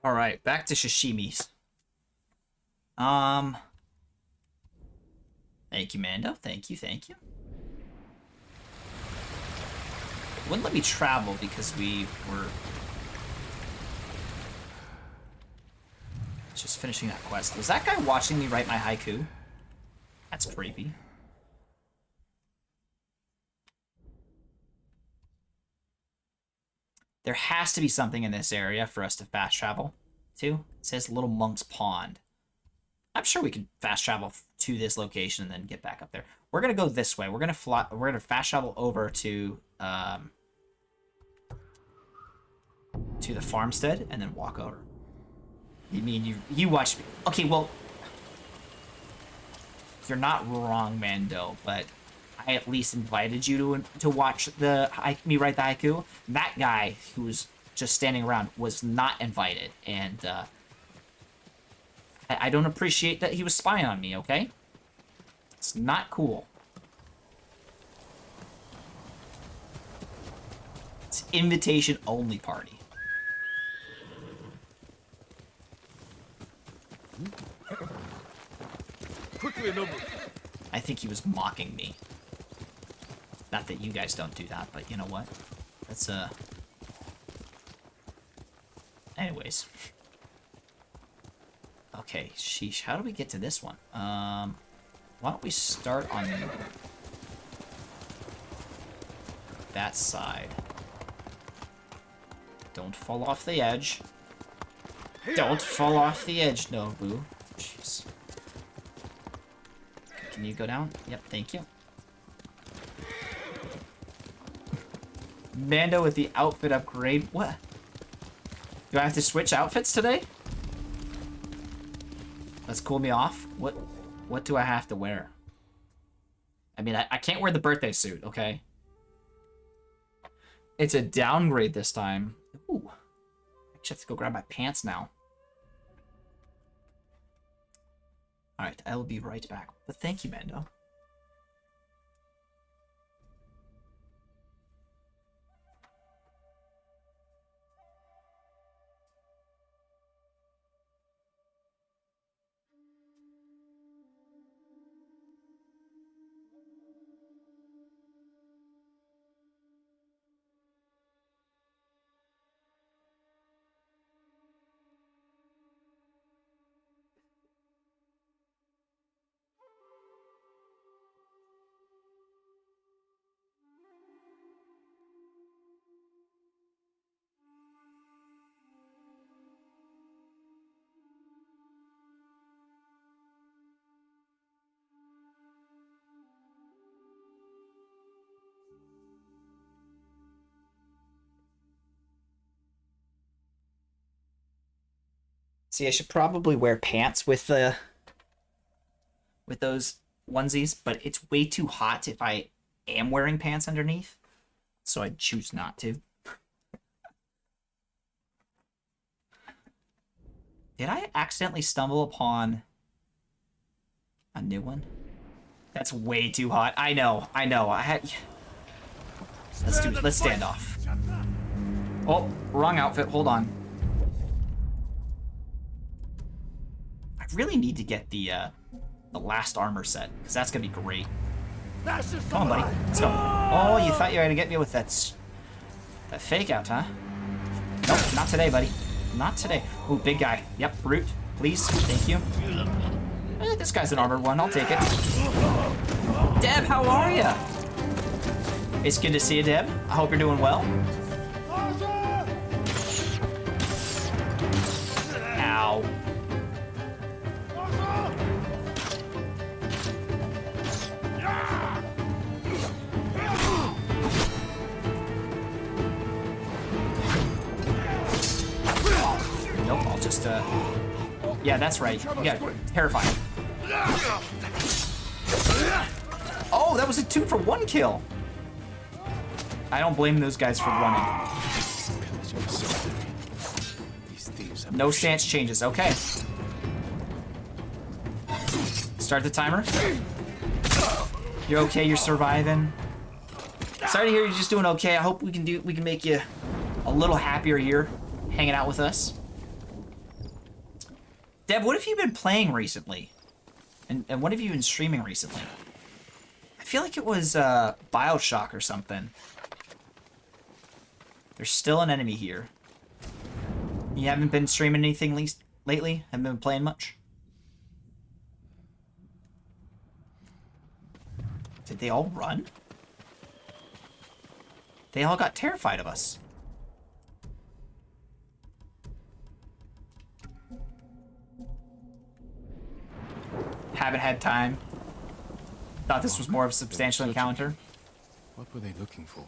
A: All right, back to sashimis. Thank you, Mando. Thank you, thank you. It wouldn't let me travel because we were just finishing that quest. Was that guy watching me write my haiku? That's creepy. There has to be something in this area for us to fast travel to. It says Little Monk's Pond. I'm sure we can fast travel to this location and then get back up there. We're gonna go this way. We're gonna fly. We're gonna fast travel over to the farmstead and then walk over. You mean you watched me? Okay, well, you're not wrong, Mando, but I at least invited you to watch me write the haiku. That guy who was just standing around was not invited, and I don't appreciate that he was spying on me, okay? It's not cool. It's invitation-only party.
N: Quickly, Nobu.
A: I think he was mocking me. Not that you guys don't do that, but you know what? That's, anyways. Okay, sheesh. How do we get to this one? Why don't we start on that side? Don't fall off the edge. Don't fall off the edge, Nobu. Jeez. Can you go down? Yep, thank you. Mando with the outfit upgrade. What? Do I have to switch outfits today? Let's cool me off. What do I have to wear? I mean, I can't wear the birthday suit, okay? It's a downgrade this time. Just have to go grab my pants now. Alright, I will be right back. But thank you, Mando. See, I should probably wear pants with those onesies, but it's way too hot if I am wearing pants underneath, so I choose not to. Did I accidentally stumble upon a new one? That's way too hot. I know. I had. Let's stand off. Oh, wrong outfit. Hold on. I really need to get the last armor set, because that's gonna be great. Come on, buddy. Let's go. Oh, you thought you were gonna get me with that fake out, huh? Nope, not today, buddy. Not today. Ooh, big guy. Yep, brute. Please. Thank you. This guy's an armored one. I'll take it. Deb, how are ya? It's good to see you, Deb. I hope you're doing well. Ow. Nope, I'll just, yeah, that's right. Yeah, terrifying. Oh, that was a 2-for-1 kill. I don't blame those guys for running. No stance changes. Okay. Start the timer. You're okay. You're surviving. Sorry to hear you're just doing okay. I hope we can make you a little happier here, hanging out with us. Deb, what have you been playing recently? And what have you been streaming recently? I feel like it was BioShock or something. There's still an enemy here. You haven't been streaming anything lately? Haven't been playing much? Did they all run? They all got terrified of us. Haven't had time. Thought this was more of a substantial encounter.
M: What were they looking for?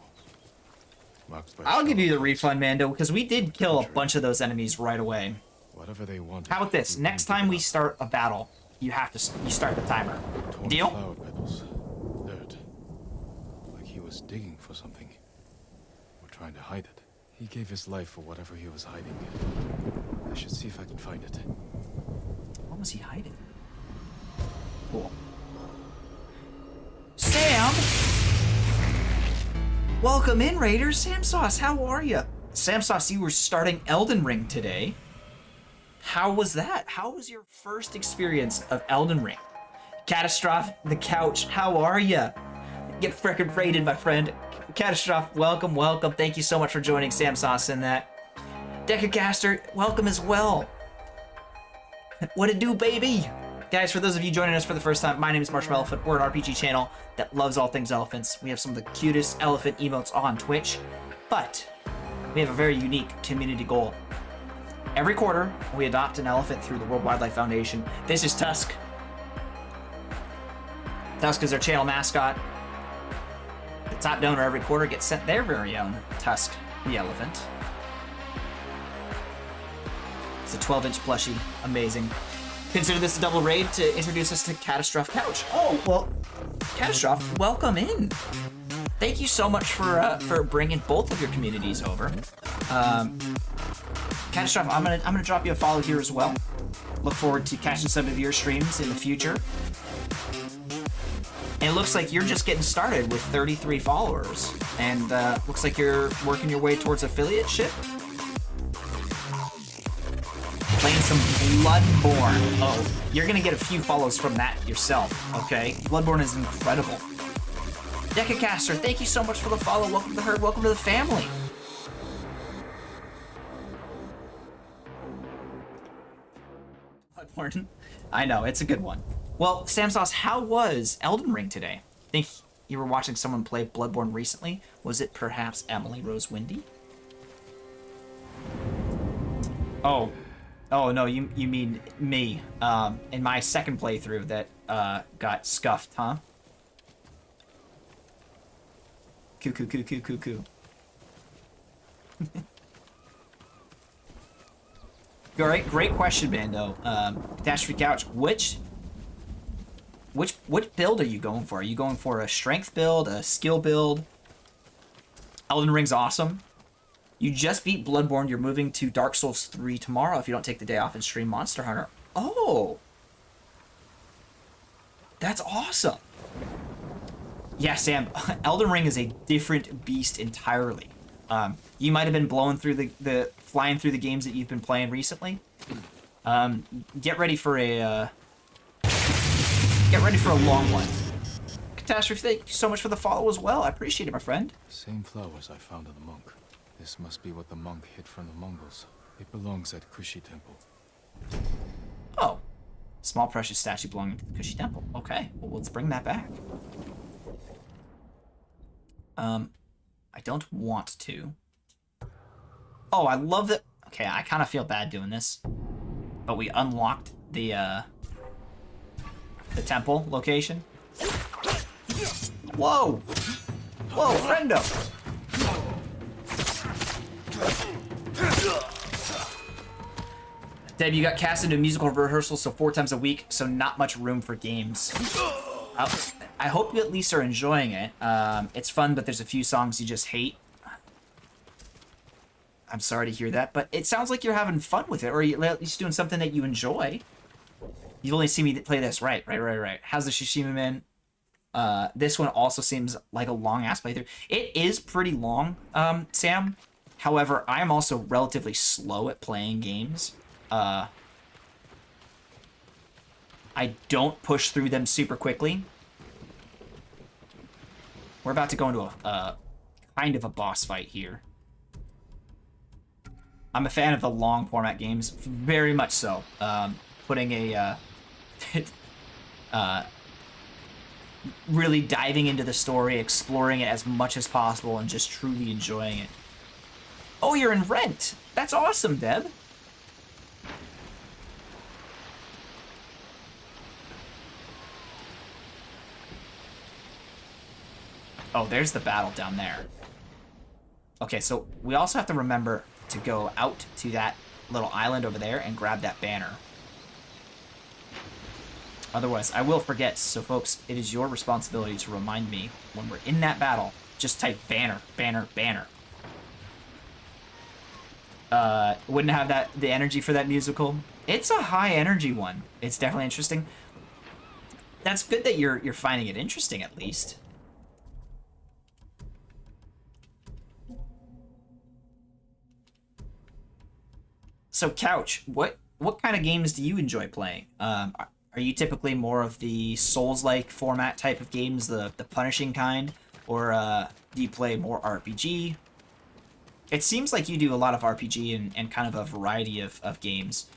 A: I'll give you the refund, Mando, because we did kill a bunch of those enemies right away.
M: Whatever they wanted.
A: How about this? Next time we start a battle, you start the timer. Deal?
M: Flower petals. Dirt. Like he was digging for something. Or trying to hide it. He gave his life for whatever he was hiding. I should see if I can find it.
A: What was he hiding? Cool. Sam! Welcome in, Raiders. Sam Sauce, how are you? Sam Sauce, you were starting Elden Ring today. How was that? How was your first experience of Elden Ring? Catastrophe the Couch, how are you? Get frickin' raided, my friend. Catastrophe, welcome, welcome. Thank you so much for joining Sam Sauce in that. Decacaster, welcome as well. What it do, baby? Guys, for those of you joining us for the first time, my name is Marshmallow Elephant. We're an RPG channel that loves all things elephants. We have some of the cutest elephant emotes on Twitch, but we have a very unique community goal. Every quarter, we adopt an elephant through the World Wildlife Foundation. This is Tusk. Tusk is our channel mascot. The top donor every quarter gets sent their very own Tusk, the elephant. It's a 12-inch plushie. Amazing. Consider this a double raid to introduce us to Catastrophe Couch. Oh, well, Catastrophe, welcome in. Thank you so much for bringing both of your communities over. Catastrophe, I'm gonna drop you a follow here as well. Look forward to catching some of your streams in the future. And it looks like you're just getting started with 33 followers. And looks like you're working your way towards affiliateship. Playing some Bloodborne. Oh, you're gonna get a few follows from that yourself, okay? Bloodborne is incredible. Decacaster, thank you so much for the follow. Welcome to the herd, welcome to the family. Bloodborne. I know, it's a good one. Well, Sam Sauce, how was Elden Ring today? Think you were watching someone play Bloodborne recently? Was it perhaps Emily Rose Windy? Oh no, you mean me. In my second playthrough that got scuffed, huh? Coo. Alright, great question, Bando. Catastrophe Couch, which build are you going for? Are you going for a strength build, a skill build? Elden Ring's awesome. You just beat Bloodborne. You're moving to Dark Souls 3 tomorrow if you don't take the day off and stream Monster Hunter. Oh! That's awesome. Yeah, Sam, Elden Ring is a different beast entirely. You might have been blowing through flying through the games that you've been playing recently. Get ready for a long one. Catastrophe, thank you so much for the follow as well. I appreciate it, my friend.
M: Same flowers I found on the monk. This must be what the monk hid from the Mongols. It belongs at Kushi Temple.
A: Oh. Small precious statue belonging to the Kushi Temple. Okay, well, let's bring that back. I don't want to. Oh, I love that. Okay, I kind of feel bad doing this. But we unlocked the temple location. Whoa! Whoa, friendo! Deb, you got cast into musical rehearsal, so 4 times a week, so not much room for games. I hope you at least are enjoying it. It's fun, but there's a few songs you just hate. I'm sorry to hear that, but it sounds like you're having fun with it, or you're at least doing something that you enjoy. You've only seen me play this. Right. How's the Tsushima, man? This one also seems like a long-ass playthrough. It is pretty long, Sam. However, I am also relatively slow at playing games. I don't push through them super quickly. We're about to go into a kind of a boss fight here. I'm a fan of the long format games, very much so. Putting a really diving into the story, exploring it as much as possible, and just truly enjoying it. Oh, you're in Rent. That's awesome, Deb. Oh, there's the battle down there. Okay, so we also have to remember to go out to that little island over there and grab that banner. Otherwise, I will forget. So, folks, it is your responsibility to remind me when we're in that battle. Just type banner, banner, banner. Wouldn't have the energy for that musical. It's a high energy one. It's definitely interesting. That's good that you're finding it interesting at least. So, Couch, what kind of games do you enjoy playing? Are you typically more of the Souls-like format type of games, the punishing kind, or do you play more RPG? It seems like you do a lot of RPG and kind of a variety of games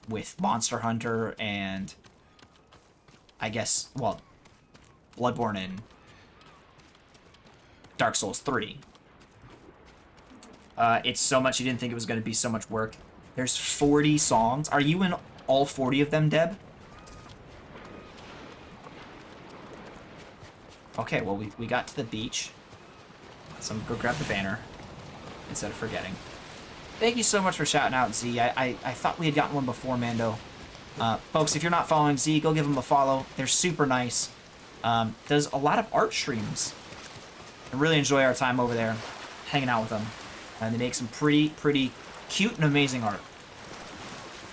A: with Monster Hunter and, I guess, well, Bloodborne and Dark Souls 3. It's so much you didn't think it was going to be so much work. There's 40 songs. Are you in all 40 of them, Deb? Okay, well, we got to the beach. So I'm gonna go grab the banner instead of forgetting. Thank you so much for shouting out, Z. I thought we had gotten one before, Mando. Folks, if you're not following Z, go give them a follow. They're super nice. Does a lot of art streams. I really enjoy our time over there, hanging out with them. And they make some pretty cute and amazing art.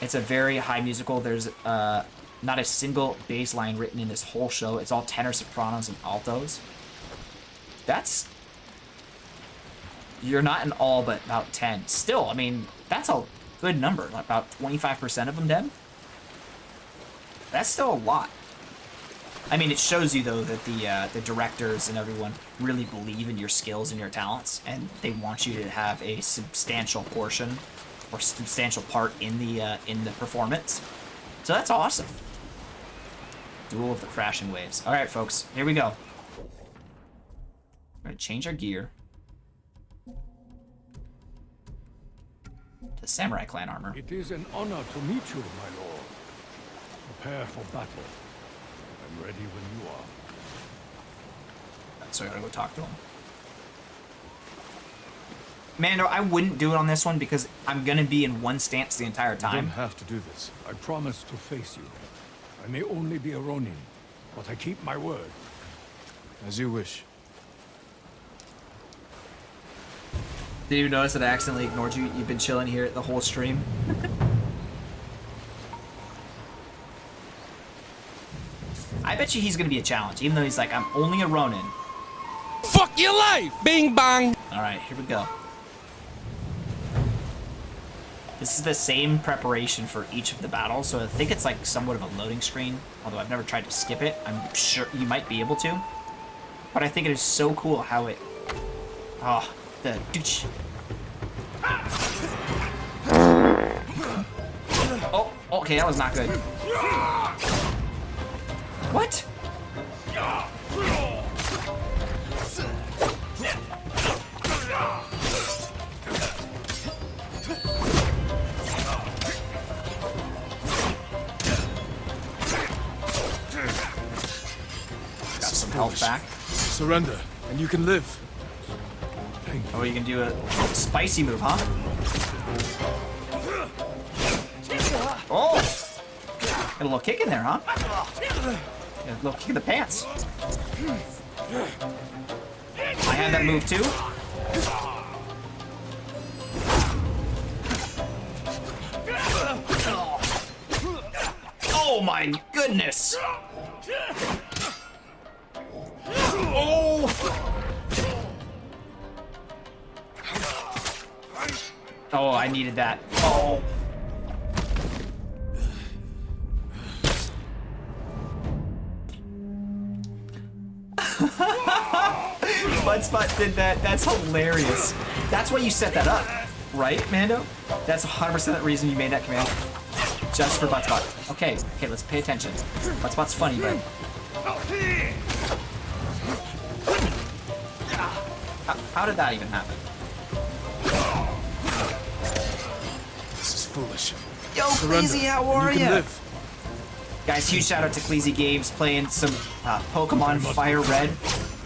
A: It's a very high musical. There's not a single bass line written in this whole show. It's all tenor, sopranos, and altos. That's... You're not in all but about 10. Still, I mean, that's a good number. About 25% of them dead. That's still a lot. I mean, it shows you, though, that the directors and everyone really believe in your skills and your talents, and they want you to have a substantial portion or substantial part in the performance. So that's awesome. Duel of the Crashing Waves. All right, folks, here we go. We're gonna change our gear to Samurai Clan armor.
D: It is an honor to meet you, my lord. Prepare for battle. I'm ready when you are.
A: So I gotta go talk to him. Mando, I wouldn't do it on this one because I'm gonna be in one stance the entire time.
D: You don't have to do this. I promise to face you. I may only be a Ronin, but I keep my word.
M: As you wish.
A: Did you notice that I accidentally ignored you? You've been chilling here the whole stream. I bet you he's gonna be a challenge, even though he's like, I'm only a Ronin.
C: Fuck your life! Bing bong!
A: Alright, here we go. This is the same preparation for each of the battles, so I think it's like somewhat of a loading screen, although I've never tried to skip it. I'm sure you might be able to. But I think it is so cool how it... Oh, the... Oh, okay, that was not good. What? Got some health back.
M: Surrender, and you can live.
A: Oh, you can do a spicy move, huh? Oh! Got a little kick in there, huh? Yeah, a little kick in the pants. I had that move too. Oh my goodness! Oh! Oh, I needed that. Oh! Mudspot did that. That's hilarious. That's why you set that up, right, Mando? That's 100% the reason you made that command. Just for Mudspot. Okay, okay, let's pay attention. Mudspot's funny, but... How did that even happen?
M: This is foolish.
A: Yo, Cleezy, how are ya? Guys, huge shout out to Cleezy Games playing some Pokemon Fire Red,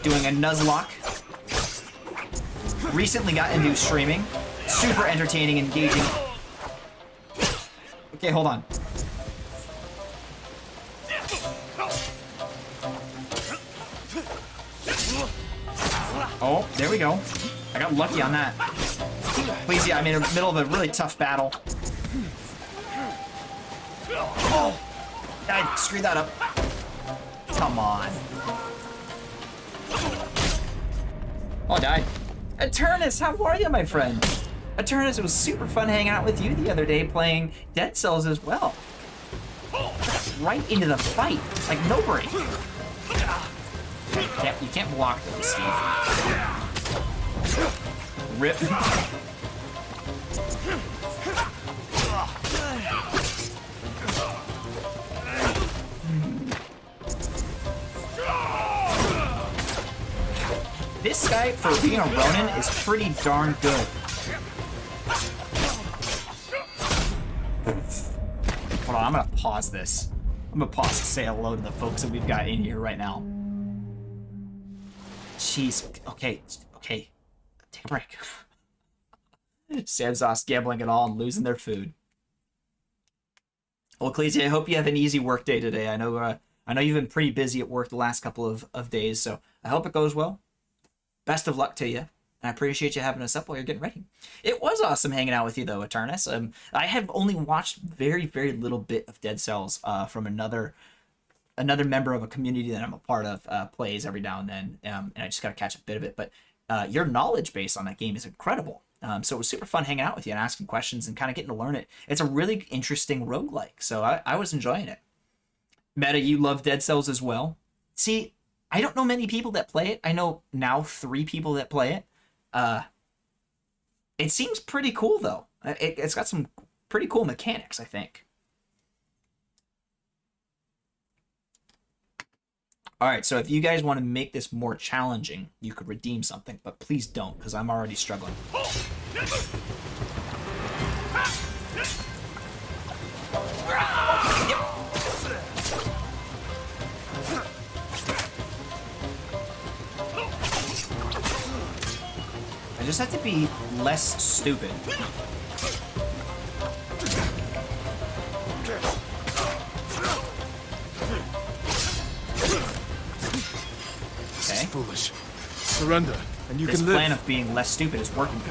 A: doing a Nuzlocke. Recently got into streaming. Super entertaining, engaging. Okay, hold on. Oh, there we go. I got lucky on that. Please, yeah, I'm in the middle of a really tough battle. Oh! I screwed that up. Come on. Oh, I died. Eternus, how are you, my friend? Eternus, it was super fun hanging out with you the other day playing Dead Cells as well. Right into the fight, like no break. You can't block those, Steve. Rip. This guy, for being a Ronin, is pretty darn good. Hold on, I'm gonna pause this. I'm gonna pause to say hello to the folks that we've got in here right now. Jeez, okay, okay. Take a break. Sam's gambling it all and losing their food. Well, Cleese, I hope you have an easy work day today. I know you've been pretty busy at work the last couple of days, so I hope it goes well. Best of luck to you. And I appreciate you having us up while you're getting ready. It was awesome hanging out with you, though, Eternus. I have only watched very, very little bit of Dead Cells from another member of a community that I'm a part of plays every now and then, and I just got to catch a bit of it. But your knowledge base on that game is incredible. So it was super fun hanging out with you and asking questions and kind of getting to learn it. It's a really interesting roguelike, so I was enjoying it. Meta, you love Dead Cells as well. See, I don't know many people that play it. I know now 3 people that play it. It seems pretty cool, though. It's got some pretty cool mechanics, I think. All right, so if you guys want to make this more challenging, you could redeem something, but please don't, because I'm already struggling. I just have to be less stupid.
N: This is foolish. Surrender, and you
A: this
N: can live.
A: This plan of being less stupid is working.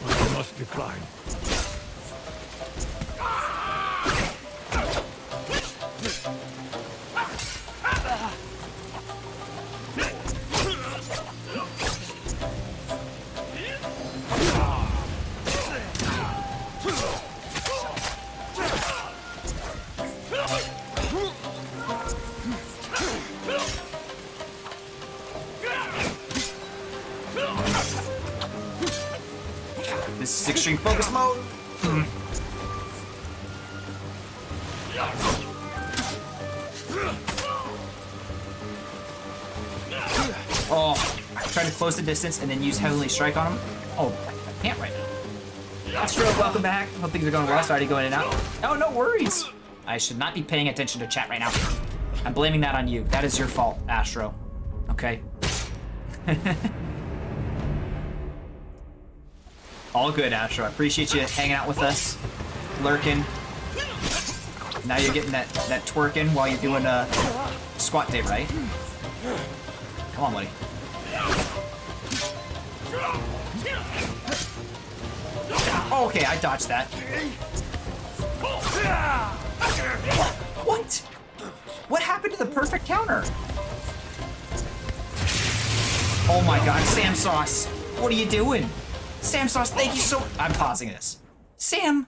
D: I must decline.
A: This is extreme focus mode. Oh, try to close the distance and then use Heavenly Strike on him. Oh, I can't right now. Astro, welcome back. Hope things are going well. Sorry to go in and out. Oh, no worries. I should not be paying attention to chat right now. I'm blaming that on you. That is your fault, Astro. Okay? All good, Astro. I appreciate you hanging out with us, lurking. Now you're getting that twerking while you're doing a squat day, right? Come on, buddy. Oh, okay, I dodged that. What? What happened to the perfect counter? Oh my god, Sam Sauce. What are you doing? Sam Sauce, thank you so much. I'm pausing this. Sam.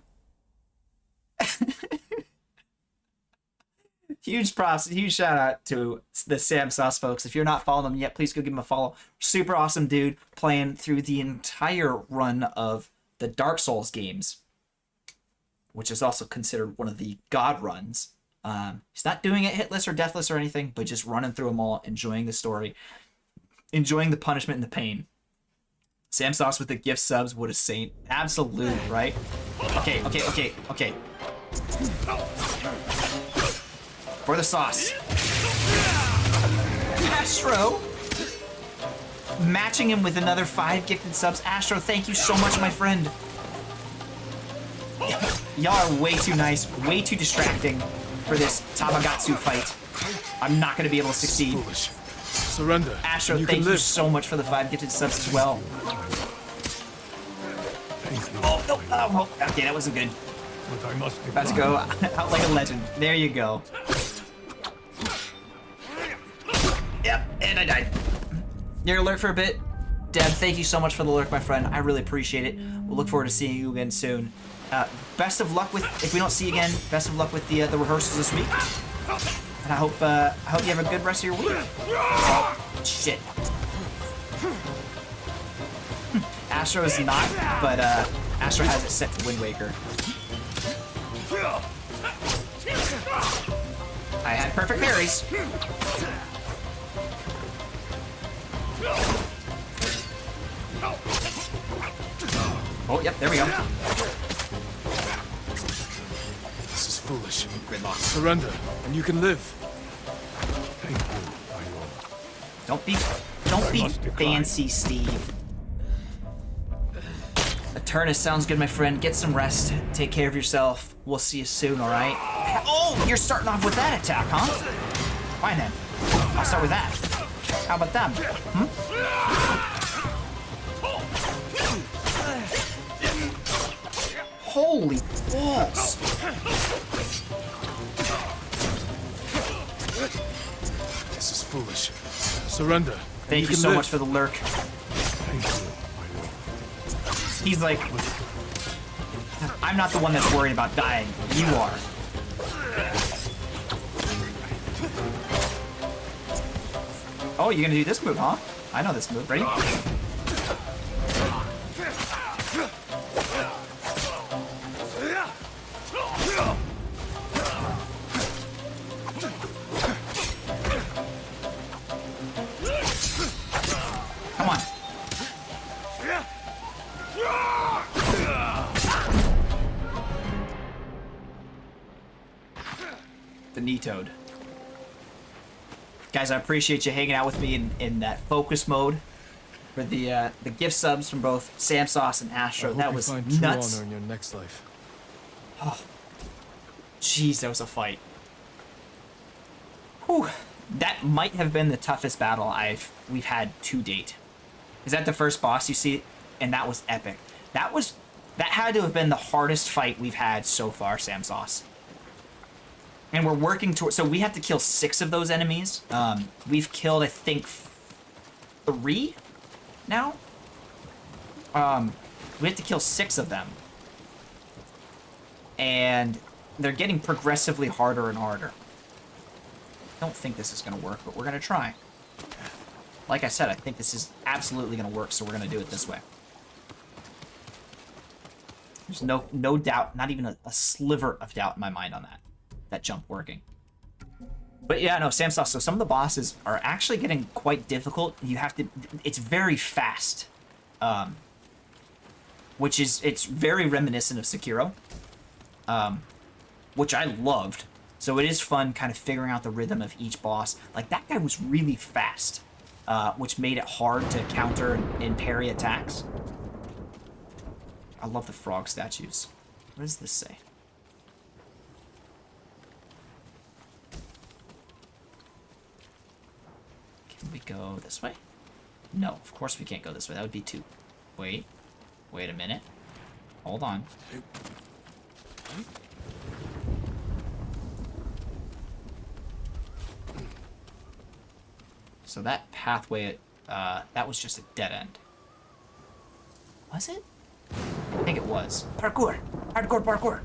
A: Huge props, huge shout out to the Sam Sauce folks. If you're not following them yet, please go give him a follow. Super awesome dude, playing through the entire run of the Dark Souls games, which is also considered one of the God runs. He's not doing it hitless or deathless or anything, but just running through them all, enjoying the story, enjoying the punishment and the pain. Sam Sauce with the gift subs, what a saint. Absolute, right? Okay. For the sauce. Astro! Matching him with another 5 gifted subs. Astro, thank you so much, my friend. Y'all are way too nice, way too distracting for this Tamagotchi fight. I'm not going to be able to succeed.
N: Surrender.
A: Astro, thank you so much for the 5 gifted subs as well. Oh, no. Oh, okay, that wasn't good. About to go out like a legend. There you go. Yep, and I died. You're gonna lurk for a bit. Deb, thank you so much for the lurk, my friend. I really appreciate it. We'll look forward to seeing you again soon. Best of luck with, if we don't see you again, best of luck with the rehearsals this week. And I hope you have a good rest of your week. Oh, shit. Astro is not, but Astro has it set to Wind Waker. I had perfect parries. Oh, yep, there we go.
N: This is foolish.
A: Gridlock.
N: Surrender, and you can live.
A: Don't be fancy, Steve. Eternus sounds good, my friend. Get some rest. Take care of yourself. We'll see you soon, alright? Oh, you're starting off with that attack, huh? Fine then. I'll start with that. How about that? Hmm? Holy balls!
M: This is foolish. Surrender.
A: Thank you so much for the lurk. He's like, I'm not the one that's worried about dying. You are. Oh, you're gonna do this move, huh? I know this move. Ready? Come on. The knee toad. Guys, I appreciate you hanging out with me in that focus mode for the gift subs from both Sam Sauce and Astro. That was
M: find true
A: nuts.
M: honor in your next life.
A: Oh, jeez, that was a fight. Whew. That might have been the toughest battle we've had to date. Is that the first boss you see? And that was epic. That had to have been the hardest fight we've had so far, Sam Sauce. And we're working towards... So we have to kill 6 of those enemies. We've killed, I think, 3 now. We have to kill 6 of them. And they're getting progressively harder and harder. I don't think this is going to work, but we're going to try. Like I said, I think this is absolutely going to work, so we're going to do it this way. There's no doubt, not even a sliver of doubt in my mind on that jump working. But yeah, no, Sam Sauce, so some of the bosses are actually getting quite difficult. You have to, it's very fast. It's very reminiscent of Sekiro. Which I loved. So it is fun kind of figuring out the rhythm of each boss. Like, that guy was really fast, which made it hard to counter and parry attacks. I love the frog statues. What does this say? Can we go this way? No, of course we can't go this way. That would be 2. Wait a minute. Hold on. So that pathway, that was just a dead end. Was it? I think it was. Parkour! Hardcore parkour!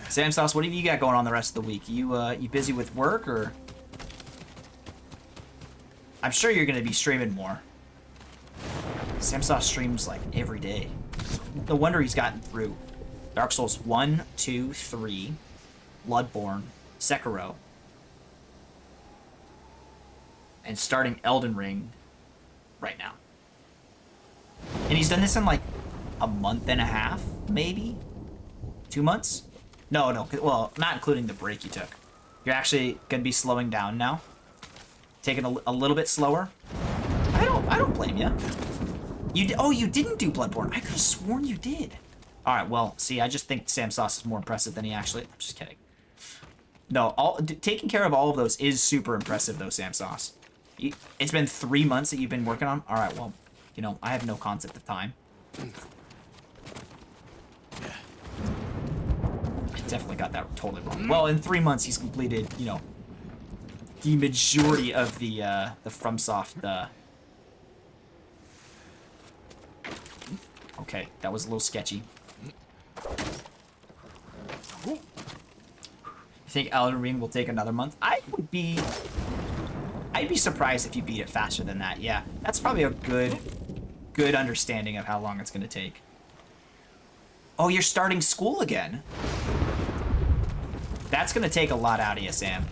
A: Sam Sauce, what have you got going on the rest of the week? You busy with work, or...? I'm sure you're gonna be streaming more. Sam Sauce streams, like, every day. No wonder he's gotten through Dark Souls 1, 2, 3, Bloodborne, Sekiro, and starting Elden Ring right now. And he's done this in like a month and a half, maybe? 2 months? No, well, not including the break you took. You're actually gonna be slowing down now? Taking a little bit slower? I don't blame you. You didn't do Bloodborne. I could have sworn you did. Alright, well, see, I just think Sam Sauce is more impressive than he actually... I'm just kidding. No, taking care of all of those is super impressive, though, Sam Sauce. It's been 3 months that you've been working on? Alright, well, you know, I have no concept of time. I definitely got that totally wrong. Well, in 3 months, he's completed, you know, the majority of the FromSoft, Okay, that was a little sketchy. You think Elden Ring will take another month? I'd be surprised if you beat it faster than that. Yeah, that's probably a good understanding of how long it's gonna take. Oh, you're starting school again. That's gonna take a lot out of you, Sam.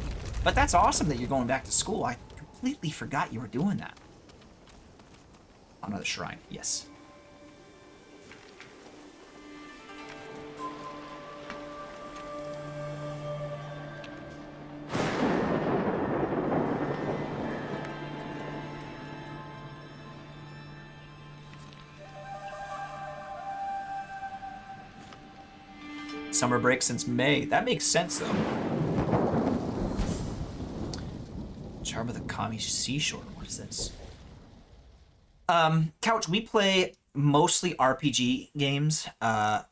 A: But that's awesome that you're going back to school. I completely forgot you were doing that. Another shrine, yes. Summer break since May. That makes sense, though. Charm of the Kami Seashore. What is this? Couch, we play mostly RPG games. The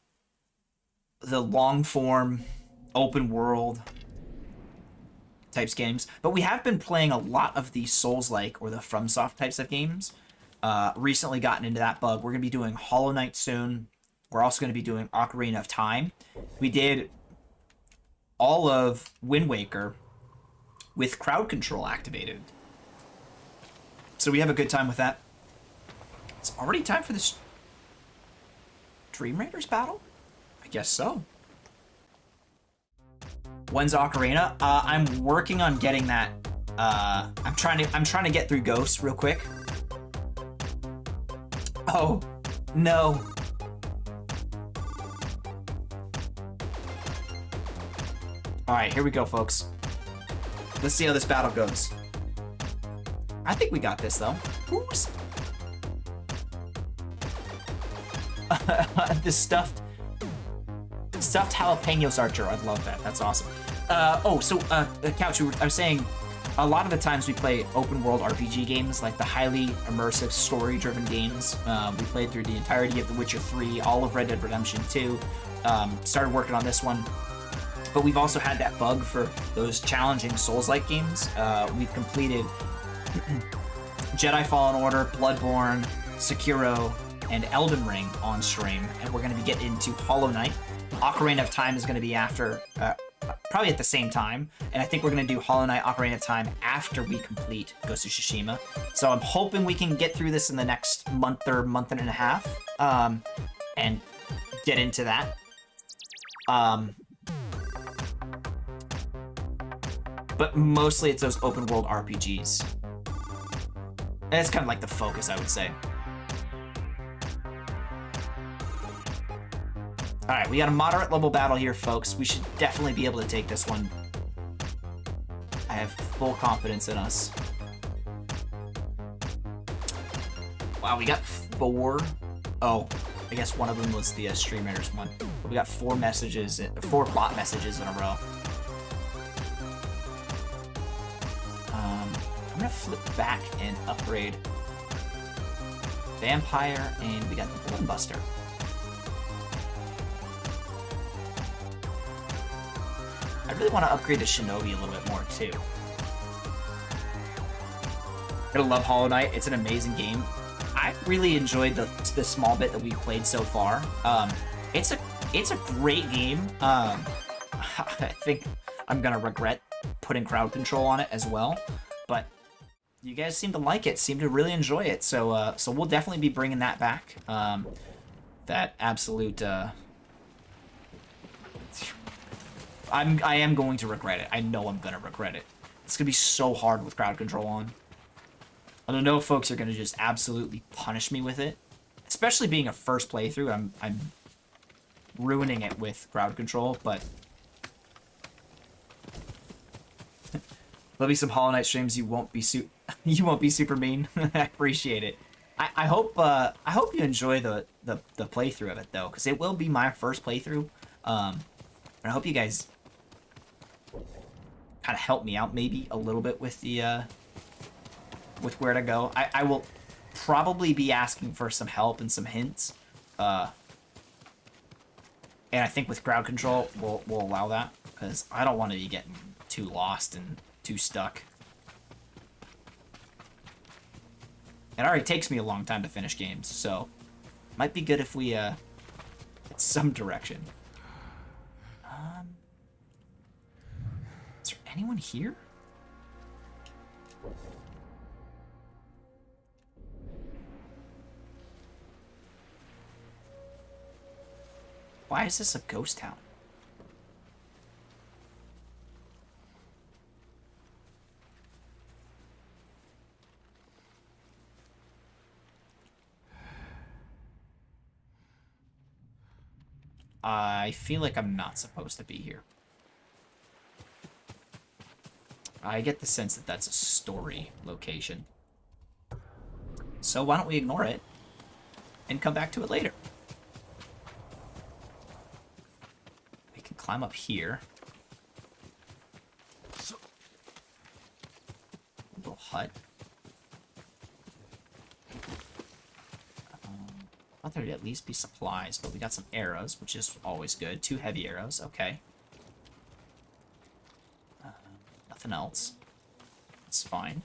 A: long form, open world types games. But we have been playing a lot of the Souls-like or the FromSoft types of games. Recently gotten into that bug. We're going to be doing Hollow Knight soon. We're also going to be doing Ocarina of Time. We did all of Wind Waker with crowd control activated. So we have a good time with that. It's already time for this Dream Raiders battle? I guess so. When's Ocarina? I'm working on getting that. I'm trying to get through Ghost real quick. Oh, no. Alright, here we go, folks. Let's see how this battle goes. I think we got this, though. Who's... the stuffed jalapenos archer. I love that. That's awesome. Couch, I was saying, a lot of the times we play open world RPG games, like the highly immersive story-driven games. We played through the entirety of The Witcher 3, all of Red Dead Redemption 2. Started working on this one. But we've also had that bug for those challenging Souls-like games. We've completed Jedi Fallen Order, Bloodborne, Sekiro, and Elden Ring on stream, and we're going to be getting into Hollow Knight. Ocarina of Time is going to be after, probably at the same time, and I think we're going to do Hollow Knight, Ocarina of Time after we complete Ghost of Tsushima. So I'm hoping we can get through this in the next month or month and a half, and get into that. But mostly it's those open world RPGs. And it's kind of like the focus, I would say. Alright, we got a moderate level battle here, folks. We should definitely be able to take this one. I have full confidence in us. Wow, we got 4. Oh, I guess one of them was the Stream Raiders one. But we got 4 messages, 4 bot messages in a row. I'm gonna flip back and upgrade Vampire, and we got the Bloodbuster. I really want to upgrade to Shinobi a little bit more too. I love Hollow Knight. It's an amazing game. I really enjoyed the small bit that we've played so far. It's a great game. I think I'm gonna regret putting crowd control on it as well, but you guys seem to like it, seem to really enjoy it. So so we'll definitely be bringing that back. That absolute. I am going to regret it. I know I'm gonna regret it. It's gonna be so hard with crowd control on. I don't know if folks are gonna just absolutely punish me with it, especially being a first playthrough. I'm ruining it with crowd control, but there'll be some Hollow Knight streams. You won't be super mean. I appreciate it. I hope you enjoy the playthrough of it though, because it will be my first playthrough. And I hope you guys kind of help me out maybe a little bit with the with where to go. I will probably be asking for some help and some hints. And I think with crowd control we'll allow that, because I don't want to be getting too lost and too stuck. It already takes me a long time to finish games, so might be good if we get some direction. Is there anyone here? Why is this a ghost town? I feel like I'm not supposed to be here. I get the sense that that's a story location. So why don't we ignore it and come back to it later? We can climb up here. hut. I thought there'd at least be supplies, but we got some arrows, which is always good. 2 heavy arrows, okay. Nothing else. That's fine.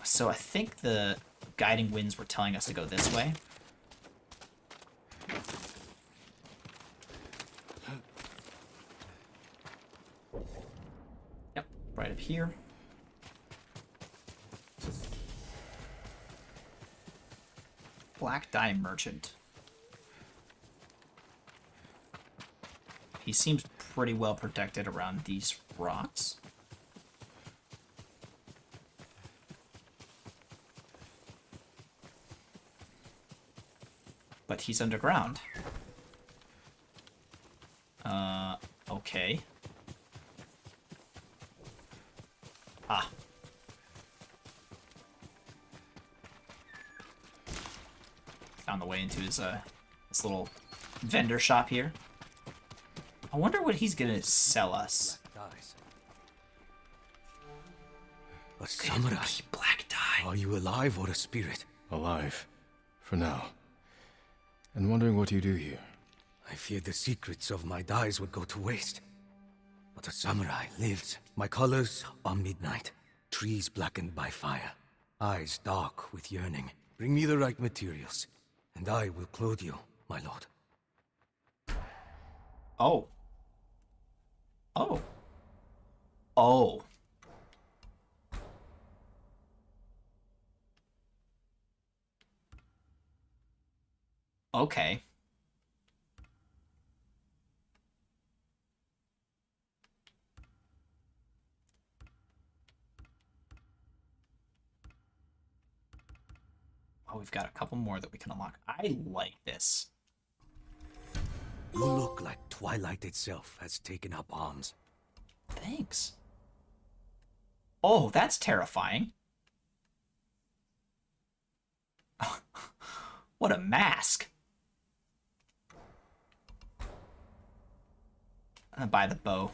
A: So I think the guiding winds were telling us to go this way. Yep, right up here. Black dye merchant. He seems pretty well protected around these rocks. But he's underground. Okay. Ah. Found the way into his this little vendor shop here. I wonder what he's gonna sell us.
N: A samurai.
A: Black dye.
N: Are you alive or a spirit?
M: Alive. For now. And wondering what you do here.
N: I feared the secrets of my dyes would go to waste. But a samurai lives. My colors are midnight. Trees blackened by fire. Eyes dark with yearning. Bring me the right materials, and I will clothe you, my lord.
A: Oh. Oh. Oh. Okay. Oh, we've got a couple more that we can unlock. I like this.
N: You look like Twilight itself has taken up arms.
A: Thanks. Oh, that's terrifying. What a mask. I'm gonna buy the bow.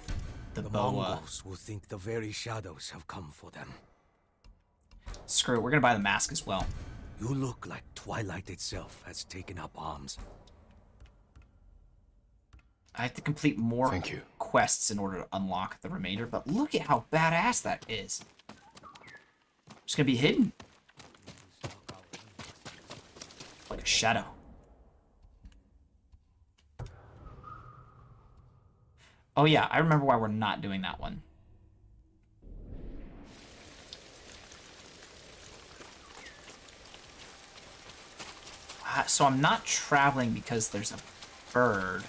A: The bow,
N: Mongols will think the very shadows have come for them.
A: Screw it, we're gonna buy the mask as well.
N: You look like Twilight itself has taken up arms.
A: I have to complete more quests in order to unlock the remainder, but look at how badass that is. It's gonna be hidden. Like a shadow. Oh yeah, I remember why we're not doing that one. So I'm not traveling because there's a bird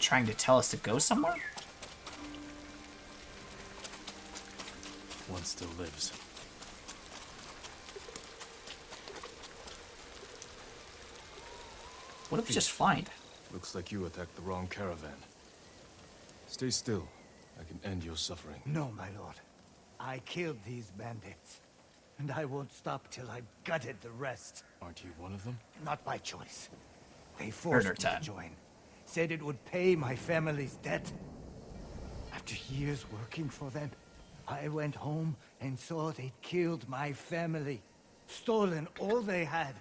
A: trying to tell us to go somewhere?
M: One still lives.
A: What did we just find?
M: Looks like you attacked the wrong caravan. Stay still. I can end your suffering.
E: No, my lord. I killed these bandits. And I won't stop till I've gutted the rest.
M: Aren't you one of them?
E: Not by choice. They forced me to join. Said it would pay my family's debt. After years working for them, I went home and saw they'd killed my family. Stolen all they had.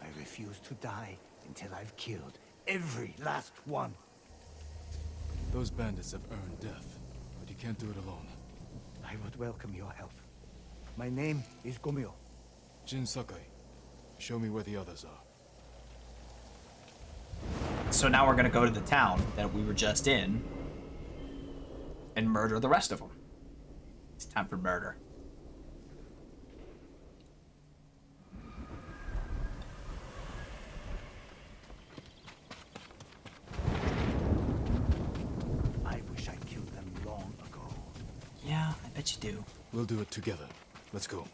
E: I refuse to die until I've killed every last one.
M: Those bandits have earned death, but you can't do it alone.
E: I would welcome your help. My name is Gomyo.
M: Jin Sakai. Show me where the others are.
A: So now we're gonna go to the town that we were just in and murder the rest of them. It's time for murder.
E: I wish I killed them long ago.
A: Yeah, I bet you do.
M: We'll do it together. Let's go.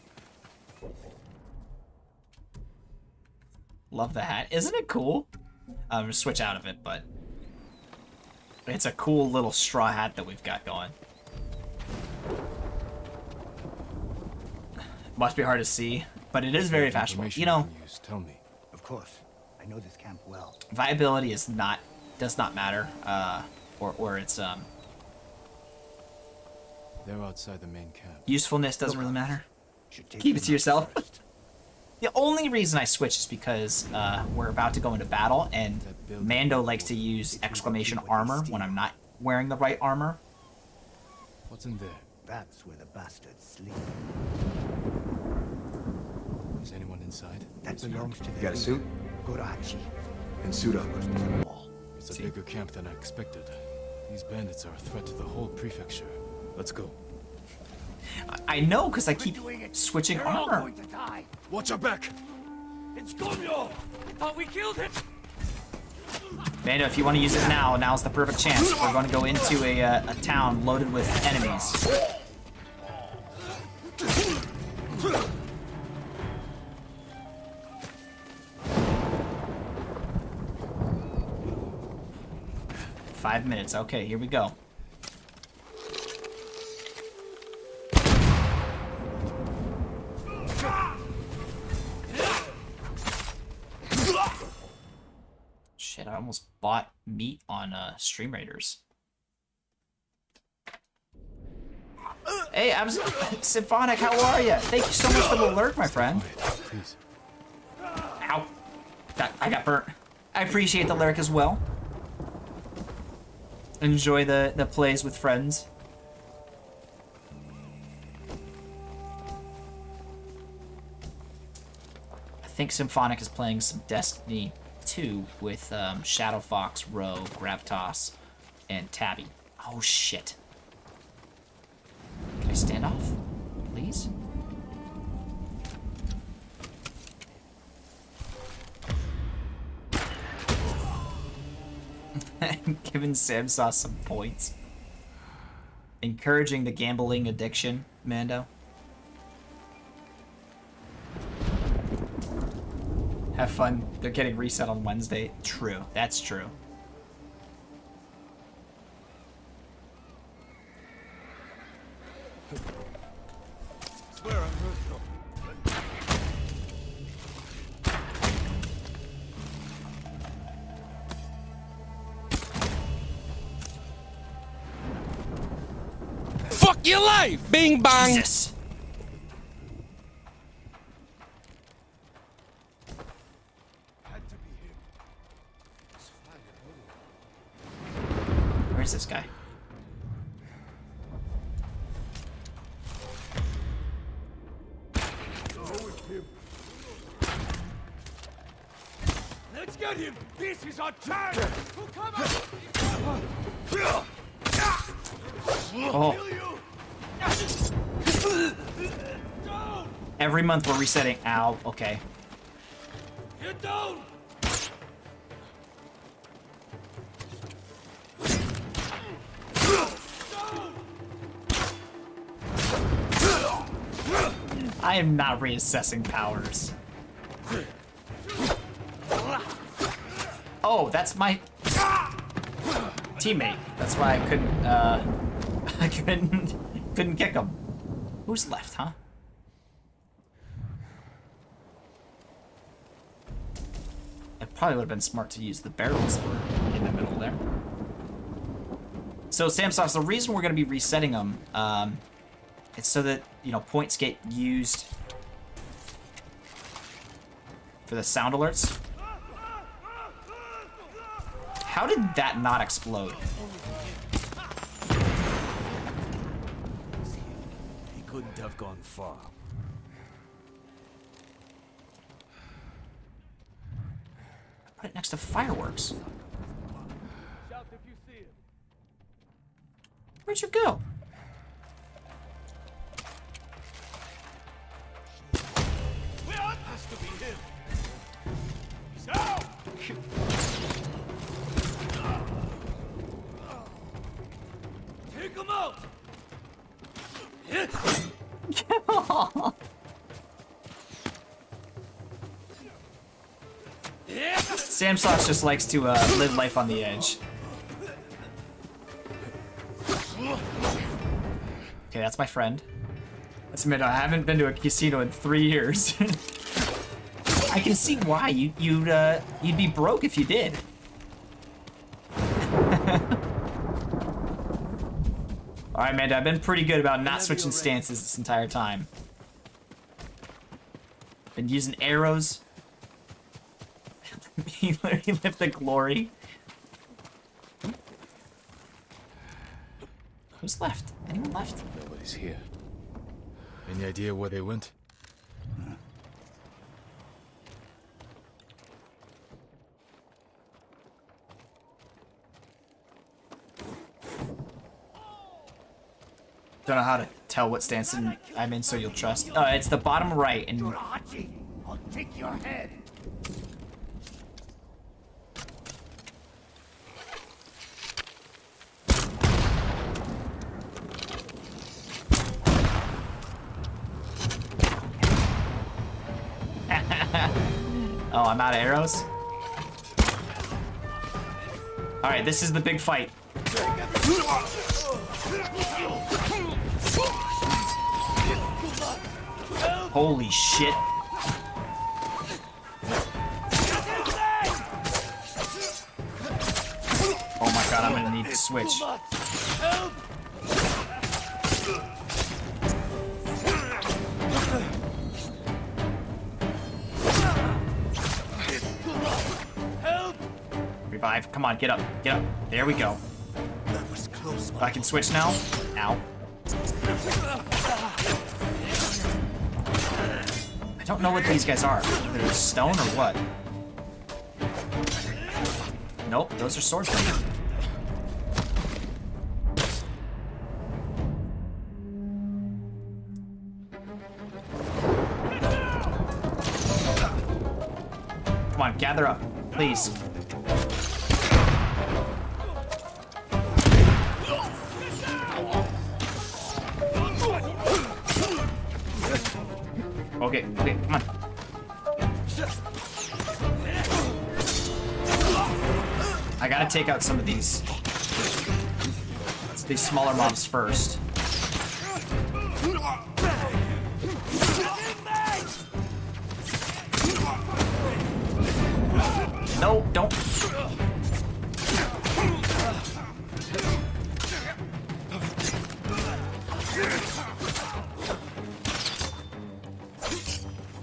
A: Love the hat. Isn't it cool? I'm gonna switch out of it, but it's a cool little straw hat that we've got going. Must be hard to see, but it is very fashionable. You know,
M: Tell me.
E: Of course. I know this camp well.
A: Viability does not matter. Or it's
M: They're outside the main camp.
A: usefulness doesn't really matter. Keep it to yourself. The only reason I switch is because we're about to go into battle, and Mando likes to use exclamation armor when I'm not wearing the right armor.
M: What's in there?
E: That's where the bastards sleep.
M: Is anyone inside?
E: That belongs to the
N: You got a suit?
E: Gorachi.
N: And suit up.
M: It's a bigger camp than I expected. These bandits are a threat to the whole prefecture. Let's go.
A: I know, because I keep switching armor.
M: Watch your back!
B: It's Gomyo! Thought we killed him!
A: Mando, if you want to use it now, now's the perfect chance. We're going to go into a town loaded with enemies. Five minutes. Okay, here we go. Shit, I almost bought meat on Stream Raiders. Hey, I'm Symphonic, how are you? Thank you so much for the alert, my friend. Ow. I got burnt. I appreciate the lurk as well. Enjoy the plays with friends. I think Symphonic is playing some Destiny 2 with Shadow Fox, Rogue, Gravitas, and Tabby. Oh shit. Can I stand off, please? Giving Sam Sauce some points. Encouraging the gambling addiction, Mando. Have fun. They're getting reset on Wednesday. True. That's true.
D: Swear I'm personal.
C: Fuck your life! Bing bang!
A: Jesus. Where's this guy?
B: Let's get him! This is our chance! Come on!
A: Oh. Every month we're resetting. Ow. Okay.
B: Get down!
A: I am not reassessing powers. Oh, that's my teammate. That's why I couldn't. I couldn't kick him. Who's left, huh? It probably would have been smart to use the barrels that were in the middle there. So, Samsauce, the reason we're going to be resetting them, it's so that, you know, points get used for the sound alerts. How did that not explode?
K: He couldn't have gone far.
A: Put it next to fireworks. Where'd you go?
B: Has to be him. He's out! Take him out!
A: Samsauce just likes to live life on the edge. Okay, that's my friend. Let's admit, I haven't been to a casino in 3 years. I I can see why. You'd be broke if you did. Alright, Amanda, I've been pretty good about not switching stances this entire time. Been using arrows. He literally lived the glory. Who's left? Anyone left?
M: Nobody's here. Any idea where they went?
A: Don't know how to tell what stance I'm in, so you'll trust. It's the bottom right, and
E: I'll take your head.
A: oh, I'm out of arrows. All right, this is the big fight. Holy shit. Oh my god, I'm gonna need to switch. Revive. Come on, get up. Get up. There we go. I can switch now. Ow. I don't know what these guys are. They're stone or what? Nope, those are swordsmen. Come on, gather up, please. Okay, come on. I gotta take out some of these smaller mobs first. No, don't.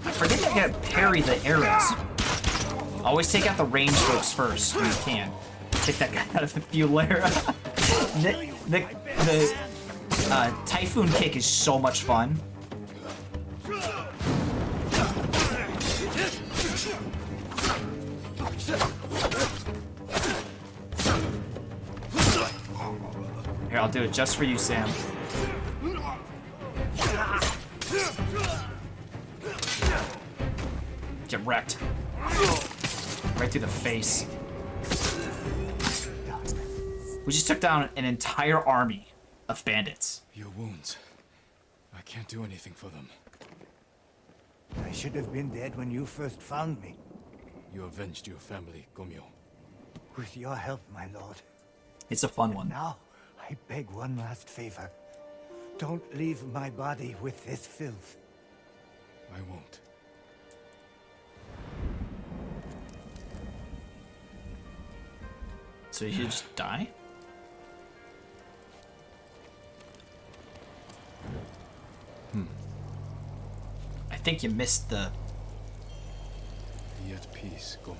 A: I forget you gotta parry the arrows. Always take out the ranged folks first when you can. Take that guy out of the fuel era. the Typhoon kick is so much fun. Here, I'll do it just for you, Sam. Get wrecked. Right through the face. We just took down an entire army of bandits.
M: Your wounds. I can't do anything for them.
E: I should have been dead when you first found me.
M: You avenged your family, Gomyo.
E: With your help, my lord.
A: It's a fun one.
E: Now, I beg one last favor. Don't leave my body with this filth.
M: I won't.
A: So you just die? I think you missed the...
M: Be at peace, Gomyo.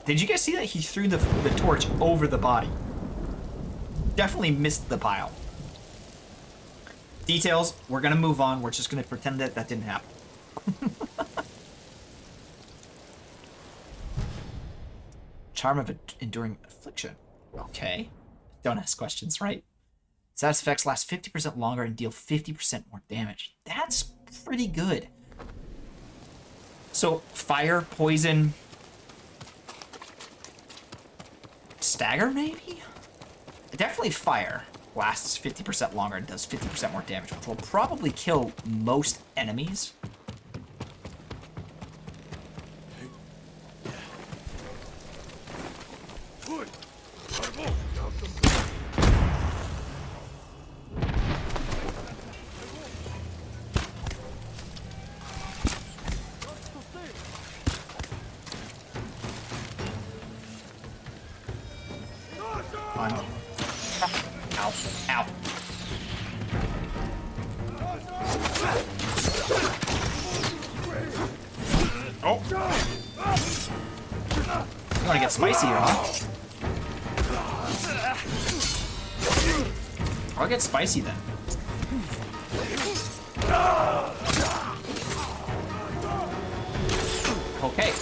A: Did you guys see that? He threw the torch over the body. Definitely missed the pile. Details, we're gonna move on. We're just gonna pretend that that didn't happen. Charm of enduring affliction. Okay. Don't ask questions, right? Status effects last 50% longer and deal 50% more damage. That's pretty good. So, fire, poison, stagger, maybe? Definitely fire lasts 50% longer and does 50% more damage, which will probably kill most enemies. Ow. Ow. Oh. You wanna get spicy here, huh? I'll get spicy then. Okay.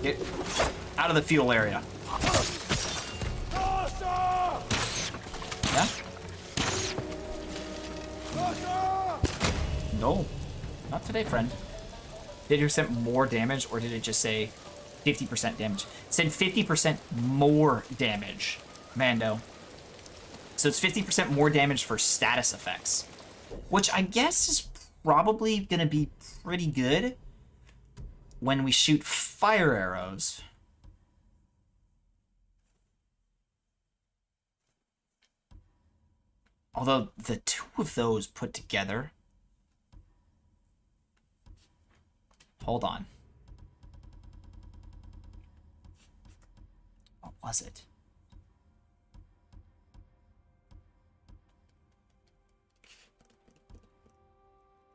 A: Get out of the fuel area. Yeah? No. Not today, friend. Did it send more damage, or did it just say 50% damage? It said 50% more damage, Mando. So it's 50% more damage for status effects, which I guess is probably going to be pretty good when we shoot fire arrows. Although the two of those put together... Hold on. What was it?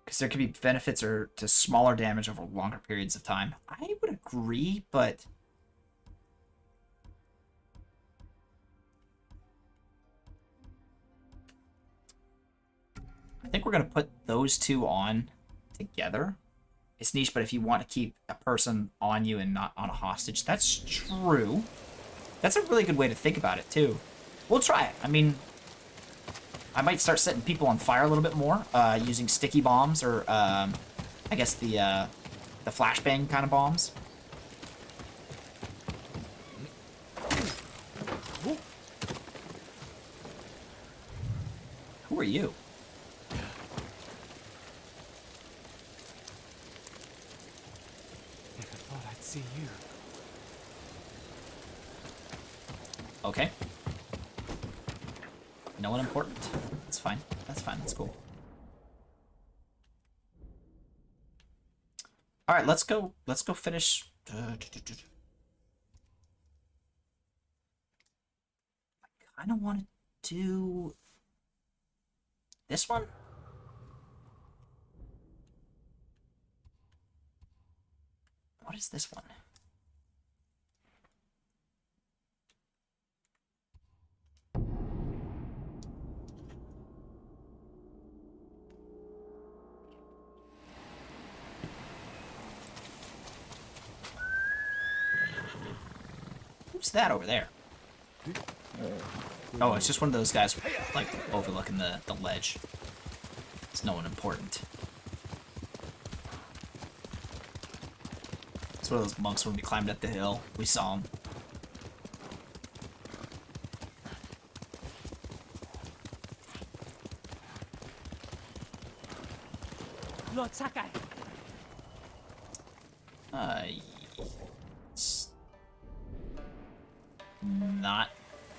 A: Because there could be benefits or to smaller damage over longer periods of time. I would agree, but... I think we're going to put those two on together. It's niche, but if you want to keep a person on you and not on a hostage, that's true. That's a really good way to think about it, too. We'll try it. I mean, I might start setting people on fire a little bit more, using sticky bombs or, I guess the flashbang kind of bombs. Who are you?
B: See you.
A: Okay. No one important. That's fine. That's fine. That's cool. All right, let's go. Let's go finish. I kind of want to do this one. What is this one? Who's that over there? Oh, it's just one of those guys, like, overlooking the ledge. It's no one important. It's one of those monks when we climbed up the hill. We saw him.
B: Lord Sakai.
A: It's not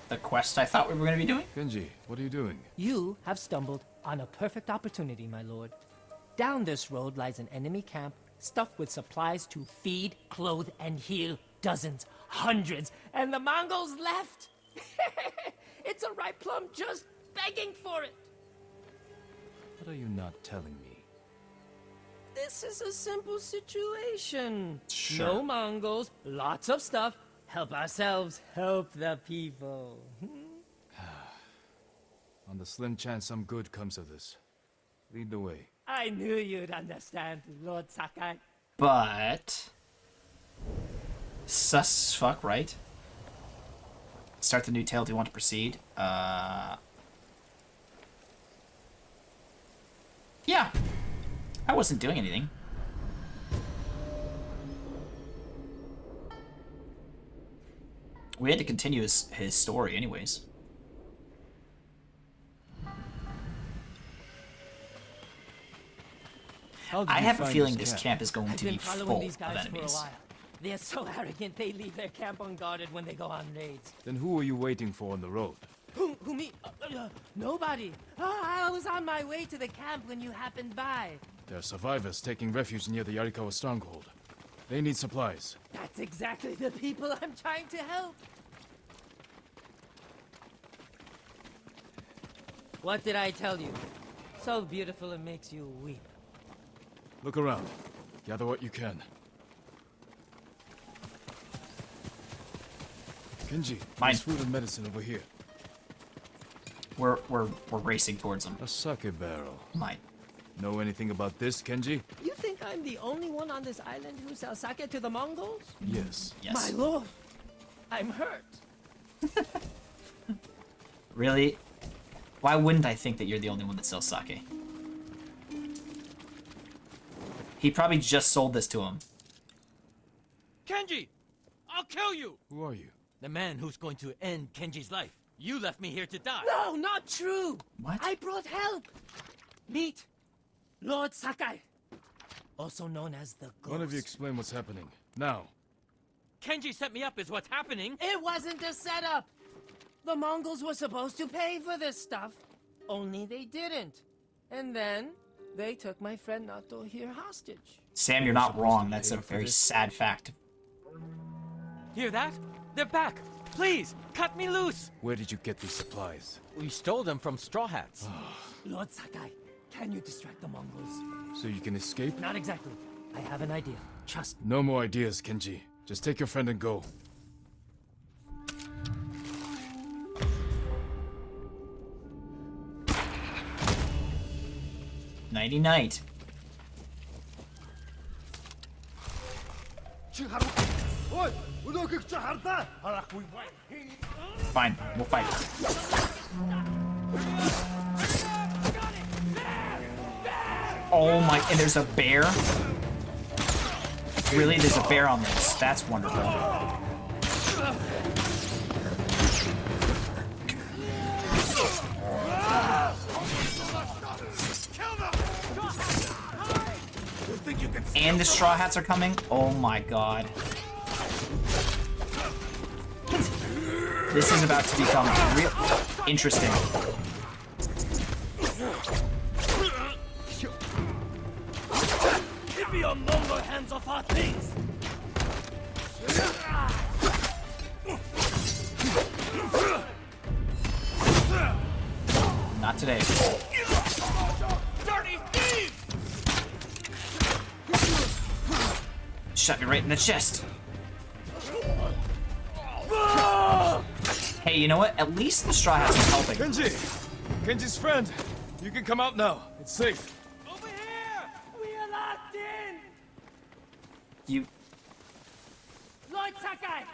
A: the quest I thought we were going to be doing.
M: Genji, what are you doing?
B: You have stumbled on a perfect opportunity, my lord. Down this road lies an enemy camp stuffed with supplies to feed, clothe, and heal dozens, hundreds, and the Mongols left. It's a ripe plum just begging for it.
M: What are you not telling me?
B: This is a simple situation.
A: Sure.
B: No Mongols, lots of stuff. Help ourselves, help the people.
M: On the slim chance some good comes of this. Lead the way.
B: I knew you'd understand, Lord Sakai.
A: But sus as fuck, right? Start the new tale. Do you want to proceed? Yeah. I wasn't doing anything. We had to continue his story anyways. I have a feeling this camp is going to be full of enemies.
B: They're so arrogant they leave their camp unguarded when they go on raids.
M: Then who are you waiting for on the road?
B: Who me? Nobody. I was on my way to the camp when you happened by.
M: There are survivors taking refuge near the Yarikawa stronghold. They need supplies.
B: That's exactly the people I'm trying to help. What did I tell you? So beautiful it makes you weep.
M: Look around. Gather what you can. Kenji, there's food and medicine over here.
A: We're racing towards them.
M: A sake barrel.
A: Mine.
M: Know anything about this, Kenji?
B: You think I'm the only one on this island who sells sake to the Mongols?
M: Yes.
B: My lord, I'm hurt.
A: Really? Why wouldn't I think that you're the only one that sells sake? He probably just sold this to him.
C: Kenji! I'll kill you!
M: Who are you?
C: The man who's going to end Kenji's life. You left me here to die.
B: No, not true!
A: What?
B: I brought help! Meet Lord Sakai, also known as the Ghost.
M: One of you explain what's happening. Now.
C: Kenji set me up is what's happening.
B: It wasn't a setup! The Mongols were supposed to pay for this stuff, only they didn't. And then, they took my friend Nato here hostage.
A: Sam, you're not wrong. That's a very sad fact.
C: Hear that? They're back. Please, cut me loose.
M: Where did you get these supplies?
C: We stole them from Straw Hats.
B: Lord Sakai, can you distract the Mongols?
M: So you can escape?
B: Not exactly. I have an idea. Trust me.
M: No more ideas, Kenji. Just take your friend and go.
A: Nighty night. Fine, we'll fight. Oh my, and there's a bear? Really? There's a bear on this. That's wonderful. And the Straw Hats are coming? Oh my god. This is about to become real interesting.
B: Keep your Mongol hands off our things!
A: Not today.
B: Dirty thieves!
A: Shot me right in the chest. Hey, you know what? At least the Straw Hats are helping.
M: Kenji's friend! You can come out now. It's safe.
B: Over here! We are locked in!
A: You...
B: Lord Sakai!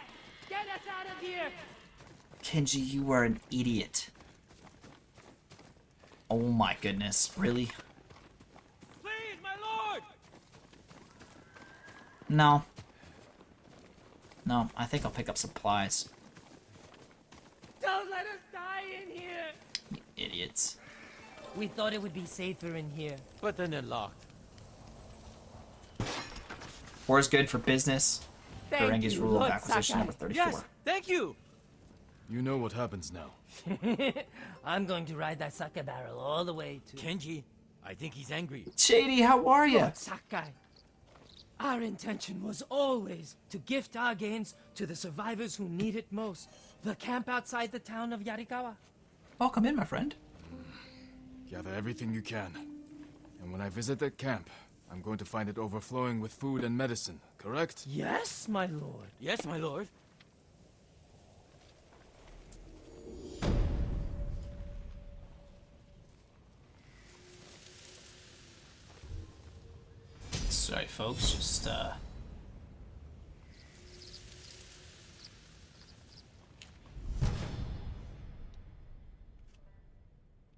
B: Get us out of here!
A: Kenji, you are an idiot. Oh my goodness. Really?
C: Please, my lord!
A: No. No, I think I'll pick up supplies.
B: Don't let us die in here!
A: You idiots.
B: We thought it would be safer in here.
C: But then it locked.
A: War is good for business.
B: Thank
A: Ferengi's
B: you,
A: Rule
B: Lord
A: of Acquisition
B: Sakai.
A: number 34.
C: Yes, thank you!
M: You know what happens now.
B: I'm going to ride that sake barrel all the way to...
C: Kenji, I think he's angry.
A: Shady, how are you?
B: Lord Sakai, our intention was always to gift our gains to the survivors who need it most. The camp outside the town of Yarikawa.
A: Welcome in, my friend.
M: Gather everything you can. And when I visit that camp, I'm going to find it overflowing with food and medicine, correct?
B: Yes, my lord.
C: Yes, my lord.
A: Sorry, folks, just,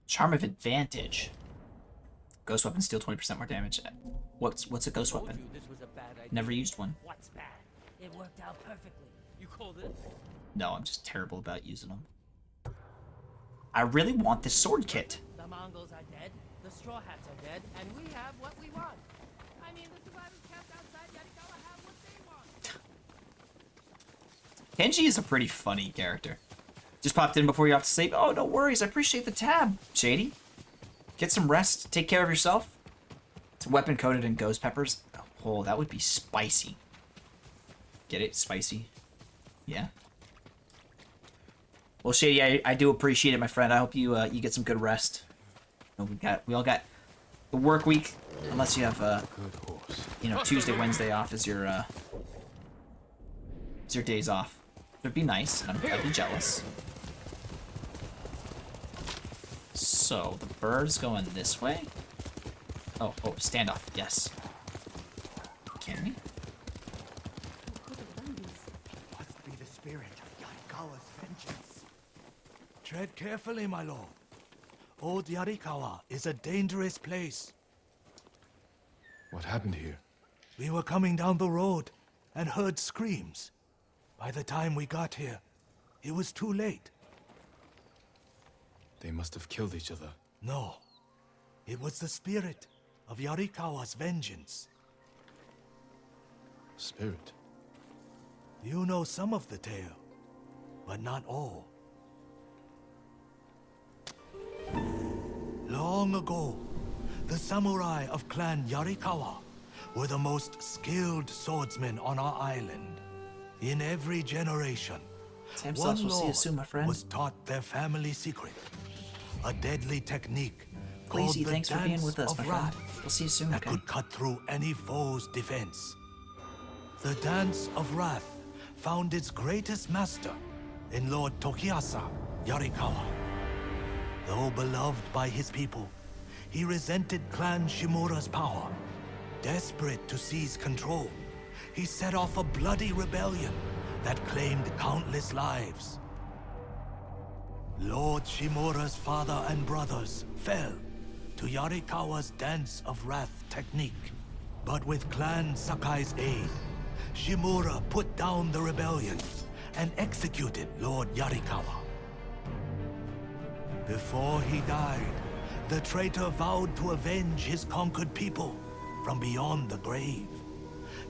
A: Charm of Advantage. Ghost weapons deal 20% more damage. What's a ghost weapon?
C: This was a bad idea.
A: Never used one.
B: What's bad? It worked out perfectly.
C: You called it?
A: No, I'm just terrible about using them. I really want this sword kit.
B: The Mongols are dead, the Straw Hats are dead, and we have what we want. I mean, the survivors camped outside Yarikawa have what they want.
A: Kenji is a pretty funny character. Just popped in before you have to sleep. Oh, no worries. I appreciate the tab, Shady. Get some rest. Take care of yourself. It's weapon coated in ghost peppers. Oh, that would be spicy. Get it? Spicy. Yeah. Well, Shady, I do appreciate it, my friend. I hope you you get some good rest. We all got the work week, unless you have you know, Tuesday, Wednesday off as your days off. It'd be nice. I'd be jealous. So the bird's going this way. Oh, standoff. Yes. Can we?
E: Must be the spirit of Yarikawa's vengeance. Tread carefully, my lord. Old Yarikawa is a dangerous place.
M: What happened here?
E: We were coming down the road and heard screams. By the time we got here, it was too late.
M: They must have killed each other.
E: No. It was the spirit of Yarikawa's vengeance.
M: Spirit?
E: You know some of the tale, but not all. Long ago, the samurai of Clan Yarikawa were the most skilled swordsmen on our island. In every generation, one lord was taught their family secret, a deadly technique called the
A: thanks for being with us,
E: Dance
A: my
E: of
A: friend.
E: Wrath
A: We'll see you soon,
E: that
A: okay?
E: could cut through any foe's defense. The Dance of Wrath found its greatest master in Lord Tokiyasa Yarikawa. Though beloved by his people, he resented Clan Shimura's power. Desperate to seize control, he set off a bloody rebellion that claimed countless lives. Lord Shimura's father and brothers fell to Yarikawa's Dance of Wrath technique. But with Clan Sakai's aid, Shimura put down the rebellion and executed Lord Yarikawa. Before he died, the traitor vowed to avenge his conquered people from beyond the grave.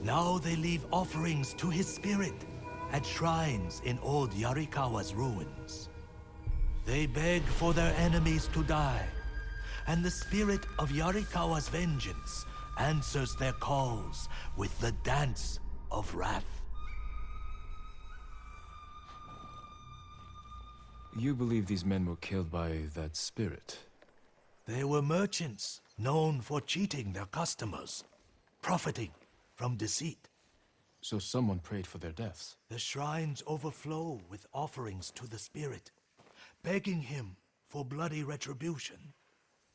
E: Now they leave offerings to his spirit at shrines in old Yarikawa's ruins. They beg for their enemies to die, and the spirit of Yarikawa's vengeance answers their calls with the Dance of Wrath.
M: You believe these men were killed by that spirit?
E: They were merchants known for cheating their customers, profiting from deceit.
M: So someone prayed for their deaths?
E: The shrines overflow with offerings to the spirit, begging him for bloody retribution.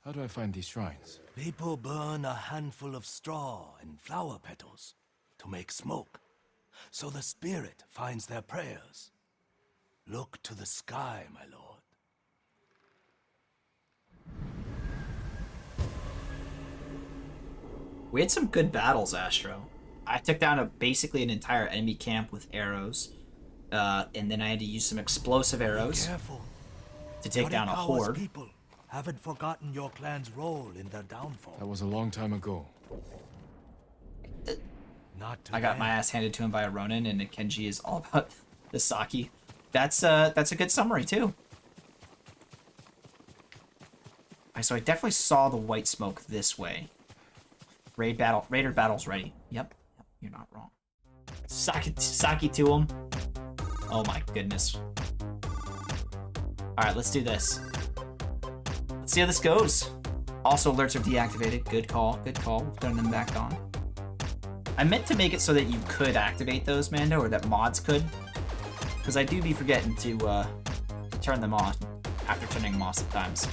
M: How do I find these shrines?
E: People burn a handful of straw and flower petals to make smoke, so the spirit finds their prayers. Look to the sky, my lord.
A: We had some good battles, Astro. I took down basically an entire enemy camp with arrows, and then I had to use some explosive arrows to take down a horde.
E: People haven't forgotten your clan's role in their downfall.
M: That was a long time ago.
E: Not
A: I got my ass handed to him by a Ronin, and Kenji is all about the sake. That's a good summary too. So I definitely saw the white smoke this way. Raider battle's ready. Yep, you're not wrong. Sake to him. Oh my goodness. All right, let's do this. Let's see how this goes. Also, alerts are deactivated. Good call. Good call. We'll turn them back on. I meant to make it so that you could activate those, Mando, or that mods could, because I do be forgetting to turn them on after turning them off sometimes.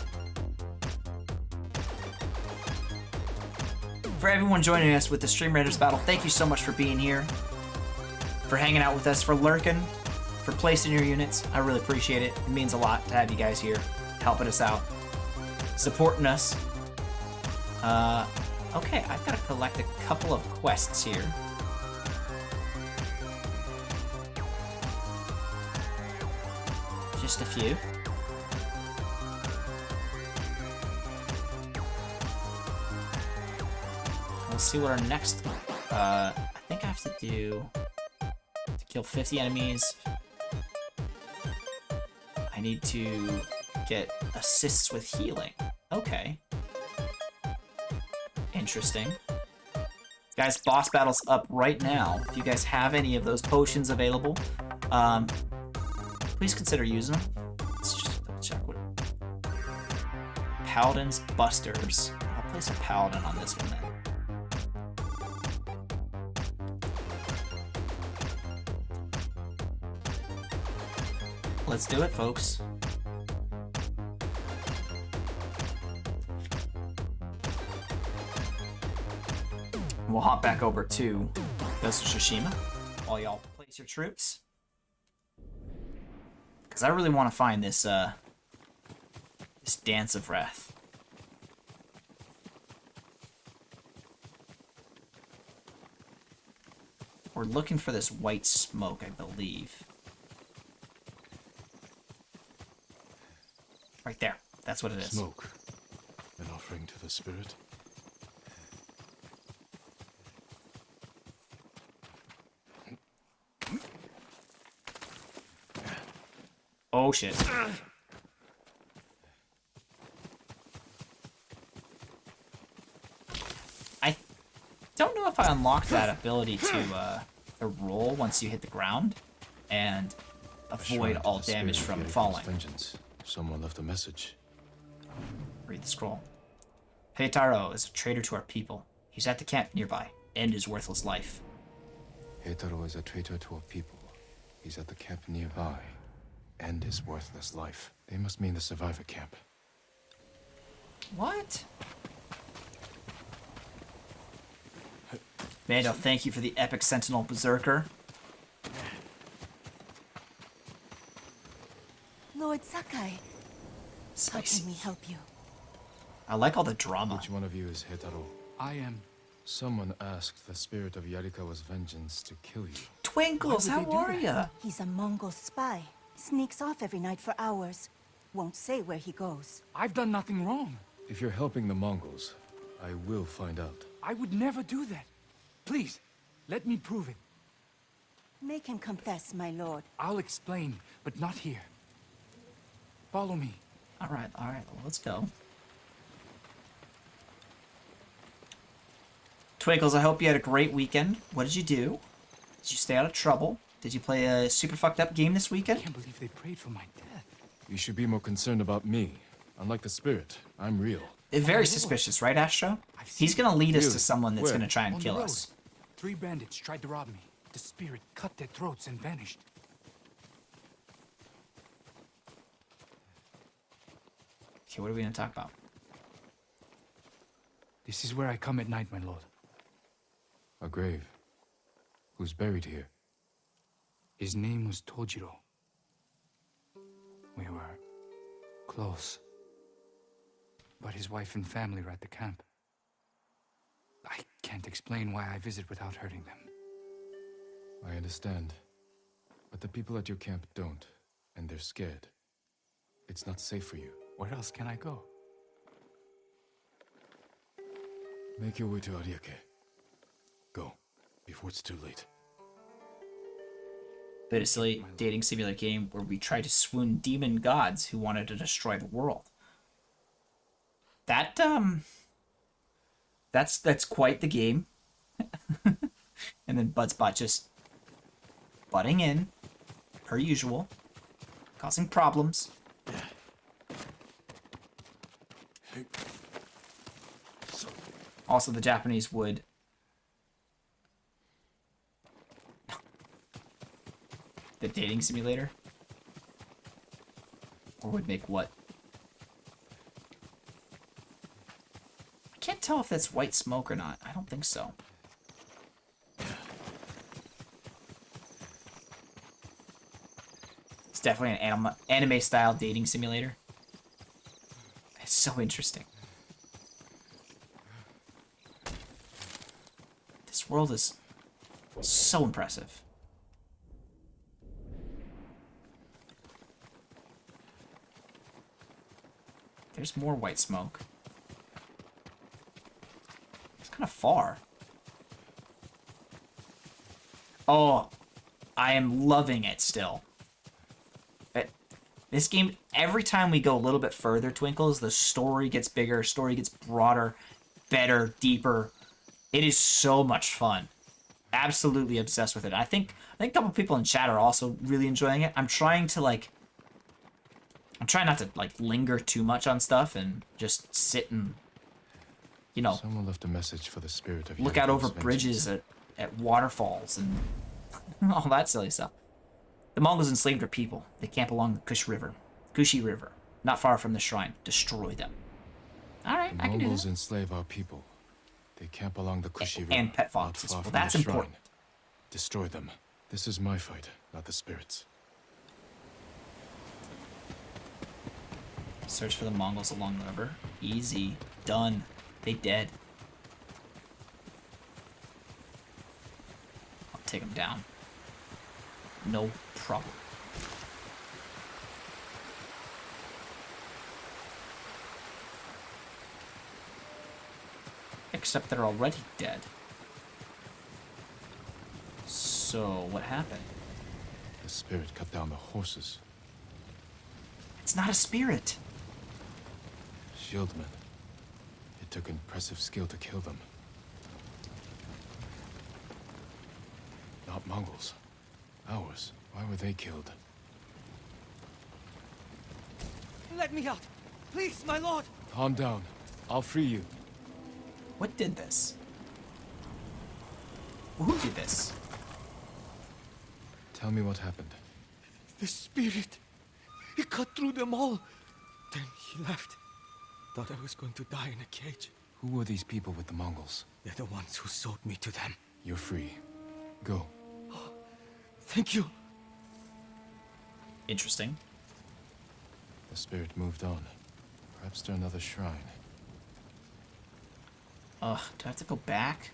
A: For everyone joining us with the Stream Raiders battle, thank you so much for being here, for hanging out with us, for lurking, for placing your units. I really appreciate it. It means a lot to have you guys here, helping us out, supporting us. Okay, I've got to collect a couple of quests here. Just a few. We'll see what our next, I think I have to do, to kill 50 enemies, need to get assists with healing. Okay. Interesting. Guys, boss battle's up right now. If you guys have any of those potions available, please consider using them. Let's just double check what... Paladins, Busters. I'll place a Paladin on this one then. Let's do it, folks. We'll hop back over to Ghost of Tsushima while y'all place your troops. Because I really want to find this, this Dance of Wrath. We're looking for this white smoke, I believe. Right there. That's what it is.
M: Smoke. An offering to the spirit.
A: Oh shit. I don't know if I unlocked that ability to roll once you hit the ground and avoid all damage from falling.
M: Vengeance. Someone left a message.
A: Read the scroll. Heitaro is a traitor to our people. He's at the camp nearby. End his worthless life.
M: Heitaro is a traitor to our people. He's at the camp nearby. End his worthless life. They must mean the survivor camp.
A: What? Vandal, thank you for the epic Sentinel Berserker.
Q: Lord Sakai, how can we help you?
A: I like all the drama.
M: Which one of you is Heitaro?
K: I am.
M: Someone asked the spirit of Yarikawa's vengeance to kill you.
A: Twinkles, how are ya?
Q: He's a Mongol spy. Sneaks off every night for hours. Won't say where he goes.
K: I've done nothing wrong.
M: If you're helping the Mongols, I will find out.
K: I would never do that. Please, let me prove it.
Q: Make him confess, my lord.
K: I'll explain, but not here. Follow me.
A: Alright, let's go. Twinkles, I hope you had a great weekend. What did you do? Did you stay out of trouble? Did you play a super fucked up game this weekend?
K: I can't believe they prayed for my death.
M: You should be more concerned about me. Unlike the spirit, I'm real.
A: Very suspicious, right, Astro? He's gonna lead us to someone that's gonna try and kill us.
K: 3 bandits tried to rob me. The spirit cut their throats and vanished.
A: Okay, what are we gonna talk about?
K: This is where I come at night, my lord.
M: A grave. Who's buried here?
K: His name was Tojiro. We were close. But his wife and family were at the camp. I can't explain why I visit without hurting them.
M: I understand. But the people at your camp don't, and they're scared. It's not safe for you.
K: Where else can I go?
M: Make your way to Ariake. Go, before it's too late.
A: But a silly dating simulator game where we try to swoon demon gods who wanted to destroy the world. That, that's quite the game. And then Budspot just butting in, per usual, causing problems. Also, the Japanese would the dating simulator, or would make what? I can't tell if that's white smoke or not. I don't think so. It's definitely an anime style dating simulator. It's so interesting. This world is so impressive. There's more white smoke. It's kind of far. Oh, I am loving it still. This game, every time we go a little bit further, Twinkles, the story gets bigger, story gets broader, better, deeper. It is so much fun. Absolutely obsessed with it. I think a couple people in chat are also really enjoying it. I'm trying not to like linger too much on stuff and just sit and, you know,
M: someone left a message for the spirit of
A: look out over
M: vengeance.
A: bridges at waterfalls and all that silly stuff. The Mongols enslaved our people. They camp along the Kushi River, not far from the shrine. Destroy them. All right, I can do that.
M: Mongols enslave our people. They camp along the Kushi River.
A: And pet foxes.
M: Not far
A: Well,
M: from
A: that's
M: the shrine.
A: important.
M: Destroy them. This is my fight, not the spirits.
A: Search for the Mongols along the river. Easy. Done. They dead. I'll take them down. No problem. Except they're already dead. So, what happened?
M: The spirit cut down the horses.
A: It's not a spirit.
M: Shieldmen. It took impressive skill to kill them. Not Mongols. Ours. Why were they killed?
B: Let me out! Please, my lord!
M: Calm down. I'll free you.
A: What did this? Who did this?
M: Tell me what happened.
N: The spirit. He cut through them all. Then he left. Thought I was going to die in a cage.
M: Who were these people with the Mongols?
N: They're the ones who sold me to them.
M: You're free. Go.
N: Thank you.
A: Interesting.
M: The spirit moved on. Perhaps to another shrine.
A: Ugh, do I have to go back?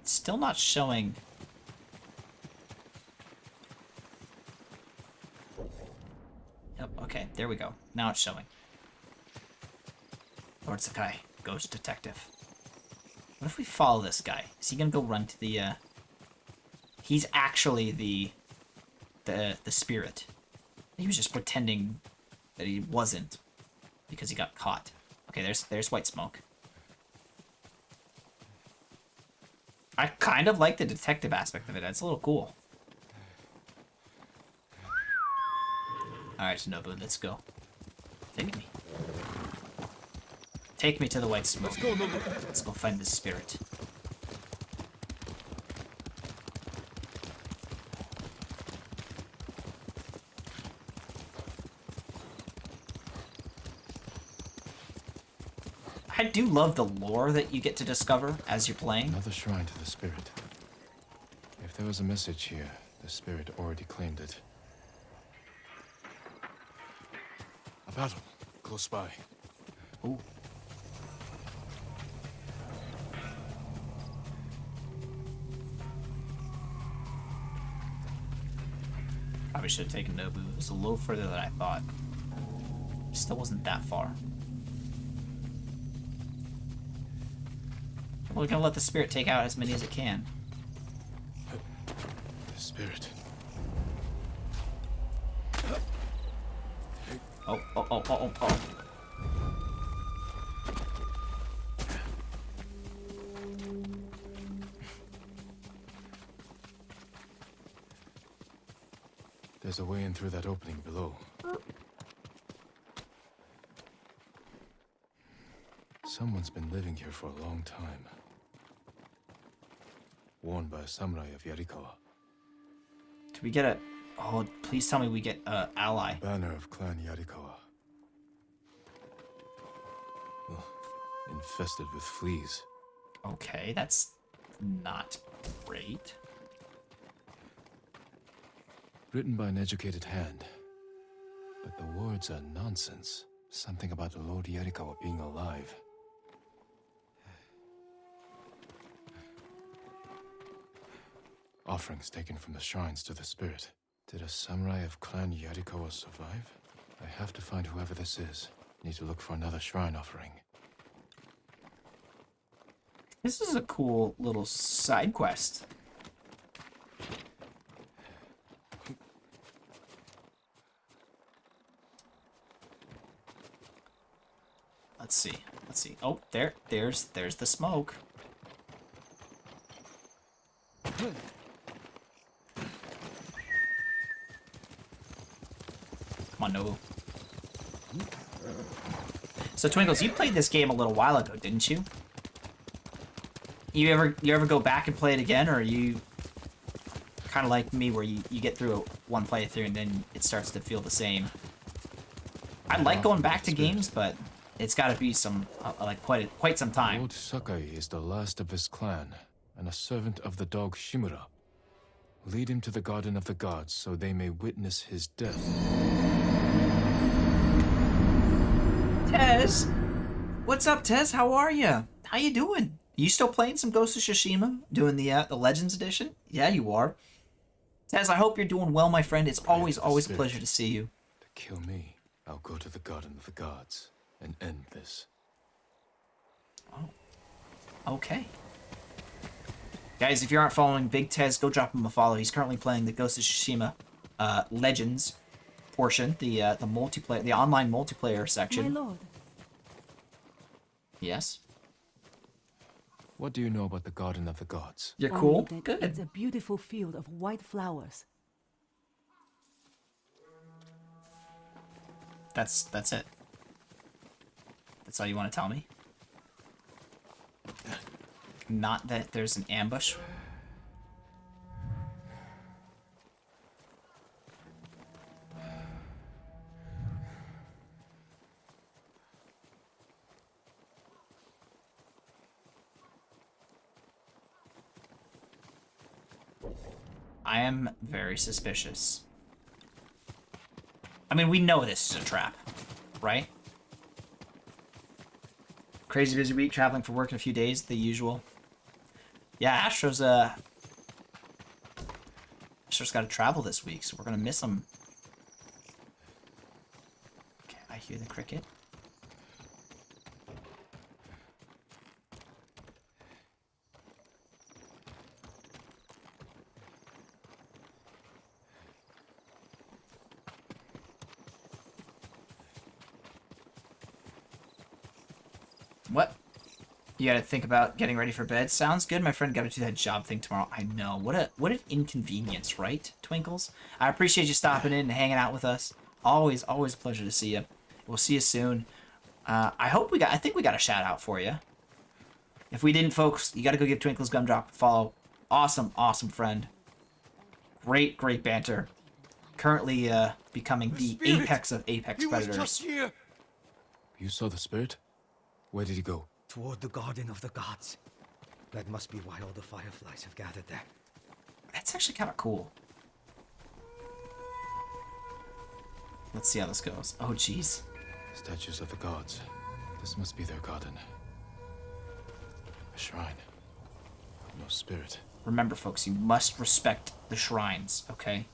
A: It's still not showing. Yep, okay, there we go. Now it's showing. Lord Sakai, Ghost Detective. What if we follow this guy? Is he gonna go run to the, He's actually the spirit. He was just pretending that he wasn't because he got caught. Okay, there's white smoke. I kind of like the detective aspect of it. It's a little cool. Alright, Shinobu, let's go. Take me. Take me to the white smoke. Let's go find the spirit. I do love the lore that you get to discover as you're playing.
M: Another shrine to the spirit. If there was a message here, the spirit already claimed it. A battle close by.
A: Ooh. Probably should have taken Nobu. It was a little further than I thought. Still wasn't that far. We're gonna let the spirit take out as many as it can.
M: The spirit.
A: Oh.
M: There's a way in through that opening below. Someone's been living here for a long time. Worn by a samurai of Yarikawa.
A: Did we get a... Oh, please tell me we get a ally.
M: Banner of Clan Yarikawa. Ugh, infested with fleas.
A: Okay, that's not great.
M: Written by an educated hand. But the words are nonsense. Something about Lord Yarikawa being alive. Offerings taken from the shrines to the spirit. Did a samurai of Clan Yarikawa survive? I have to find whoever this is. Need to look for another shrine offering.
A: This is a cool little side quest. Let's see. Let's see. Oh, there's the smoke. Come on, Nobu. So Twinkles, you played this game a little while ago, didn't you? You ever go back and play it again, or are you kind of like me where you get through one playthrough and then it starts to feel the same? I like going back to games, but it's got to be some like quite some time.
M: Lord Sakai is the last of his clan and a servant of the dog Shimura. Lead him to the Garden of the Gods so they may witness his death.
A: Tez, what's up, Tez? How are you? How you doing? You still playing some Ghost of Tsushima? Doing the Legends edition? Yeah, you are. Tez, I hope you're doing well, my friend. It's always a pleasure to see you.
M: To kill me, I'll go to the Garden of the Gods and end this.
A: Oh. Okay. Guys, if you aren't following Big Tez, go drop him a follow. He's currently playing the Ghost of Tsushima Legends portion, the multiplayer, the online multiplayer section.
J: My lord.
A: Yes.
M: What do you know about the Garden of the Gods?
A: You're cool?
P: Only that
A: Good.
P: It's a beautiful field of white flowers.
A: That's it. That's all you want to tell me? Not that there's an ambush. I am very suspicious. I mean, we know this is a trap, right? Crazy busy week, traveling for work in a few days, the usual. Yeah, Astro's got to travel this week, so we're gonna miss him. Okay, I hear the cricket. What? You gotta think about getting ready for bed. Sounds good. My friend gotta do that job thing tomorrow. I know. What an inconvenience, right, Twinkles? I appreciate you stopping in and hanging out with us. Always a pleasure to see you. We'll see you soon. I think we got a shout out for you. If we didn't, folks, you gotta go give Twinkles Gumdrop a follow. Awesome friend. Great banter. Currently becoming the apex of apex predators.
M: You saw the spirit? Where did he go?
N: Toward the Garden of the Gods. That must be why all the fireflies have gathered there.
A: That's actually kind of cool. Let's see how this goes. Oh, jeez.
M: Statues of the gods. This must be their garden. A shrine. No spirit.
A: Remember, folks, you must respect the shrines, okay?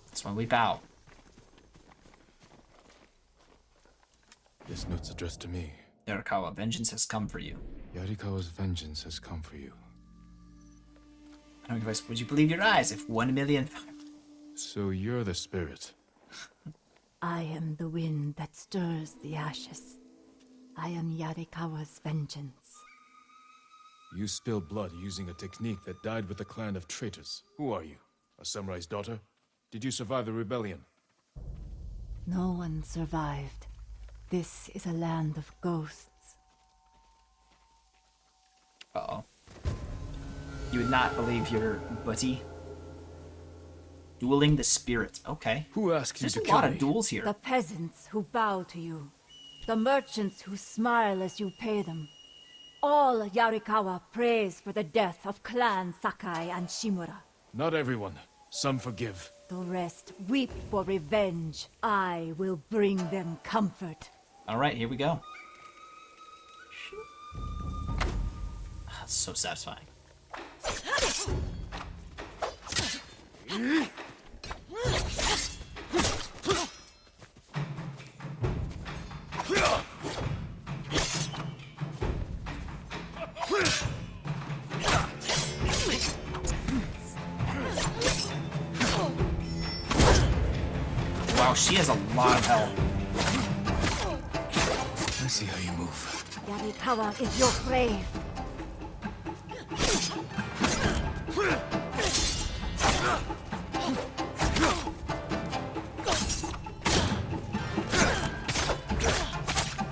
A: That's why we bow.
M: This note's addressed to me.
A: Yarikawa, vengeance has come for you.
M: Yarikawa's vengeance has come for you.
A: I don't know if would you believe your eyes if 1 million...
M: So you're the spirit.
J: I am the wind that stirs the ashes. I am Yarikawa's vengeance.
M: You spilled blood using a technique that died with a clan of traitors. Who are you? A samurai's daughter? Did you survive the rebellion?
J: No one survived. This is a land of ghosts.
A: Uh-oh. You would not believe your buddy. Dueling the spirit. Okay.
M: Who asked you
A: to kill me? There's a lot of duels here.
J: The peasants who bow to you. The merchants who smile as you pay them. All Yarikawa prays for the death of Clan Sakai and Shimura.
M: Not everyone. Some forgive.
J: The rest weep for revenge. I will bring them comfort.
A: All right, here we go. So satisfying. Wow, she has a lot of health.
M: I see how you move.
J: Yarikawa is your grave.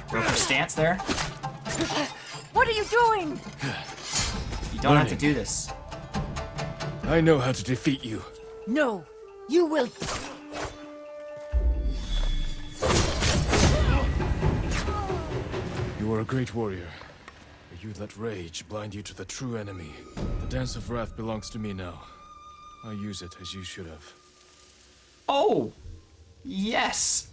A: Broke her stance there.
J: What are you doing?
A: You don't have to do this.
M: I know how to defeat you.
J: No, you will.
M: You are a great warrior. But you let rage blind you to the true enemy. The Dance of Wrath belongs to me now. I use it as you should have.
A: Oh! Yes!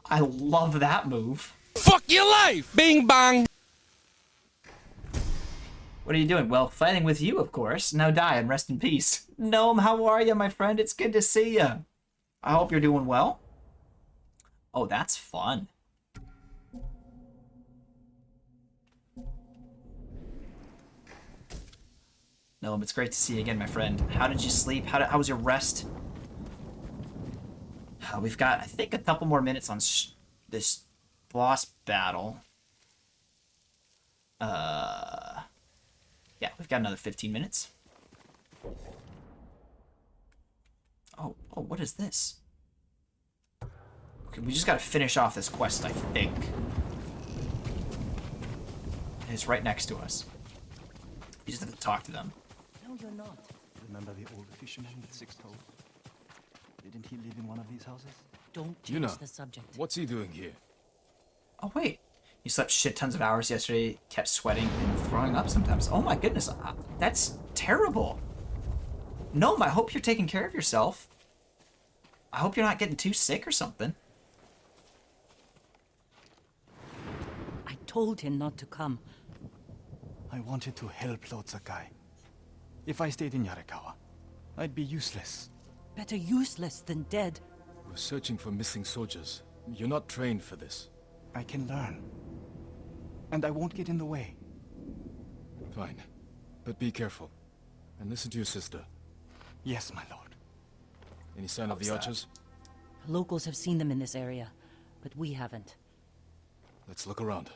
A: I love that move.
C: Fuck your life! Bing bang!
A: What are you doing? Well, fighting with you, of course. Now die and rest in peace. Gnome, how are you, my friend? It's good to see you. I hope you're doing well. Oh, that's fun. Gnome, it's great to see you again, my friend. How did you sleep? How was your rest? We've got, I think, a couple more minutes on this boss battle. Yeah, we've got another 15 minutes. Oh, what is this? Okay, we just gotta finish off this quest, I think. And it's right next to us. You just have to talk to them.
L: No, you're not.
R: Remember the old fisherman with 6 toes? Didn't he live in one of these houses?
L: Don't change the subject.
M: What's he doing here?
A: Oh, wait. You slept shit tons of hours yesterday, kept sweating and throwing up sometimes. Oh my goodness, that's terrible. Gnome, I hope you're taking care of yourself. I hope you're not getting too sick or something.
L: I told him not to come.
R: I wanted to help Lord Sakai. If I stayed in Yarikawa, I'd be useless.
L: Better useless than dead.
M: We're searching for missing soldiers. You're not trained for this.
R: I can learn. And I won't get in the way.
M: Fine. But be careful. And listen to your sister.
R: Yes, my lord.
M: Any sign of the archers?
L: Locals have seen them in this area, but we haven't.
M: Let's look around.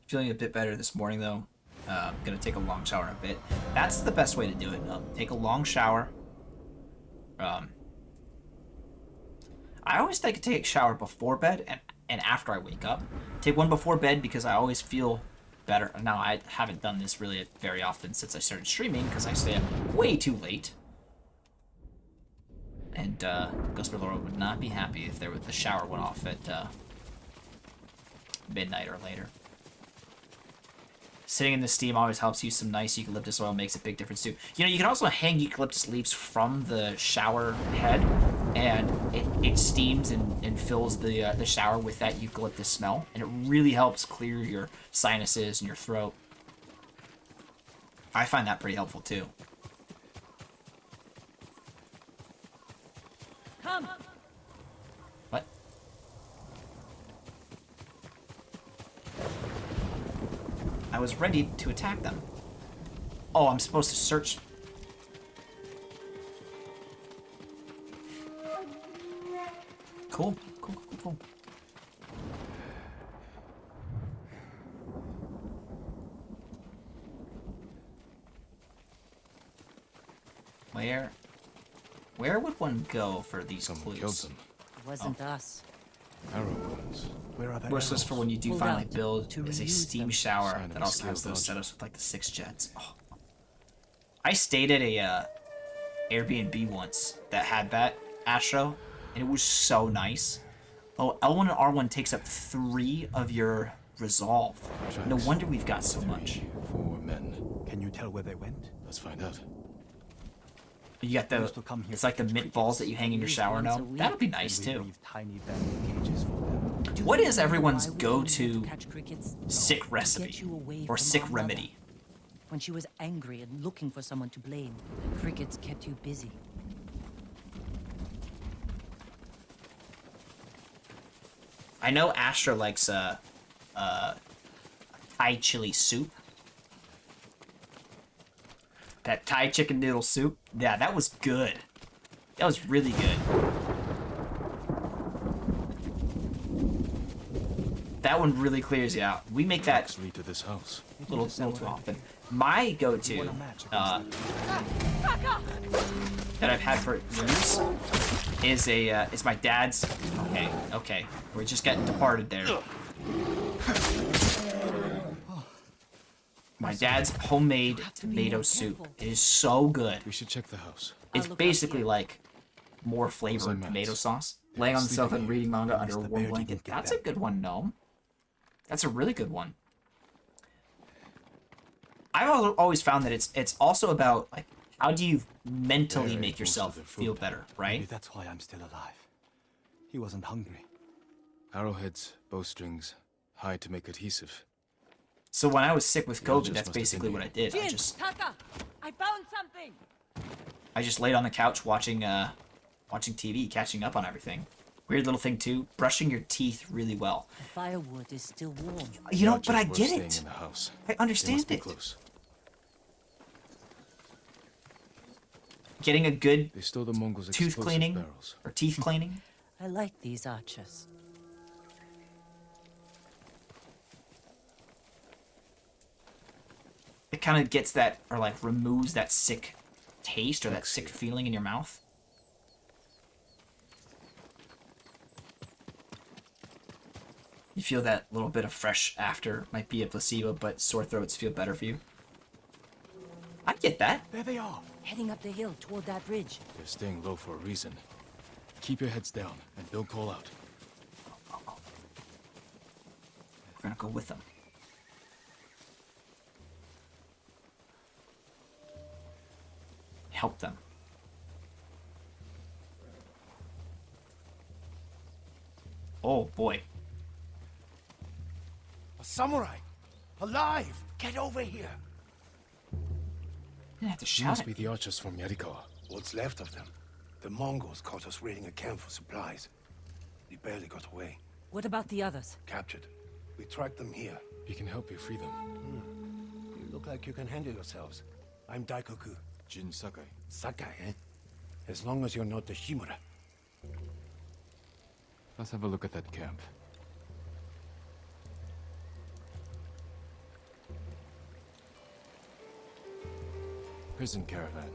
A: Feeling a bit better this morning, though. Gonna take a long shower in a bit. That's the best way to do it. Take a long shower. I always like to take a shower before bed and after I wake up. Take one before bed because I always feel better. Now, I haven't done this really very often since I started streaming because I stay up way too late. And Ghost Laura would not be happy if the shower went off at midnight or later. Sitting in the steam always helps. Use some nice eucalyptus oil, makes a big difference too. You know, you can also hang eucalyptus leaves from the shower head, and it steams and fills the shower with that eucalyptus smell, and it really helps clear your sinuses and your throat. I find that pretty helpful too.
L: Come.
A: What? I was ready to attack them. Oh, I'm supposed to search. Cool. Cool. Where would one go for these clues?
M: Killed them.
L: It wasn't us.
M: Arrow wounds.
R: Where are the
A: Worthless for when you do
L: Pulled
A: finally
L: out
A: build
L: to
A: is a
L: reuse
A: steam
L: them.
A: shower
M: Sign of
A: that
M: a
A: also has
M: skilled
A: those
M: dodger.
A: setups with like the 6 jets. Oh. I stayed at a Airbnb once that had that Astro, and it was so nice. Oh, L1 and R1 takes up 3 of your resolve. No wonder we've got so much.
M: 4 men.
R: Can you tell where they went?
M: Let's find out.
A: You got the, it's like the mint balls that you hang in your shower now. That would be nice too.
R: Tiny bamboo cages for them.
A: What is everyone's
L: Why we
A: go-to
L: catch crickets?
A: sick
L: To
A: recipe
L: get you away
A: or
L: from
A: sick
L: our mother.
A: remedy?
L: When she was angry and looking for someone to blame, crickets kept you busy.
A: I know Astra likes Thai chili soup. That Thai chicken noodle soup. Yeah, that was good. That was really good. That one really clears you out. We make that
M: lead to this house.
A: little too often. My go-to that I've had for years is my dad's. Okay, we're just getting departed there. My dad's homemade tomato soup. It is so good.
M: We should check the house.
A: It's basically like more flavored tomato sauce. Laying on the sofa and reading manga under a warm blanket. That's a good one, Gnome. That's a really good one. I've always found that it's also about like how do you mentally make yourself feel better, right?
R: Maybe that's why I'm still alive. He wasn't hungry.
M: Arrowheads, bowstrings, hide to make adhesive.
A: So when I was sick with COVID, that's basically what I did.
L: Jin, Taka, I found something.
A: I just laid on the couch watching TV, catching up on everything. Weird little thing too, brushing your teeth really well.
L: The firewood is still warm.
A: You know, but I get it.
M: In the house.
A: I understand it.
M: Close.
A: Getting a good
M: they stole the Mongols'
A: tooth cleaning
M: barrels.
A: or teeth cleaning.
L: I like these archers.
A: It kind of gets that, or like removes that sick taste or that sick feeling in your mouth. You feel that little bit of fresh after, might be a placebo, but sore throats feel better for you. I get that.
R: There they are.
L: Heading up the hill toward that ridge.
M: They're staying low for a reason. Keep your heads down and don't call out.
A: We're gonna go with them. Help them. Oh boy.
D: A samurai! Alive! Get over here!
A: You didn't have to
M: They
A: shout
M: must
A: it.
M: be the archers from Yarikawa.
D: What's left of them? The Mongols caught us raiding a camp for supplies. We barely got away.
L: What about the others?
D: Captured. We tracked them here.
M: We can help you free them.
D: You look like you can handle yourselves. I'm Daikoku.
M: Jin Sakai.
D: Sakai, eh? As long as you're not the Shimura.
M: Let's have a look at that camp. Prison caravan.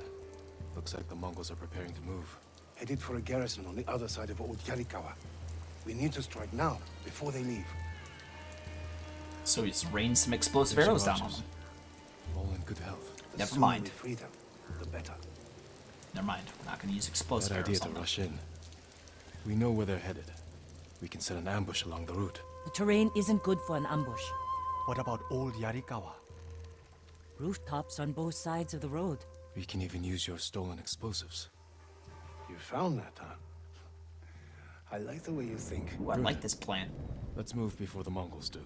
M: Looks like the Mongols are preparing to move.
D: Headed for a garrison on the other side of Old Yarikawa. We need to strike now, before they leave.
A: So he's rained some explosive
M: There's
A: arrows
M: your
A: down on
M: archers.
A: them.
M: All in good health.
D: The
A: Never
D: sooner
A: mind.
D: we free them, the better.
A: Never mind. We're not gonna use explosive
M: Bad idea
A: arrows
M: to
A: on them.
M: rush in. We know where they're headed. We can set an ambush along the route.
L: The terrain isn't good for an ambush.
R: What about Old Yarikawa?
L: Rooftops on both sides of the road.
M: We can even use your stolen explosives.
D: You found that, huh? I like the way you think.
A: Ooh, I like this plan.
M: Let's move before the Mongols do.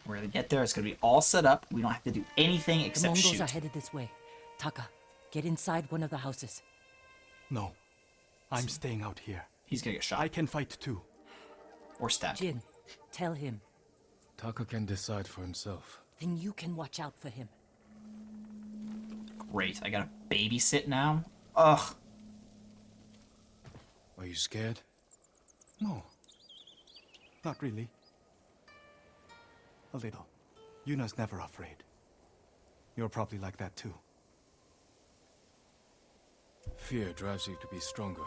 A: We're gonna get there. It's gonna be all set up. We don't have to do anything
L: The
A: except
L: Mongols
A: shoot.
L: are headed this way. Taka, get inside one of the houses.
R: No. I'm staying out here.
A: He's gonna get shot.
R: I can fight too.
A: Or stabbed.
L: Jin, tell him.
M: Taka can decide for himself.
L: Then you can watch out for him.
A: Great. I gotta babysit now? Ugh.
M: Are you scared?
R: No. Not really. A little. Yuna's never afraid. You're probably like that too.
M: Fear drives you to be stronger,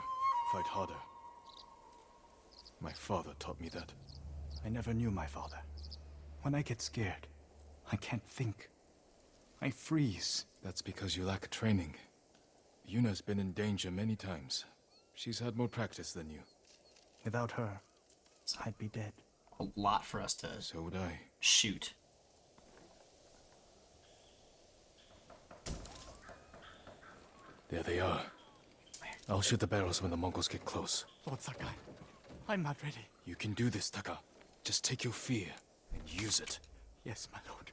M: fight harder. My father taught me that.
R: I never knew my father. When I get scared, I can't think. I freeze.
M: That's because you lack training. Yuna's been in danger many times. She's had more practice than you.
R: Without her, I'd be dead.
A: A lot for us to
M: So would I.
A: shoot.
M: There they are. I'll shoot the barrels when the Mongols get close.
R: Lord Sakai, I'm not ready.
M: You can do this, Taka. Just take your fear and use it.
R: Yes, my lord.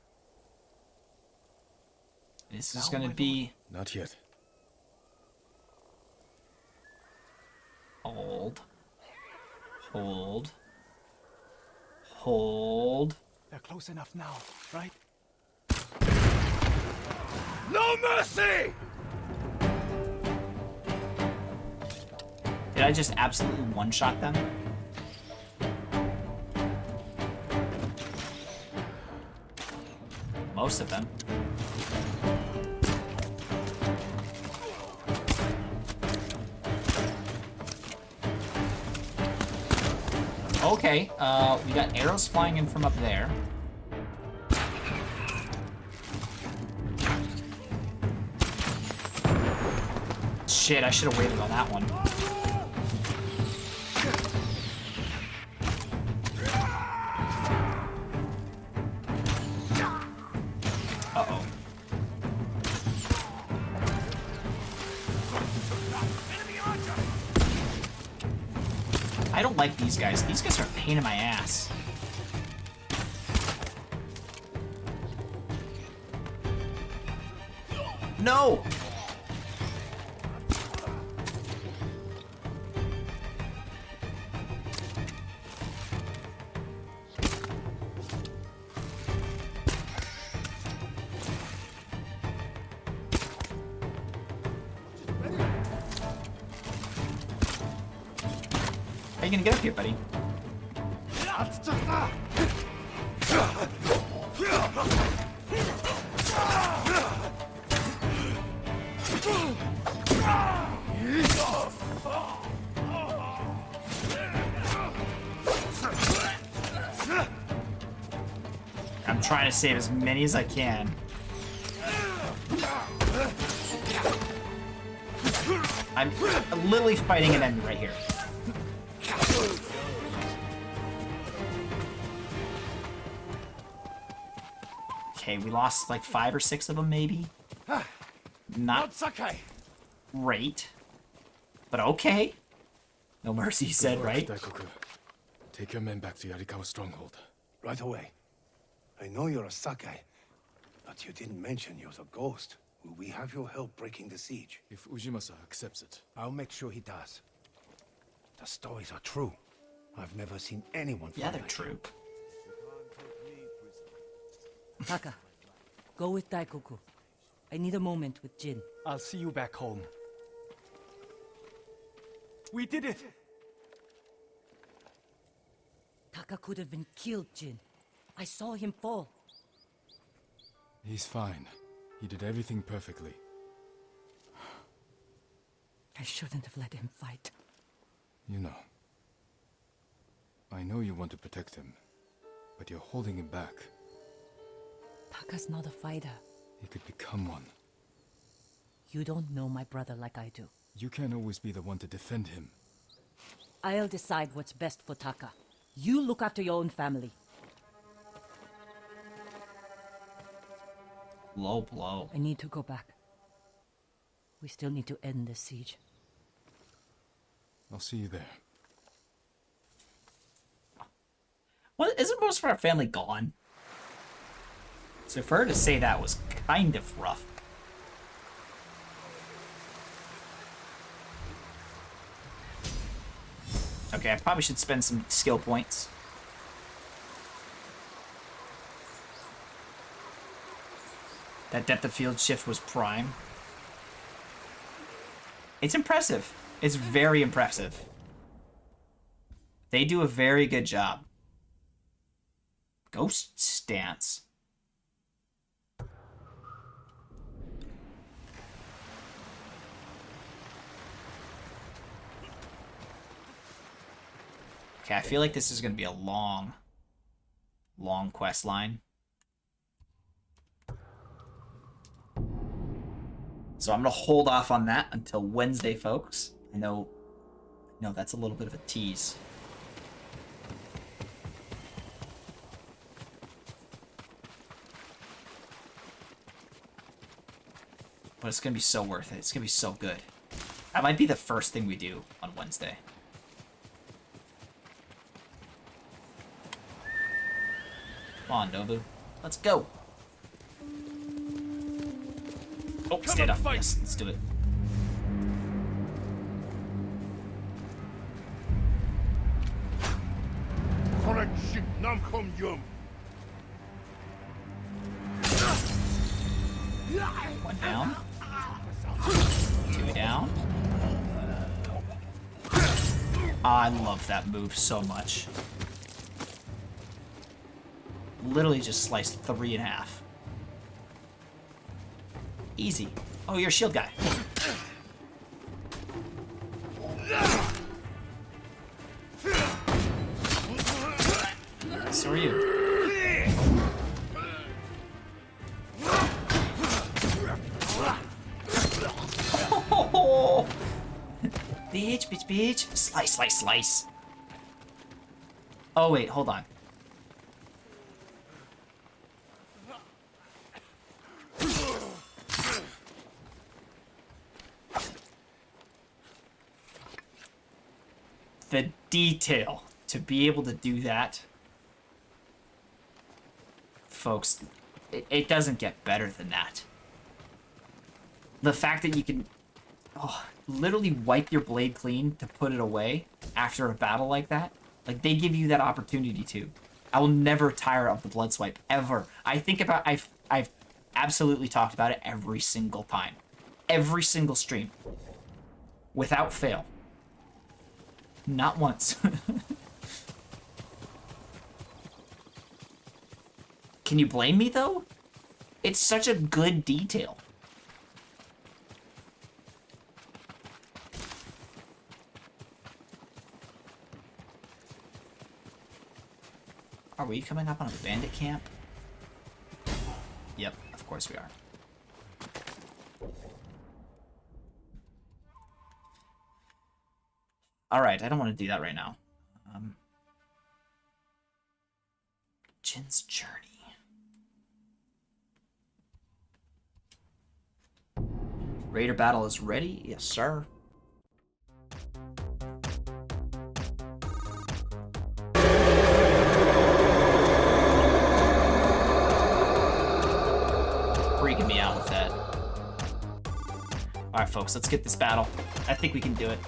A: This is gonna be...
M: Not yet.
A: Hold. Hold. Hold.
R: They're close enough now, right?
D: No mercy!
A: It Did I just absolutely one-shot them? Most of them. Okay, we got arrows flying in from up there. Shit, I should have waited on that one. Uh-oh. I don't like these guys. These guys are a pain in my ass. No! How are you gonna get up here, buddy? I'm trying to save as many as I can. I'm literally fighting an enemy right here. Okay, we lost like 5 or 6 of them, maybe. Not great, but okay. No mercy, you said, right?
M: Daikoku. Take your men back to Yarikawa stronghold.
S: Right away. I know you're a Sakai, but you didn't mention you're a ghost. Will we have your help breaking the siege?
M: If Ujimasa accepts it.
S: I'll make sure he does. The stories are true. I've never seen anyone.
A: Yeah, they're true.
L: Taka, go with Daikoku. I need a moment with Jin.
R: I'll see you back home. We did it!
L: Taka could have been killed, Jin. I saw him fall.
M: He's fine. He did everything perfectly.
L: I shouldn't have let him fight.
M: You know. I know you want to protect him, but you're holding him back.
L: Taka's not a fighter.
M: He could become one.
L: You don't know my brother like I do.
M: You can't always be the one to defend him.
L: I'll decide what's best for Taka. You look after your own family.
A: Low blow.
L: I need to go back. We still need to end this siege.
M: I'll see you there.
A: What, isn't most of our family gone? So for her to say that was kind of rough. Okay, I probably should spend some skill points. That depth of field shift was prime. It's impressive. It's very impressive. They do a very good job. Ghost stance. Okay, I feel like this is going to be a long quest line. So I'm going to hold off on that until Wednesday, folks. I know that's a little bit of a tease. But it's going to be so worth it. It's going to be so good. That might be the first thing we do on Wednesday. Come on, Nobu. Let's go. Oh, stand up. Yes, let's do it. One down. 2 down. I love that move so much. Literally just sliced 3 in half. Easy. Oh, you're a shield guy. So are you. Oh, bitch, bitch, bitch. Slice, slice, slice. Oh, wait, hold on. The detail to be able to do that. Folks, it doesn't get better than that. The fact that you can literally wipe your blade clean to put it away after a battle like that. Like, they give you that opportunity to. I will never tire of the blood swipe, ever. I think about, I've absolutely talked about it every single time. Every single stream. Without fail. Not once. Can you blame me, though? It's such a good detail. Are we coming up on a bandit camp? Yep, of course we are. Alright, I don't want to do that right now. Jin's Journey. Raider battle is ready? Yes, sir. Freaking me out with that. Alright, folks, let's get this battle. I think we can do it.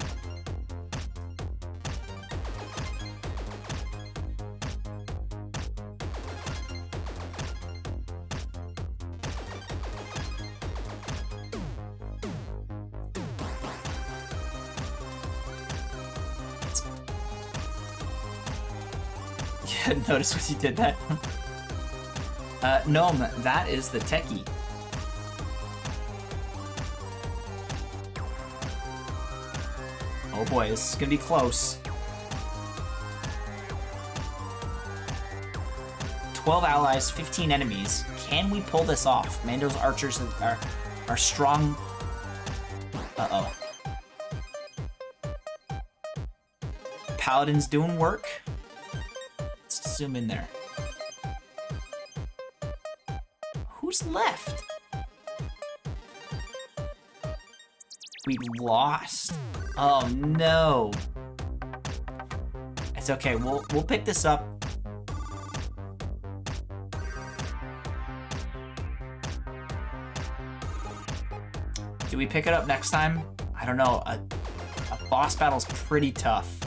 A: Notice what you did that. Gnome, that is the techie. Oh boy, this is gonna be close. 12 allies, 15 enemies. Can we pull this off? Mando's archers are strong. Uh-oh. Paladin's doing work. Let's zoom in there. Who's left? We lost. Oh no. It's okay. We'll pick this up. Do we pick it up next time? I don't know. A boss battle's pretty tough.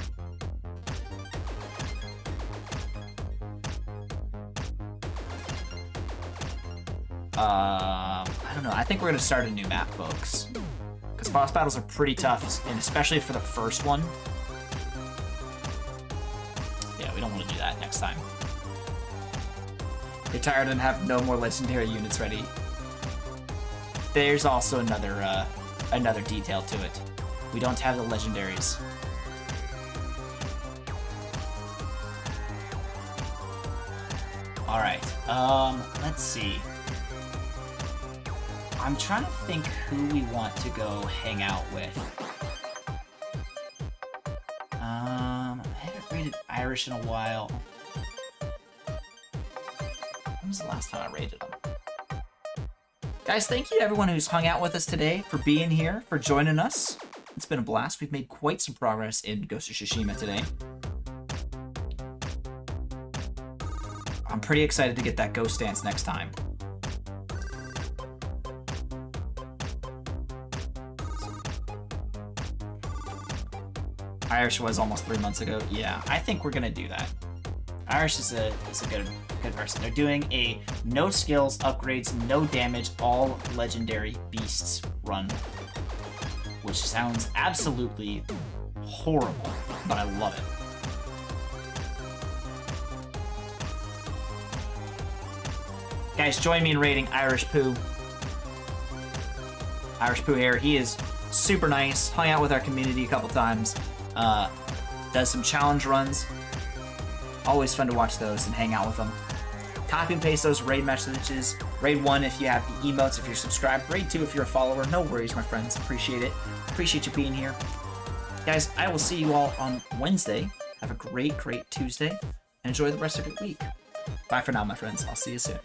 A: I don't know. I think we're gonna start a new map, folks. Because boss battles are pretty tough, and especially for the first one. Yeah, we don't want to do that next time. You're tired and have no more legendary units ready. There's also another detail to it. We don't have the legendaries. Alright, let's see. I'm trying to think who we want to go hang out with. I haven't raided Irish in a while. When was the last time I raided them? Guys, thank you to everyone who's hung out with us today, for being here, for joining us. It's been a blast. We've made quite some progress in Ghost of Tsushima today. I'm pretty excited to get that ghost dance next time. Irish was almost 3 months ago. Yeah, I think we're gonna do that. Irish is a good person. They're doing a no skills, upgrades, no damage, all legendary beasts run, which sounds absolutely horrible, but I love it. Guys, join me in raiding Irish Poo. Irish Poo here. He is super nice. Hung out with our community a couple times. Does some challenge runs. Always fun to watch those and hang out with them. Copy and paste those raid messages. Raid 1 if you have the emotes, if you're subscribed. Raid 2 if you're a follower. No worries, my friends. Appreciate it. Appreciate you being here. Guys, I will see you all on Wednesday. Have a great, great Tuesday. And enjoy the rest of your week. Bye for now, my friends. I'll see you soon.